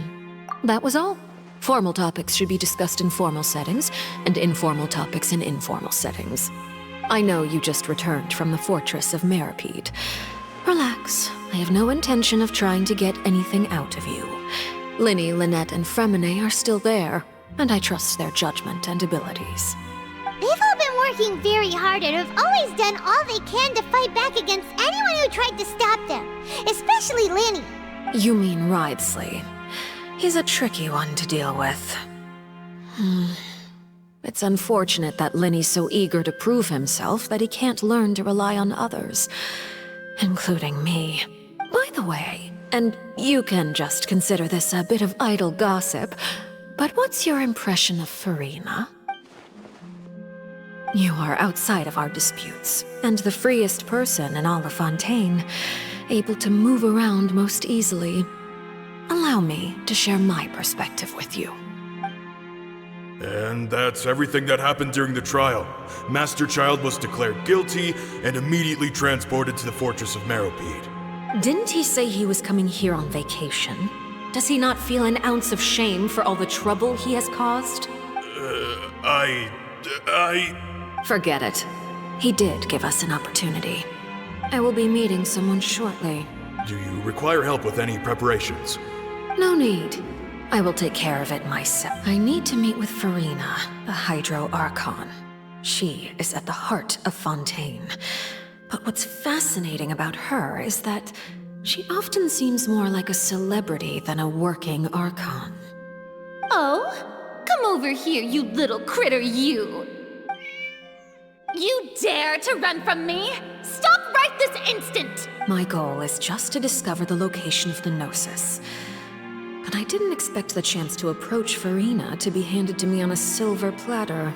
That was all. Formal topics should be discussed in formal settings, and informal topics in informal settings. I know you just returned from the fortress of Meripede. Relax. I have no intention of trying to get anything out of you. Linny, Lynette, and Fremine are still there, and I trust their judgment and abilities. They've all been working very hard and have always done all they can to fight back against anyone who tried to stop them, especially Linny. You mean Wriothesley. He's a tricky one to deal with. It's unfortunate that Linny's so eager to prove himself that he can't learn to rely on others, including me. By the way, and you can just consider this a bit of idle gossip, but what's your impression of Furina? You are outside of our disputes, and the freest person in all of Fontaine, able to move around most easily. Allow me to share my perspective with you. And that's everything that happened during the trial. Master Child was declared guilty and immediately transported to the Fortress of Meripede. Didn't he say he was coming here on vacation? Does he not feel an ounce of shame for all the trouble he has caused? Forget it. He did give us an opportunity. I will be meeting someone shortly. Do you require help with any preparations? No need. I will take care of it myself. I need to meet with Furina, the Hydro Archon. She is at the heart of Fontaine. But what's fascinating about her is that she often seems more like a celebrity than a working Archon. Oh? Come over here, you little critter, you! You dare to run from me? Stop right this instant! My goal is just to discover the location of the Gnosis. But I didn't expect the chance to approach Furina to be handed to me on a silver platter.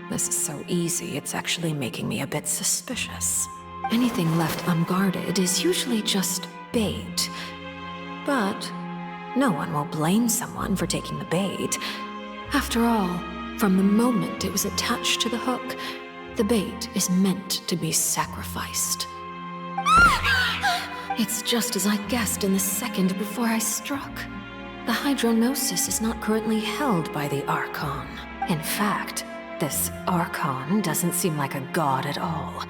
This is so easy, it's actually making me a bit suspicious. Anything left unguarded is usually just bait. But no one will blame someone for taking the bait. After all, from the moment it was attached to the hook, the bait is meant to be sacrificed. It's just as I guessed in the second before I struck. The Hydronosis is not currently held by the Archon. In fact, this Archon doesn't seem like a god at all.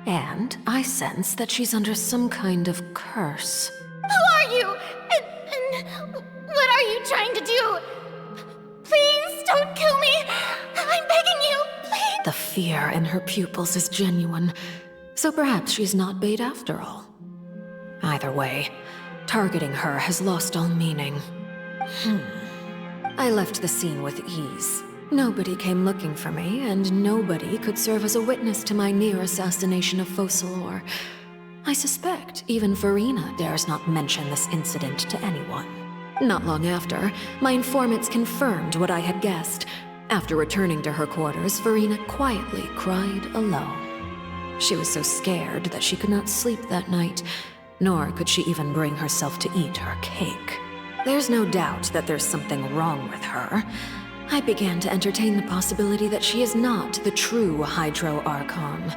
And I sense that she's under some kind of curse. Who are you? And what are you trying to do? Please don't kill me! I'm begging you, please! The fear in her pupils is genuine, so perhaps she's not bait after all. Either way, targeting her has lost all meaning. I left the scene with ease. Nobody came looking for me, and nobody could serve as a witness to my near assassination of Focalor. I suspect even Furina dares not mention this incident to anyone. Not long after, my informants confirmed what I had guessed. After returning to her quarters, Furina quietly cried alone. She was so scared that she could not sleep that night, nor could she even bring herself to eat her cake. There's no doubt that there's something wrong with her. I began to entertain the possibility that she is not the true Hydro Archon.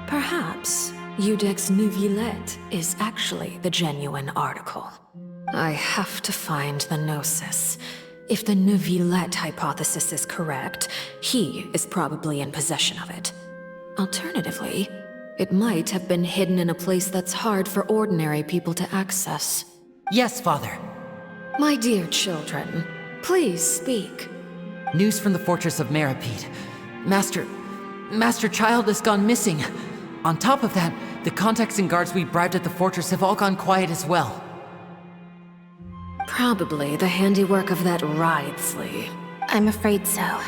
Perhaps Iudex Neuvillette is actually the genuine article. I have to find the Gnosis. If the Neuvillette hypothesis is correct, he is probably in possession of it. Alternatively, it might have been hidden in a place that's hard for ordinary people to access. Yes, Father. My dear children, please speak. News from the Fortress of Meripede. Master Child has gone missing. On top of that, the contacts and guards we bribed at the fortress have all gone quiet as well. Probably the handiwork of that Wriothesley. I'm afraid so.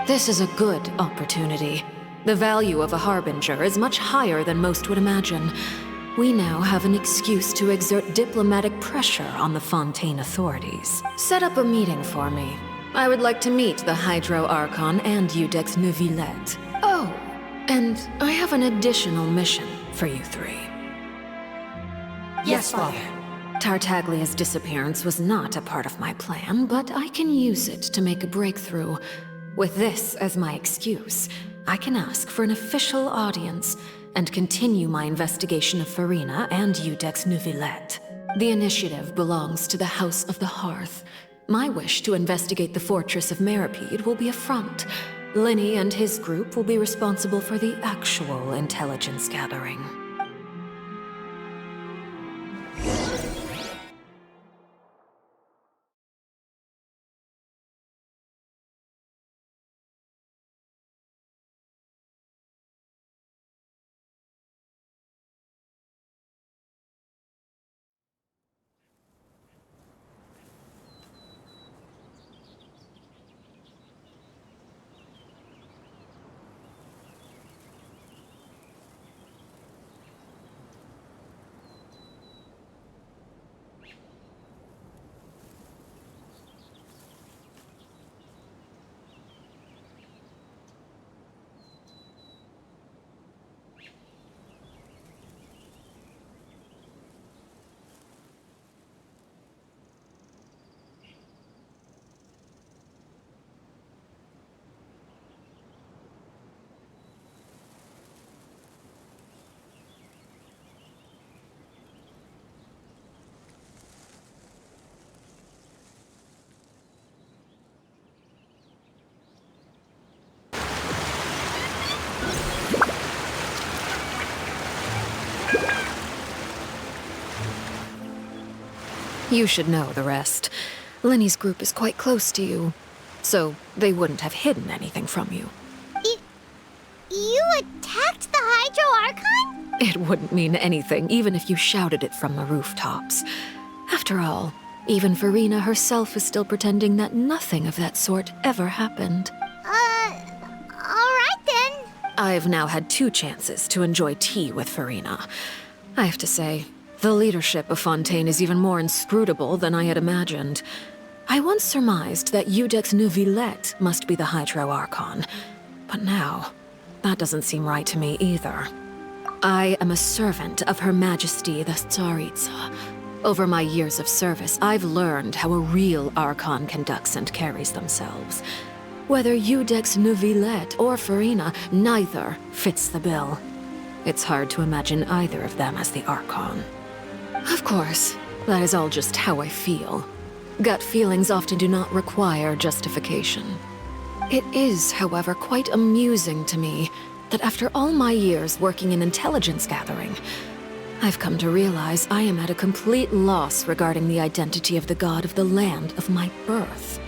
This is a good opportunity. The value of a harbinger is much higher than most would imagine. We now have an excuse to exert diplomatic pressure on the Fontaine authorities. Set up a meeting for me. I would like to meet the Hydro Archon and Iudex Neuvillette. Oh, and I have an additional mission for you three. Yes, Father. Tartaglia's disappearance was not a part of my plan, but I can use it to make a breakthrough. With this as my excuse, I can ask for an official audience and continue my investigation of Furina and Iudex Neuvillette. The initiative belongs to the House of the Hearth, My wish to investigate the fortress of Meripede will be a front. Lenny and his group will be responsible for the actual intelligence gathering. You should know the rest. Lenny's group is quite close to you, so they wouldn't have hidden anything from you. You attacked the Hydro Archon? It wouldn't mean anything, even if you shouted it from the rooftops. After all, even Farina herself is still pretending that nothing of that sort ever happened. Alright then. I've now had 2 chances to enjoy tea with Farina. I have to say, the leadership of Fontaine is even more inscrutable than I had imagined. I once surmised that Iudex Neuvillette must be the Hydro Archon, but now, that doesn't seem right to me either. I am a servant of Her Majesty the Tsaritsa. Over my years of service, I've learned how a real Archon conducts and carries themselves. Whether Iudex Neuvillette or Farina, neither fits the bill. It's hard to imagine either of them as the Archon. Of course, that is all just how I feel. Gut feelings often do not require justification. It is, however, quite amusing to me that after all my years working in intelligence gathering, I've come to realize I am at a complete loss regarding the identity of the god of the land of my birth.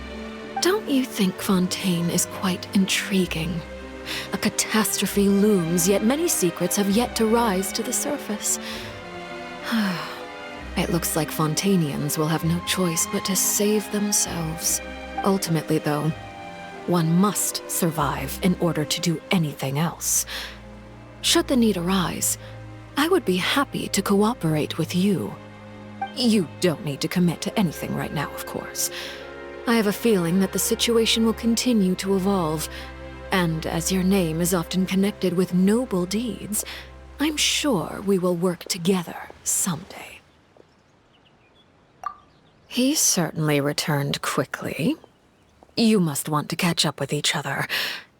Don't you think Fontaine is quite intriguing? A catastrophe looms, yet many secrets have yet to rise to the surface. It looks like Fontainians will have no choice but to save themselves. Ultimately, though, one must survive in order to do anything else. Should the need arise, I would be happy to cooperate with you. You don't need to commit to anything right now, of course. I have a feeling that the situation will continue to evolve, and as your name is often connected with noble deeds, I'm sure we will work together someday. He certainly returned quickly. You must want to catch up with each other,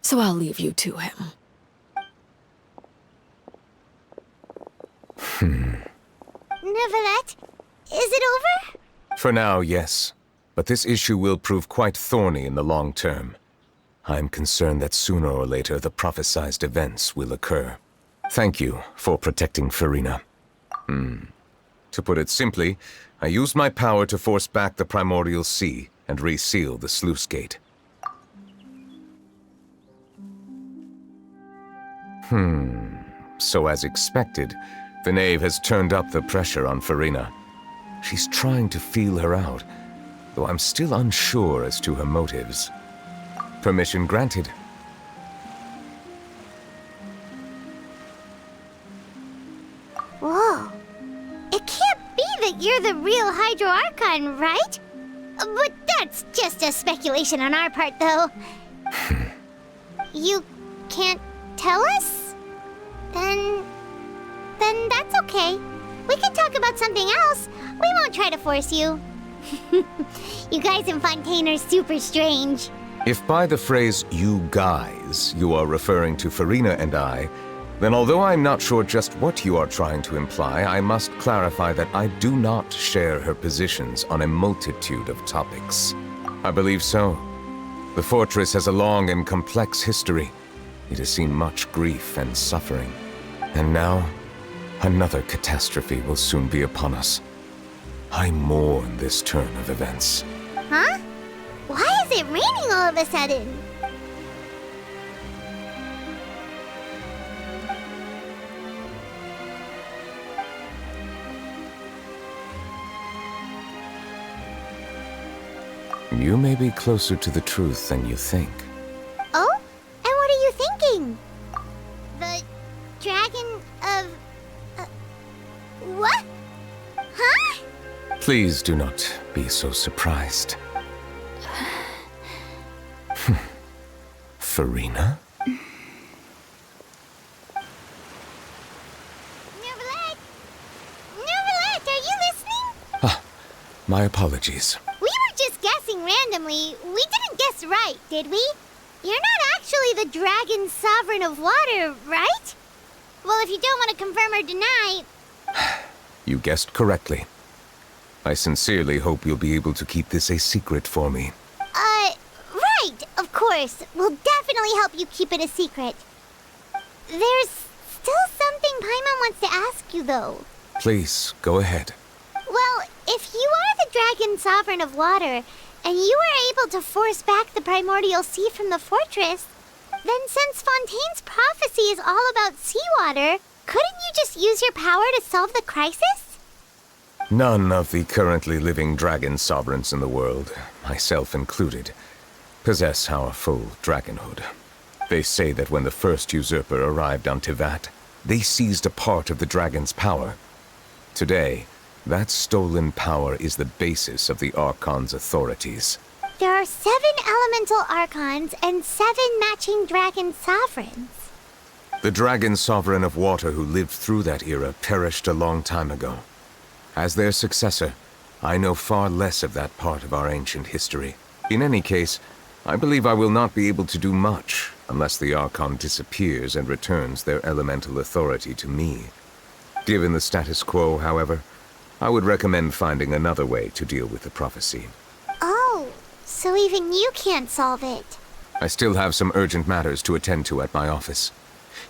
so I'll leave you to him. Neuvillette, is it over? For now, yes. But this issue will prove quite thorny in the long term. I'm concerned that sooner or later the prophesized events will occur. Thank you for protecting Farina. To put it simply, I used my power to force back the primordial sea and reseal the sluice gate. So as expected, the knave has turned up the pressure on Farina. She's trying to feel her out, though I'm still unsure as to her motives. Permission granted. Whoa. It can't be that you're the real Hydro Archon, right? But that's just a speculation on our part, though. You can't tell us? Then that's okay. We can talk about something else. We won't try to force you. You guys in Fontaine are super strange. If by the phrase, you guys, you are referring to Farina and I, Then although I'm not sure just what you are trying to imply, I must clarify that I do not share her positions on a multitude of topics. I believe so. The fortress has a long and complex history. It has seen much grief and suffering. And now, another catastrophe will soon be upon us. I mourn this turn of events. Huh? Why is it raining all of a sudden? You may be closer to the truth than you think. Oh? And what are you thinking? The dragon of... what? Huh? Please do not be so surprised. Farina? Neverlet, are you listening? Ah, my apologies. We were just guessing randomly. We didn't guess right, did we? You're not actually the dragon sovereign of water, right? Well, if you don't want to confirm or deny... You guessed correctly. I sincerely hope you'll be able to keep this a secret for me. Right, of course. We'll definitely help you keep it a secret. There's still something Paimon wants to ask you, though. Please, go ahead. Well, if you are the dragon sovereign of water, and you were able to force back the primordial sea from the fortress, then since Fontaine's prophecy is all about seawater, couldn't you just use your power to solve the crisis? None of the currently living dragon sovereigns in the world, myself included, possess our full dragonhood. They say that when the first usurper arrived on Tivat, they seized a part of the dragon's power. Today, that stolen power is the basis of the Archon's authorities. There are 7 elemental archons and 7 matching dragon sovereigns. The dragon sovereign of water who lived through that era perished a long time ago. As their successor, I know far less of that part of our ancient history. In any case, I believe I will not be able to do much unless the Archon disappears and returns their elemental authority to me. Given the status quo, however, I would recommend finding another way to deal with the prophecy. Oh, so even you can't solve it. I still have some urgent matters to attend to at my office.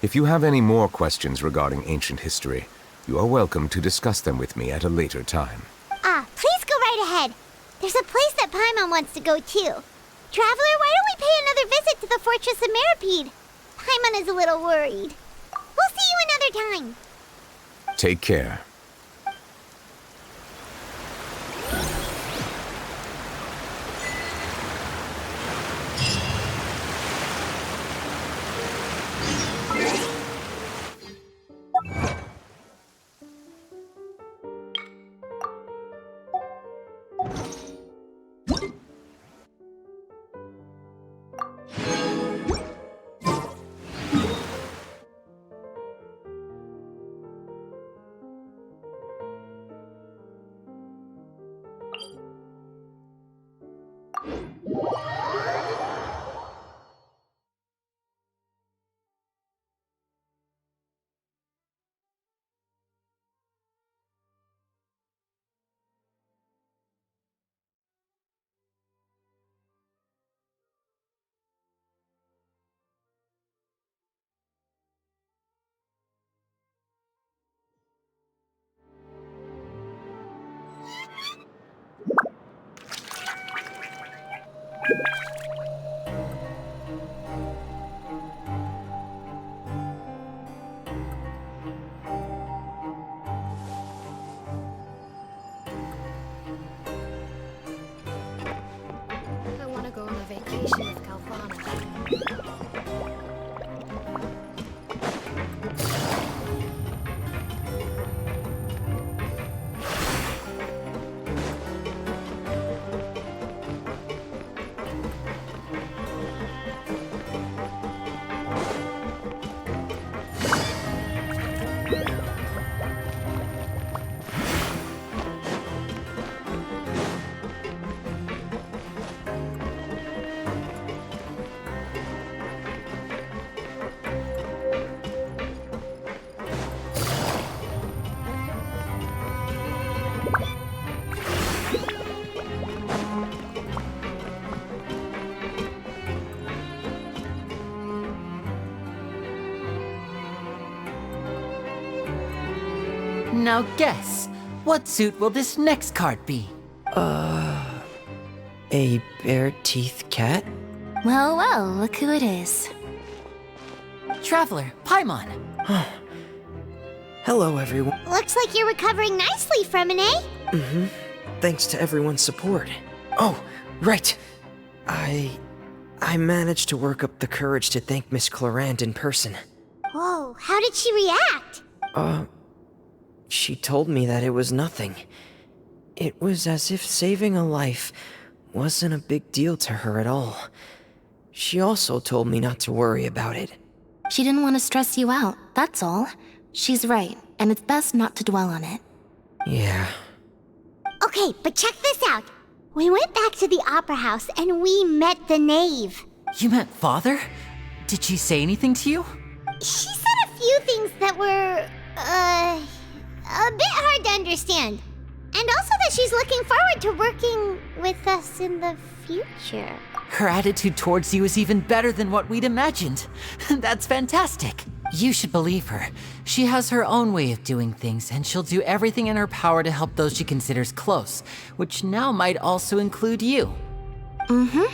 If you have any more questions regarding ancient history, you are welcome to discuss them with me at a later time. Please go right ahead. There's a place that Paimon wants to go too. Traveler, why don't we pay another visit to the Fortress of Meripede? Paimon is a little worried. We'll see you another time. Take care. I want to go on a vacation with Galvana. Now guess, what suit will this next card be? A bare-teeth cat? Well, well, look who it is. Traveler, Paimon. Hello, everyone. Looks like you're recovering nicely from it, eh? Mm-hmm. Thanks to everyone's support. Oh, right. I managed to work up the courage to thank Miss Clorand in person. Whoa, how did she react? She told me that it was nothing. It was as if saving a life wasn't a big deal to her at all. She also told me not to worry about it. She didn't want to stress you out, that's all. She's right, and it's best not to dwell on it. Yeah. Okay, but check this out. We went back to the opera house and we met the knave. You met Father? Did she say anything to you? She said a few things that were, a bit hard to understand. And also that she's looking forward to working with us in the future. Her attitude towards you is even better than what we'd imagined. That's fantastic. You should believe her. She has her own way of doing things, and she'll do everything in her power to help those she considers close, which now might also include you. Mm-hmm.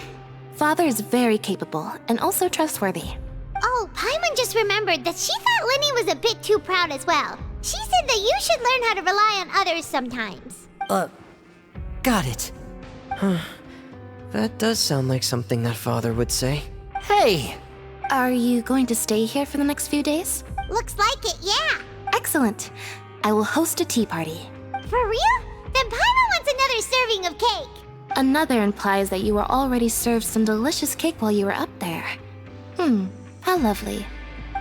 Father is very capable, and also trustworthy. Oh, Paimon just remembered that she thought Linny was a bit too proud as well. She said that you should learn how to rely on others sometimes. Got it. Huh. That does sound like something that Father would say. Hey! Are you going to stay here for the next few days? Looks like it, yeah. Excellent. I will host a tea party. For real? Then Paimon wants another serving of cake. Another implies that you were already served some delicious cake while you were up there. How lovely.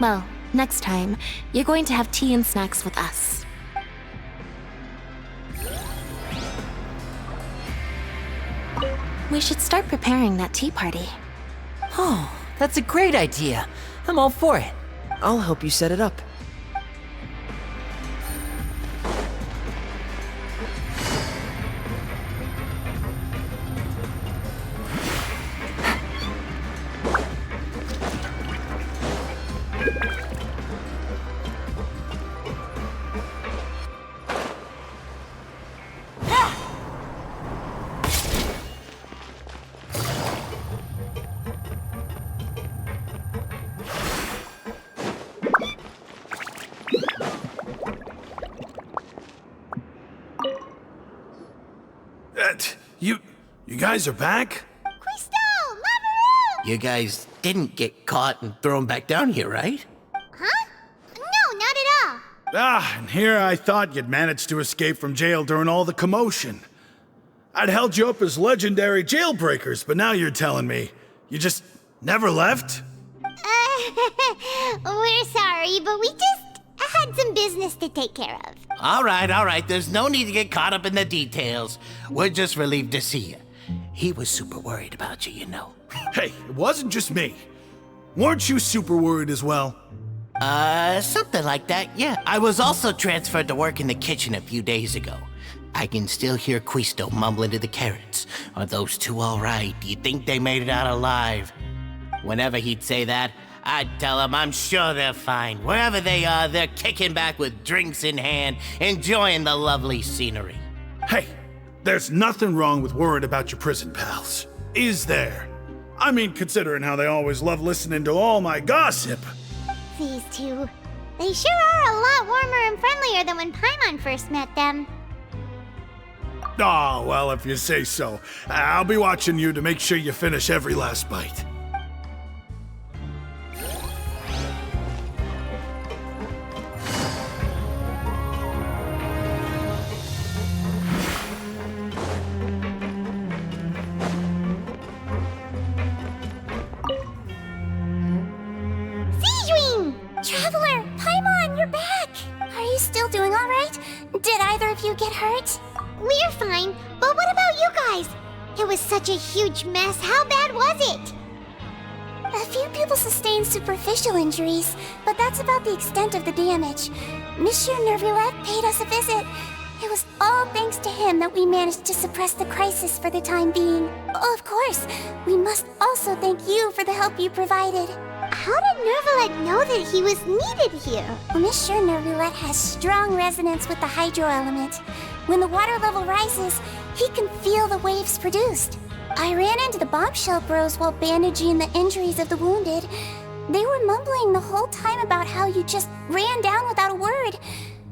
Well, next time, you're going to have tea and snacks with us. We should start preparing that tea party. Oh, that's a great idea. I'm all for it. I'll help you set it up. You guys are back? Quisto! Laveroom! You guys didn't get caught and thrown back down here, right? Huh? No, not at all. Ah, and here I thought you'd managed to escape from jail during all the commotion. I'd held you up as legendary jailbreakers, but now you're telling me you just never left? We're sorry, but we just had some business to take care of. All right. There's no need to get caught up in the details. We're just relieved to see you. He was super worried about you, you know. Hey, it wasn't just me. Weren't you super worried as well? Something like that, yeah. I was also transferred to work in the kitchen a few days ago. I can still hear Quisto mumbling to the carrots. Are those two all right? Do you think they made it out alive? Whenever he'd say that, I'd tell him I'm sure they're fine. Wherever they are, they're kicking back with drinks in hand, enjoying the lovely scenery. Hey, there's nothing wrong with worrying about your prison pals. Is there? I mean, considering how they always love listening to all my gossip. These two. They sure are a lot warmer and friendlier than when Paimon first met them. Oh, well, if you say so. I'll be watching you to make sure you finish every last bite. Traveler, Paimon, you're back! Are you still doing all right? Did either of you get hurt? We're fine, but what about you guys? It was such a huge mess. How bad was it? A few people sustained superficial injuries, but that's about the extent of the damage. Monsieur Nervillette paid us a visit. It was all thanks to him that we managed to suppress the crisis for the time being. Of course, we must also thank you for the help you provided. how did Nervalet know that he was needed here? I'm sure Nervalet has strong resonance with the hydro element. When the water level rises, he can feel the waves produced. I ran into the bombshell bros while bandaging the injuries of the wounded. They were mumbling the whole time about how you just ran down without a word.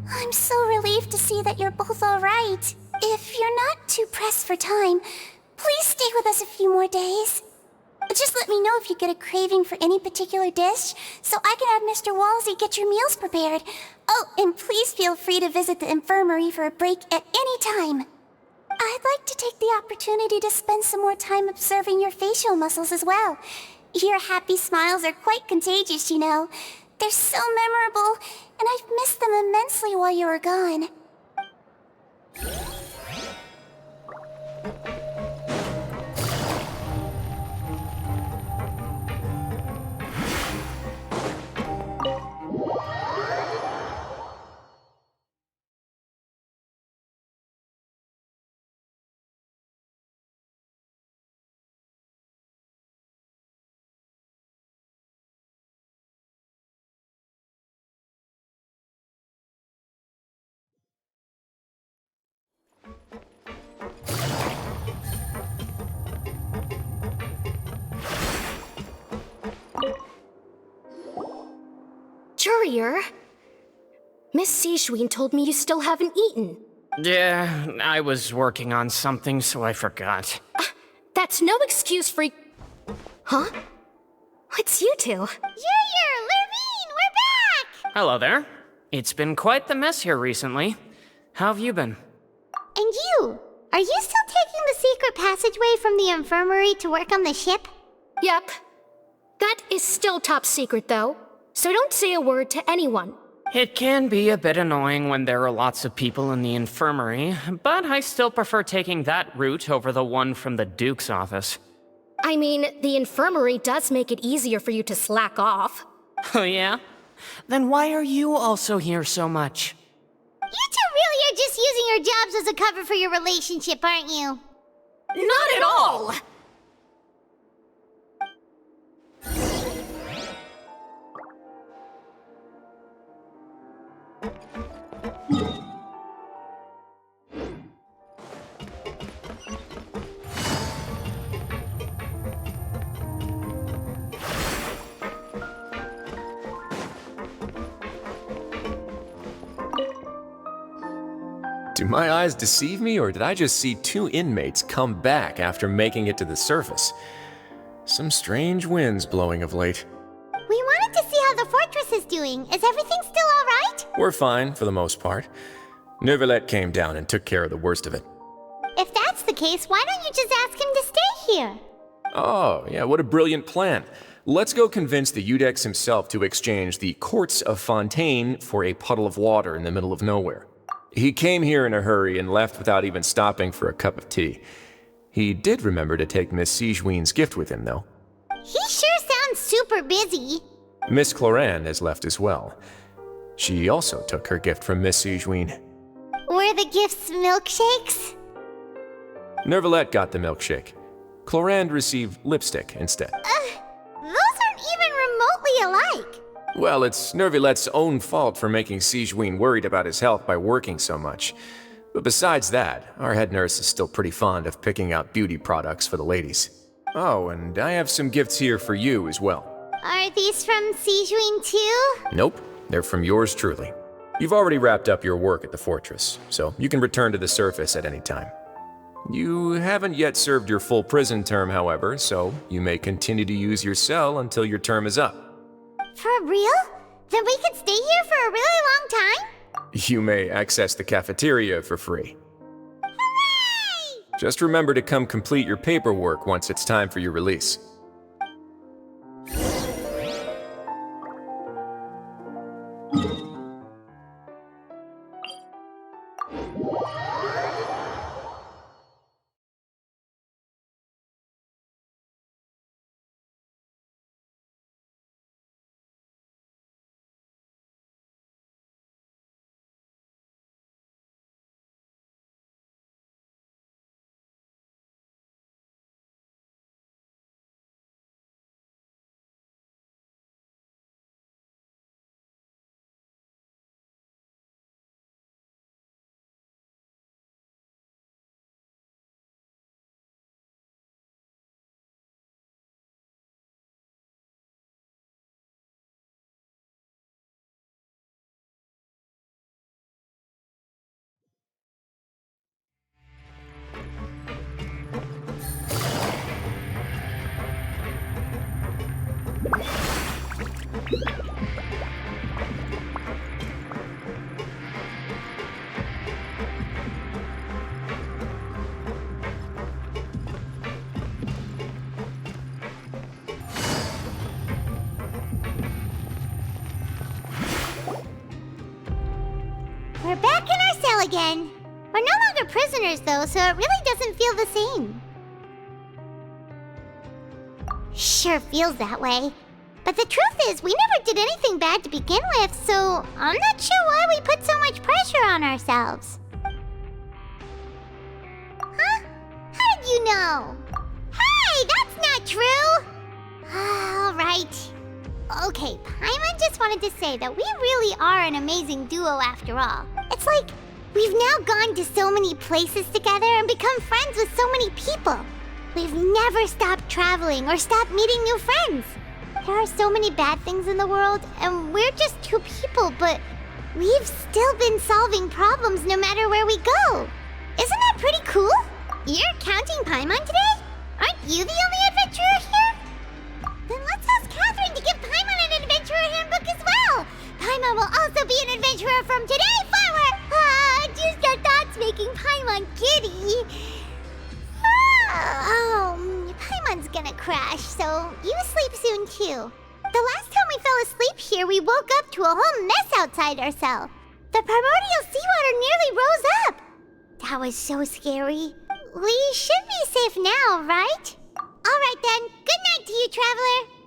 I'm so relieved to see that you're both alright. If you're not too pressed for time, please stay with us a few more days. Just let me know if you get a craving for any particular dish, so I can have Mr. Walsey get your meals prepared. Oh, and please feel free to visit the infirmary for a break at any time. I'd like to take the opportunity to spend some more time observing your facial muscles as well. Your happy smiles are quite contagious, you know. They're so memorable, and I've missed them immensely while you were gone. Courier? Miss Sijween told me you still haven't eaten. Yeah, I was working on something, so I forgot. That's no excuse for... Huh? It's you two. Courier, Lurvine, we're back! Hello there. It's been quite the mess here recently. How have you been? And you? Are you still taking the secret passageway from the infirmary to work on the ship? Yep. That is still top secret, though. So don't say a word to anyone. It can be a bit annoying when there are lots of people in the infirmary, but I still prefer taking that route over the one from the Duke's office. I mean, the infirmary does make it easier for you to slack off. Oh yeah? Then why are you also here so much? You two really are just using your jobs as a cover for your relationship, aren't you? Not at all! Do my eyes deceive me, or did I just see two inmates come back after making it to the surface? Some strange winds blowing of late. We wanted to see how the fortress is doing. Is everything still alright? We're fine, for the most part. Nervalet came down and took care of the worst of it. If that's the case, why don't you just ask him to stay here? Oh, yeah, what a brilliant plan. Let's go convince the Udex himself to exchange the Courts of Fontaine for a puddle of water in the middle of nowhere. He came here in a hurry and left without even stopping for a cup of tea. He did remember to take Miss Sijween's gift with him, though. He sure sounds super busy. Miss Cloran has left as well. She also took her gift from Miss Sijween. Were the gifts milkshakes? Nervalet got the milkshake. Cloran received lipstick instead. Those aren't even remotely alike. Well, it's Nervalet's own fault for making Sijween worried about his health by working so much. But besides that, our head nurse is still pretty fond of picking out beauty products for the ladies. Oh, and I have some gifts here for you as well. Are these from Sijween too? Nope, they're from yours truly. You've already wrapped up your work at the fortress, so you can return to the surface at any time. You haven't yet served your full prison term, however, so you may continue to use your cell until your term is up. For real? Then we could stay here for a really long time? You may access the cafeteria for free. Hooray! Just remember to come complete your paperwork once it's time for your release. are prisoners though, so it really doesn't feel the same. Sure feels that way. But the truth is, we never did anything bad to begin with, so I'm not sure why we put so much pressure on ourselves. Huh? How did you know? Hey, that's not true! Alright. Okay, Paimon just wanted to say that we really are an amazing duo after all. It's like, we've now gone to so many places together and become friends with so many people. We've never stopped traveling or stopped meeting new friends. There are so many bad things in the world, and we're just two people, but we've still been solving problems no matter where we go. Isn't that pretty cool? You're counting Paimon today? Aren't you the only adventurer here? Then let's ask Catherine to give Paimon an adventurer handbook as well. Paimon will also be an adventurer from today forward. Just our thoughts making Paimon giddy. Paimon's gonna crash, so you sleep soon too. The last time we fell asleep here, we woke up to a whole mess outside our cell. The primordial seawater nearly rose up. That was so scary. We should be safe now, right? Alright then, good night to you, traveler.